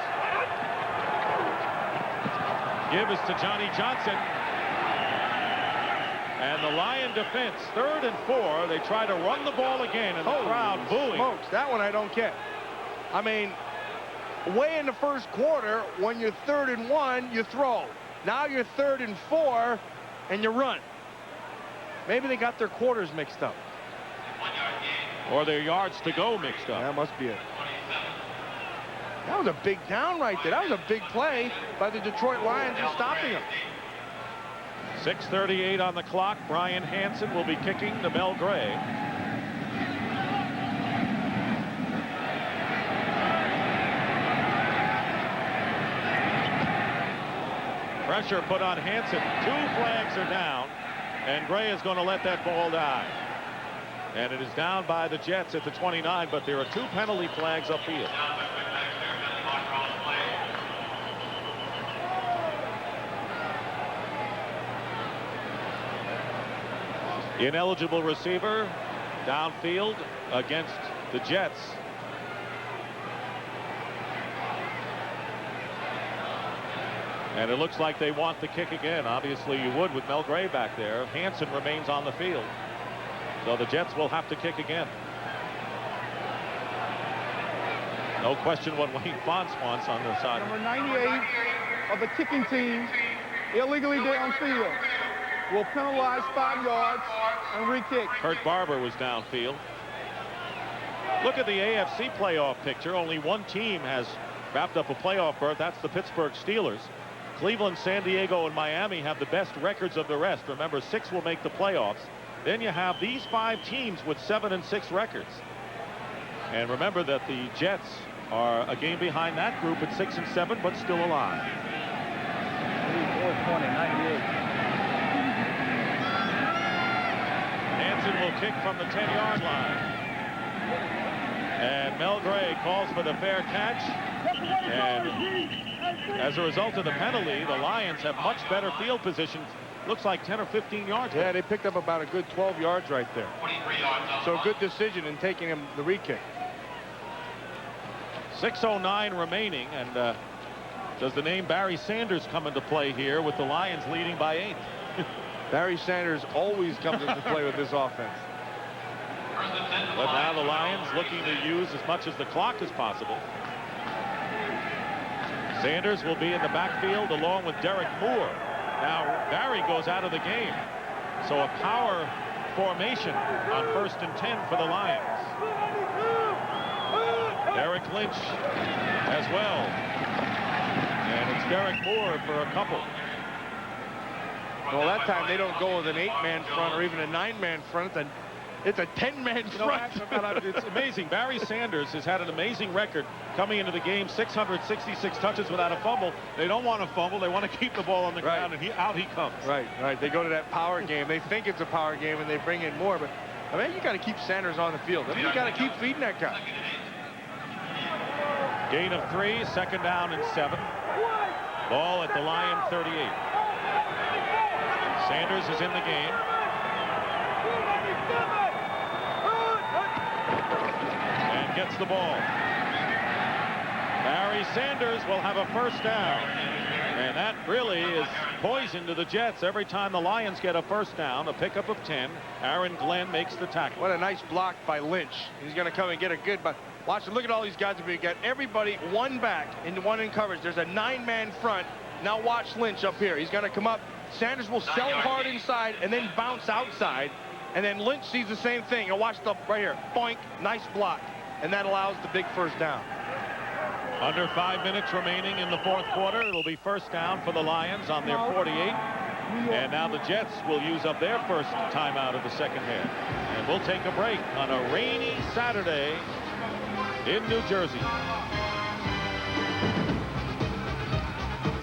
Give is to Johnny Johnson. And the Lion defense, 3rd and 4. They try to run the ball again, and the crowd booing. Smokes, that one I don't get. I mean, way in the first quarter, when you're 3rd and 1, you throw. Now you're 3rd and 4, and you run. Maybe they got their quarters mixed up. Or their yards to go mixed up. That must be it. That was a big down right there. That was a big play by the Detroit Lions in stopping him. 6:38 on the clock. Brian Hansen will be kicking to Mel Gray. Pressure put on Hansen. 2 flags are down, and Gray is going to let that ball die. And it is down by the Jets at the 29, but there are 2 penalty flags upfield. Ineligible receiver downfield against the Jets. And it looks like they want the kick again. Obviously you would with Mel Gray back there. Hansen remains on the field. So the Jets will have to kick again. No question what Wayne Fonts wants on the side. Number 98 of the kicking team, illegally downfield, will penalize 5 yards and re-kick. Kurt Barber was downfield. Look at the AFC playoff picture. Only one team has wrapped up a playoff berth. That's the Pittsburgh Steelers. Cleveland, San Diego, and Miami have the best records of the rest. Remember, 6 will make the playoffs. Then you have these 5 teams with 7-6 records. And remember that the Jets are a game behind that group at 6-7, but still alive. 98. Hansen will kick from the 10-yard line. And Mel Gray calls for the fair catch. And as a result of the penalty, the Lions have much better field position. Looks like 10 or 15 yards. Yeah, they picked up about a good 12 yards right there. So a good decision in taking him the re-kick. 6:09 remaining, and does the name Barry Sanders come into play here with the Lions leading by 8? Barry Sanders always comes into play with this offense. But now the Lions looking to use as much as the clock as possible. Sanders will be in the backfield along with Derek Moore. Now Barry goes out of the game. So a power formation on 1st and 10 for the Lions. Derek Lynch as well. And it's Derek Moore for a couple. Well, that time they don't go with an 8-man front or even a 9-man front. It's a 10-man front. It's amazing. Barry Sanders has had an amazing record coming into the game. 666 touches without a fumble. They don't want to fumble. They want to keep the ball on the ground, and out he comes. Right. They go to that power game. They think it's a power game, and they bring in more. But I mean, you got to keep Sanders on the field. I mean, you got to keep feeding that guy. Gain of 3, 2nd down and 7. Ball at the Lion 38. Sanders is in the game. And gets the ball. Barry Sanders will have a 1st down. And that really is poison to the Jets. Every time the Lions get a 1st down, a pickup of 10, Aaron Glenn makes the tackle. What a nice block by Lynch. He's going to come and get a good, but watch it. Look at all these guys. We got everybody 1 back and 1 in coverage. There's a 9-man front. Now watch Lynch up here. He's going to come up. Sanders will sell hard inside and then bounce outside. And then Lynch sees the same thing. And watch the right here. Boink. Nice block. And that allows the big 1st down. Under 5 minutes remaining in the 4th quarter. It'll be 1st down for the Lions on their 48. And now the Jets will use up their 1st timeout of the 2nd half. And we'll take a break on a rainy Saturday in New Jersey.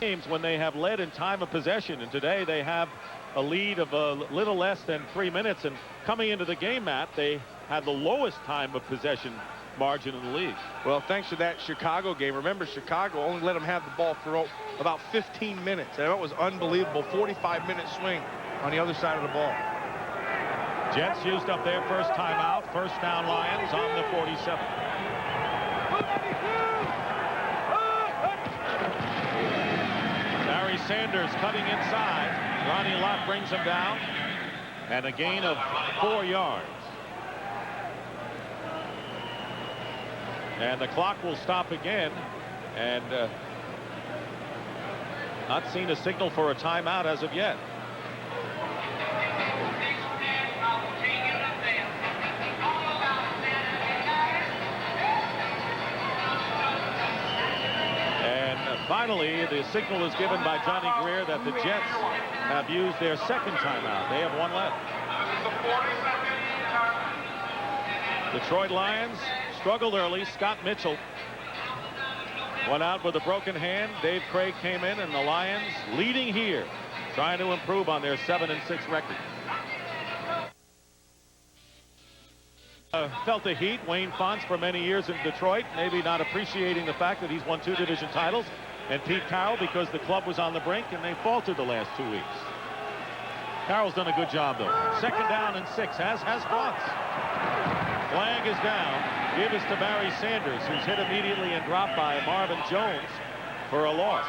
Games when they have led in time of possession, and today they have a lead of a little less than 3 minutes, and coming into the game, Matt, they had the lowest time of possession margin in the league. Well, thanks to that Chicago game. Remember, Chicago only let them have the ball for about 15 minutes. And that was unbelievable. 45-minute swing on the other side of the ball. Jets used up their 1st timeout. 1st down Lions on the 47. Barry Sanders cutting inside. Ronnie Lott brings him down. And a gain of 4 yards. And the clock will stop again And not seen a signal for a timeout as of yet. Finally, the signal is given by Johnny Greer that the Jets have used their second timeout. They have one left. Detroit Lions struggled early. Scott Mitchell went out with a broken hand. Dave Craig came in, and the Lions leading here, trying to improve on their 7-6 record. Felt the heat. Wayne Fonts for many years in Detroit, maybe not appreciating the fact that he's won 2 division titles. And Pete Carroll, because the club was on the brink and they faltered the last 2 weeks. Carroll's done a good job, though. 2nd down and 6, has Fonts. Flag is down. Give us to Barry Sanders, who's hit immediately and dropped by Marvin Jones for a loss.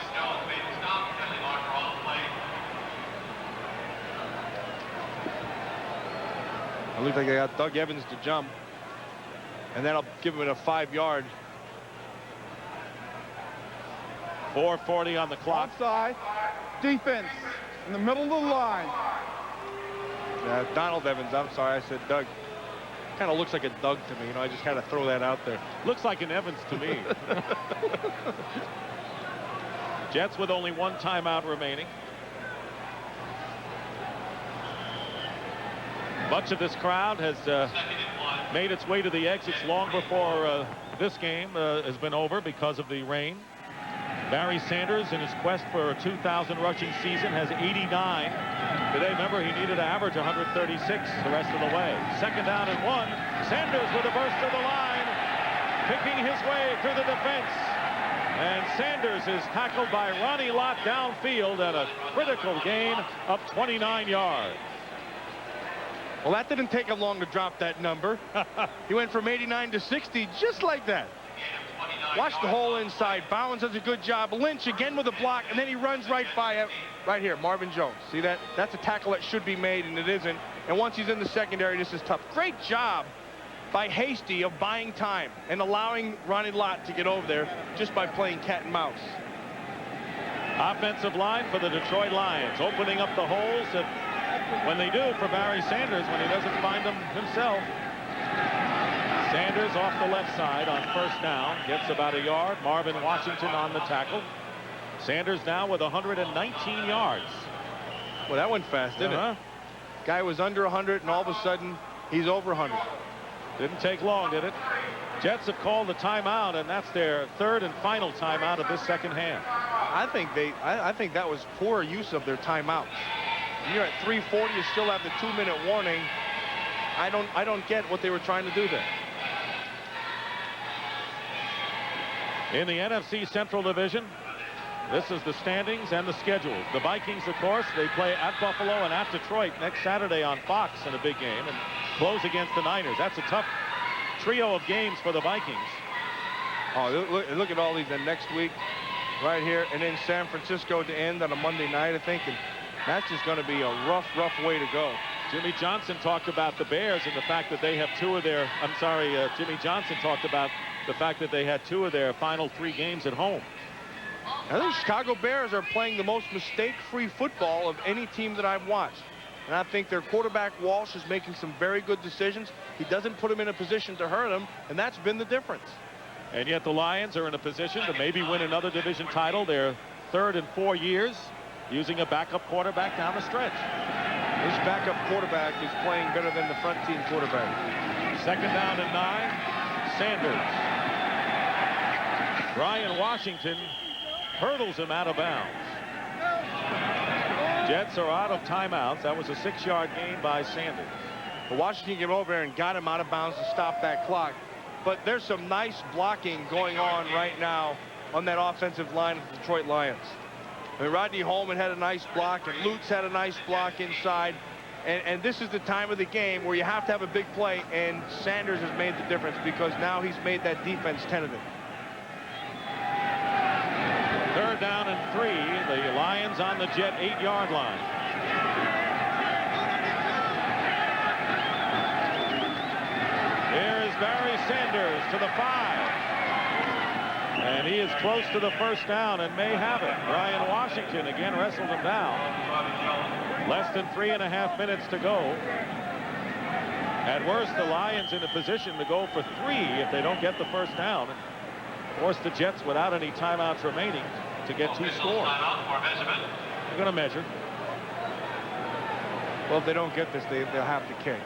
It looks like they got Doug Evans to jump. And that'll give him a 5-yard. 4:40 on the clock. Outside defense in the middle of the line. Donald Evans, I'm sorry, I said Doug. Kind of looks like a Doug to me, you know, I just kind of throw that out there. Looks like an Evans to me. Jets with only 1 timeout remaining. Much of this crowd has made its way to the exits long before this game has been over because of the rain. Barry Sanders, in his quest for a 2,000 rushing season, has 89. Today, remember, he needed to average 136 the rest of the way. 2nd down and 1. Sanders with a burst to the line, picking his way through the defense. And Sanders is tackled by Ronnie Lott downfield at a critical gain of 29 yards. Well, that didn't take him long to drop that number. He went from 89 to 60 just like that. Watch the whole inside. Bowens does a good job. Lynch again with a block, and then he runs right by it. Right here, Marvin Jones. See that? That's a tackle that should be made, and it isn't. And once he's in the secondary, this is tough. Great job by Hasty of buying time and allowing Ronnie Lott to get over there just by playing cat and mouse. Offensive line for the Detroit Lions, opening up the holes when they do for Barry Sanders when he doesn't find them himself. Sanders off the left side on 1st down, gets about a yard. Marvin Washington on the tackle. Sanders now with 119 yards. Well, that went fast, didn't it? Guy was under 100, and all of a sudden, he's over 100. Didn't take long, did it? Jets have called the timeout, and that's their 3rd and final timeout of this 2nd half. I think that was poor use of their timeouts. When you're at 3:40, you still have the 2-minute warning. I don't get what they were trying to do there. In the NFC Central Division, this is the standings and the schedules. The Vikings, of course, they play at Buffalo and at Detroit next Saturday on Fox in a big game and close against the Niners. That's a tough trio of games for the Vikings. Oh, look at all these. And next week, right here, and then San Francisco to end on a Monday night, I think. And that's just going to be a rough way to go. Jimmy Johnson talked about the Bears and the fact that they have 2 of their, Jimmy Johnson talked about the fact that they had 2 of their final 3 games at home. I think Chicago Bears are playing the most mistake-free football of any team that I've watched. And I think their quarterback, Walsh, is making some very good decisions. He doesn't put them in a position to hurt them, and that's been the difference. And yet the Lions are in a position to maybe win another division title. Their 3rd in 4 years, using a backup quarterback down the stretch. This backup quarterback is playing better than the front team quarterback. 2nd down and 9. Sanders. Brian Washington hurdles him out of bounds. Jets are out of timeouts. That was a 6-yard gain by Sanders. But Washington came over and got him out of bounds to stop that clock. But there's some nice blocking going on right now on that offensive line of the Detroit Lions. I mean, Rodney Holman had a nice block, and Lutz had a nice block inside. And this is the time of the game where you have to have a big play, and Sanders has made the difference because now he's made that defense tentative. 3rd down and 3. The Lions on the Jet 8-yard line. Here is Barry Sanders to the 5. And he is close to the first down and may have it. Brian Washington again wrestled him down. Less than 3.5 minutes to go. At worst, the Lions in a position to go for 3 if they don't get the first down. And force the Jets without any timeouts remaining to get 2 scores. They're going to measure. Well, if they don't get this, they'll have to kick.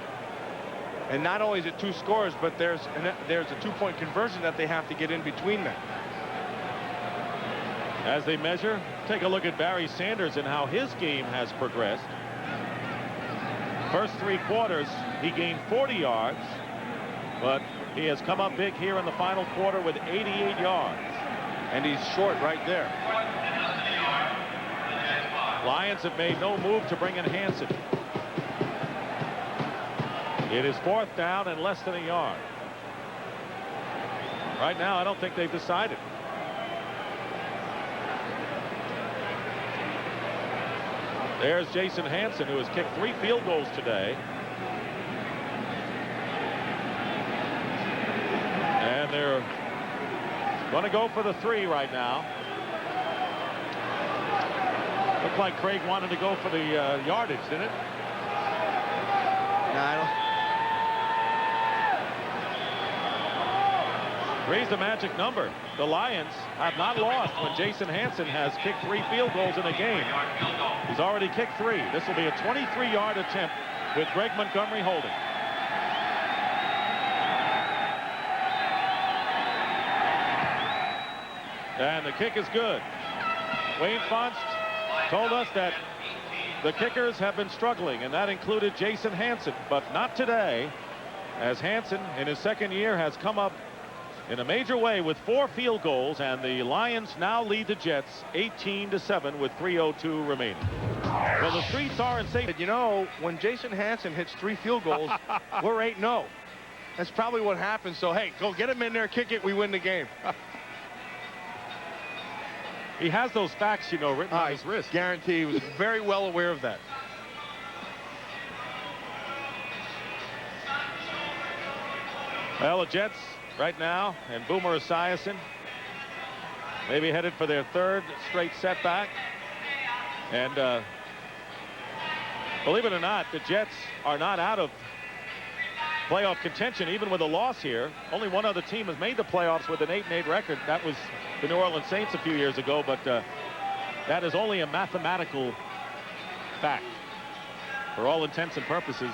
And not only is it 2 scores, but there's a 2-point conversion that they have to get in between them. As they measure, take a look at Barry Sanders and how his game has progressed. First 3 quarters, he gained 40 yards, but he has come up big here in the final quarter with 88 yards. And he's short right there. Lions have made no move to bring in Hansen. It is 4th down and less than a yard. Right now, I don't think they've decided. There's Jason Hansen, who has kicked 3 field goals today. And they're going to go for the 3 right now. Looked like Craig wanted to go for the yardage, didn't it? No, I don't. 3's the magic number. The Lions have not lost when Jason Hansen has kicked 3 field goals in a game. He's already kicked 3. This will be a 23-yard attempt with Greg Montgomery holding. And the kick is good. Wayne Fonst told us that the kickers have been struggling, and that included Jason Hansen, but not today, as Hansen in his 2nd year has come up in a major way with 4 field goals, and the Lions now lead the Jets 18-7 with 3:02 remaining. Well, the streets are in safety. You know, when Jason Hansen hits 3 field goals, we're 8-0. That's probably what happens. So, hey, go get him in there, kick it, we win the game. He has those facts, you know, written on his wrist. Guarantee he was very well aware of that. Well, the Jets right now, and Boomer Esiason maybe headed for their 3rd straight setback. And believe it or not, the Jets are not out of playoff contention, even with a loss here. Only one other team has made the playoffs with an 8-8 record. That was the New Orleans Saints a few years ago, but that is only a mathematical fact. For all intents and purposes,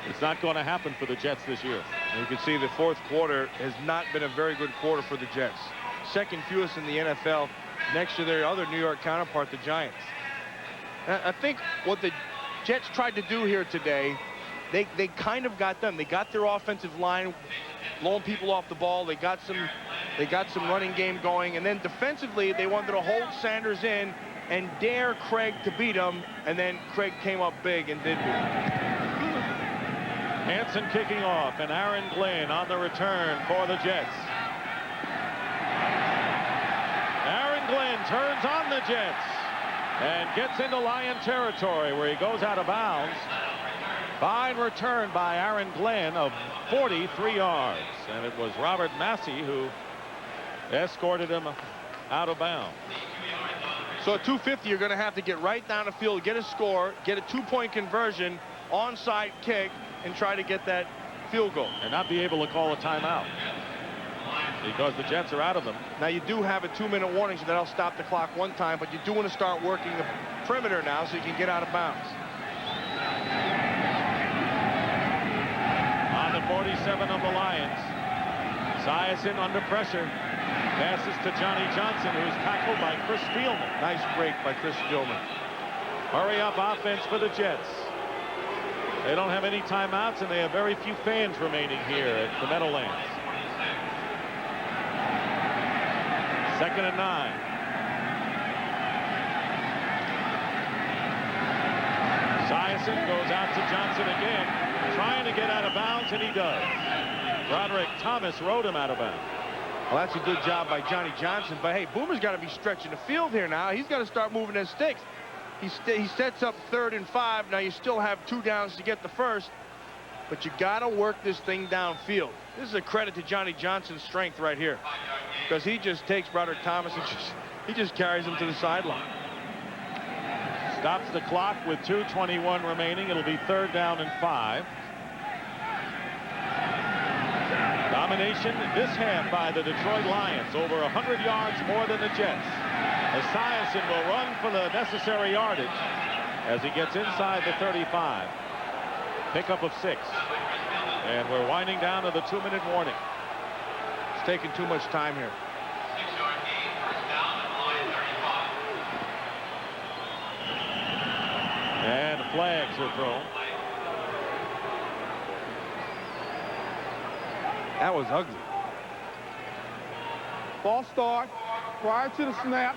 it's not going to happen for the Jets this year. And you can see the 4th quarter has not been a very good quarter for the Jets. 2nd fewest in the NFL, next to their other New York counterpart, the Giants. I think what the Jets tried to do here today, they kind of got done. They got their offensive line blowing people off the ball. They got some running game going, and then defensively they wanted to hold Sanders in and dare Craig to beat him, and then Craig came up big and did beat him. Hansen kicking off, and Aaron Glenn on the return for the Jets. Aaron Glenn turns on the Jets and gets into Lion territory where he goes out of bounds. Fine return by Aaron Glenn of 43 yards, and it was Robert Massey who escorted him out of bounds. So at 250, you're going to have to get right down the field, get a score, get a 2-point conversion, onside kick, and try to get that field goal. And not be able to call a timeout because the Jets are out of them. Now, you do have a 2-minute warning, so that'll stop the clock one time, but you do want to start working the perimeter now so you can get out of bounds. On the 47 of the Lions, Esiason under pressure. Passes to Johnny Johnson, who's tackled by Chris Spielman. Nice break by Chris Spielman. Hurry up offense for the Jets. They don't have any timeouts, and they have very few fans remaining here at the Meadowlands. 2nd and 9. Esiason goes out to Johnson again, trying to get out of bounds, and he does. Roderick Thomas rode him out of bounds. Well, that's a good job by Johnny Johnson, but hey, Boomer's got to be stretching the field here now. He's got to start moving his sticks. He sets up 3rd and 5. Now you still have 2 downs to get the first, but you got to work this thing downfield. This is a credit to Johnny Johnson's strength right here, because he just takes Broderick Thomas and he just carries him to the sideline. Stops the clock with 2:21 remaining. It'll be 3rd down and 5. Domination this half by the Detroit Lions, over 100 yards more than the Jets. Esiason will run for the necessary yardage as he gets inside the 35. Pickup of 6. And we're winding down to the 2-minute warning. It's taking too much time here. 6-yard gain, first down at the line 35. And flags are thrown. That was ugly. False start prior to the snap.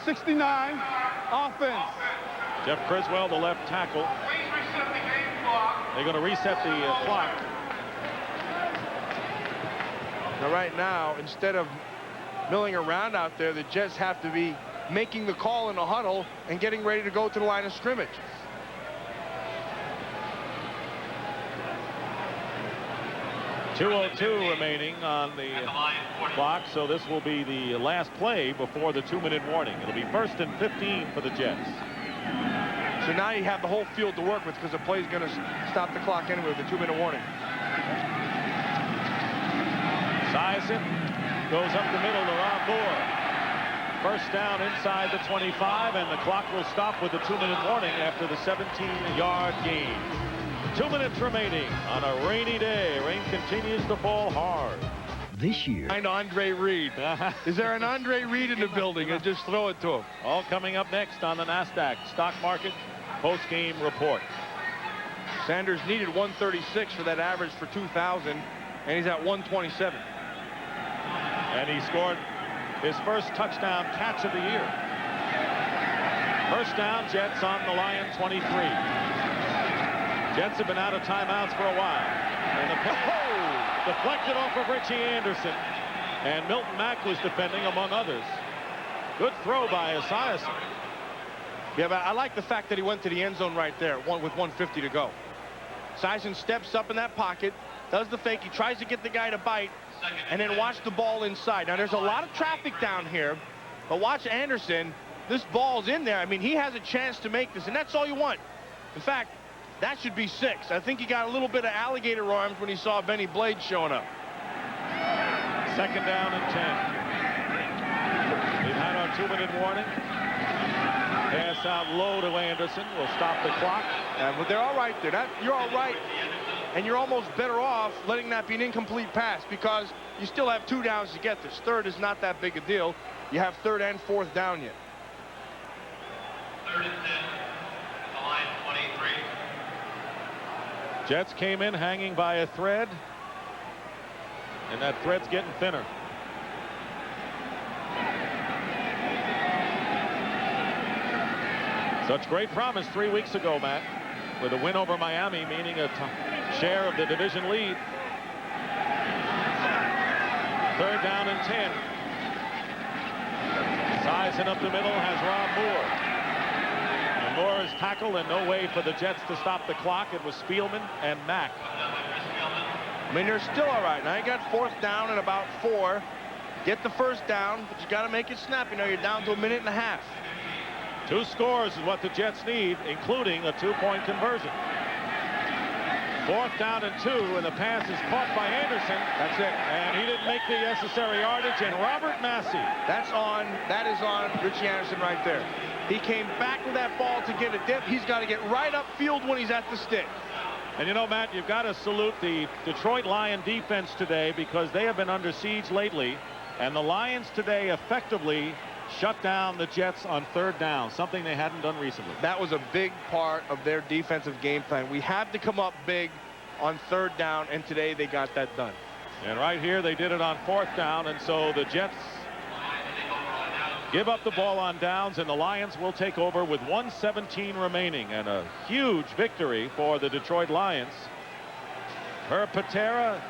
69 offense. Jeff Criswell, the left tackle. They're going to reset the clock. Now, right now, instead of milling around out there, the Jets have to be making the call in the huddle and getting ready to go to the line of scrimmage. .202 remaining on the clock, so this will be the last play before the 2-minute warning. It'll be 1st and 15 for the Jets. So now you have the whole field to work with, because the play's going to stop the clock anyway with the 2-minute warning. Esiason goes up the middle to Rob Moore. First down inside the 25, and the clock will stop with the 2-minute warning after the 17-yard gain. 2 minutes remaining on a rainy day. Rain continues to fall hard. This year. Find Andre Reed. Is there an Andre Reed in the building? And just throw it to him. All coming up next on the NASDAQ Stock Market post-game report. Sanders needed 136 for that average for 2,000, and he's at 127. And he scored his first touchdown catch of the year. First down, Jets on the Lion 23. Jets have been out of timeouts for a while. And the deflected off of Richie Anderson. And Milton Mack was defending, among others. Good throw by Esiason. Yeah, but I like the fact that he went to the end zone right there, with 150 to go. Esiason steps up in that pocket, does the fake. He tries to get the guy to bite, and then watch the ball inside. Now, there's a lot of traffic down here, but watch Anderson. This ball's in there. I mean, he has a chance to make this, and that's all you want. In fact, that should be 6. I think he got a little bit of alligator arms when he saw Benny Blade showing up. 2nd down and 10. We've had our 2-minute warning. Pass out low to Anderson. We'll stop the clock. But they're all right there. You're all right. And you're almost better off letting that be an incomplete pass, because you still have 2 downs to get this. 3rd is not that big a deal. You have 3rd and 4th down yet. 3rd and 10 at the line 23. Jets came in hanging by a thread, and that thread's getting thinner. Such great promise 3 weeks ago, Matt, with a win over Miami, meaning a share of the division lead. 3rd down and 10. Esiason up the middle has Rob Moore. And Moore is tackled, and no way for the Jets to stop the clock. It was Spielman and Mack. I mean, they're still all right. Now you got 4th down and about 4. Get the first down, but you got to make it snap. You know, you're down to a minute and a half. 2 scores is what the Jets need, including a 2-point conversion. 4th down and 2, and the pass is caught by Anderson. That's it. And he didn't make the necessary yardage, and Robert Massey. That is on Richie Anderson right there. He came back with that ball to get a dip. He's got to get right upfield when he's at the stick. And you know, Matt, you've got to salute the Detroit Lion defense today, because they have been under siege lately, and the Lions today effectively shut down the Jets on 3rd down, something they hadn't done recently. That was a big part of their defensive game plan. We had to come up big on 3rd down, and today they got that done. And right here they did it on 4th down, and so the Jets give up the ball on downs, and the Lions will take over with 1:17 remaining, and a huge victory for the Detroit Lions. Herb Patera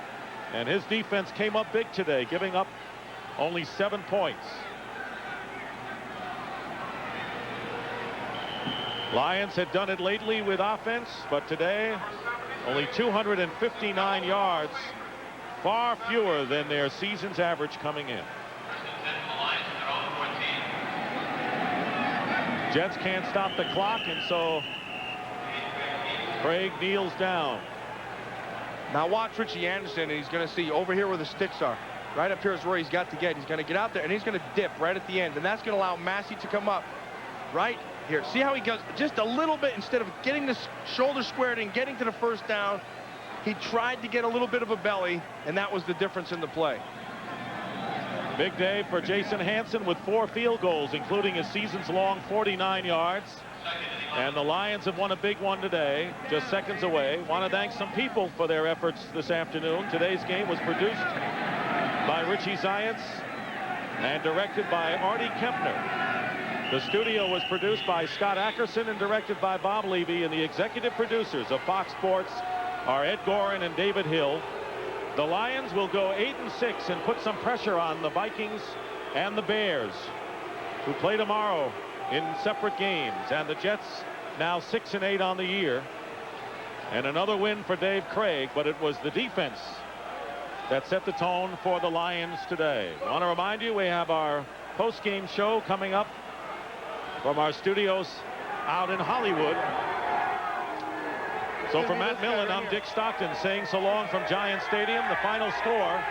and his defense came up big today, giving up only 7 points. Lions had done it lately with offense, but today only 259 yards far fewer than their season's average coming in. Jets can't stop the clock, and so Craig kneels down. Now watch Richie Anderson, and he's going to see over here where the sticks are. Right up here is where he's got to get. He's going to get out there, and he's going to dip right at the end, and that's going to allow Massey to come up right here. See how he goes just a little bit instead of getting the shoulder squared and getting to the first down. He tried to get a little bit of a belly, and that was the difference in the play. Big day for Jason Hansen with 4 field goals, including his season's long 49 yards. And the Lions have won a big one today, just seconds away. Want to thank some people for their efforts this afternoon. Today's game was produced by Richie Zients and directed by Artie Kempner. The studio was produced by Scott Ackerson and directed by Bob Levy, and the executive producers of Fox Sports are Ed Gorin and David Hill. The Lions will go 8-6 and put some pressure on the Vikings and the Bears, who play tomorrow in separate games, and the Jets now 6-8 on the year. And another win for Dave Craig, but it was the defense that set the tone for the Lions today. I want to remind you we have our post-game show coming up from our studios out in Hollywood. So for Matt Millen, I'm Dick Stockton saying so long from Giant Stadium. The final score,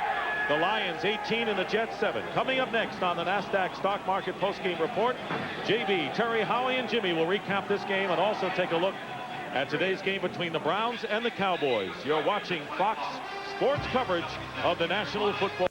the Lions 18 and the Jets 7. Coming up next on the NASDAQ Stock Market Postgame Report, JB, Terry, Howie, and Jimmy will recap this game and also take a look at today's game between the Browns and the Cowboys. You're watching Fox Sports coverage of the National Football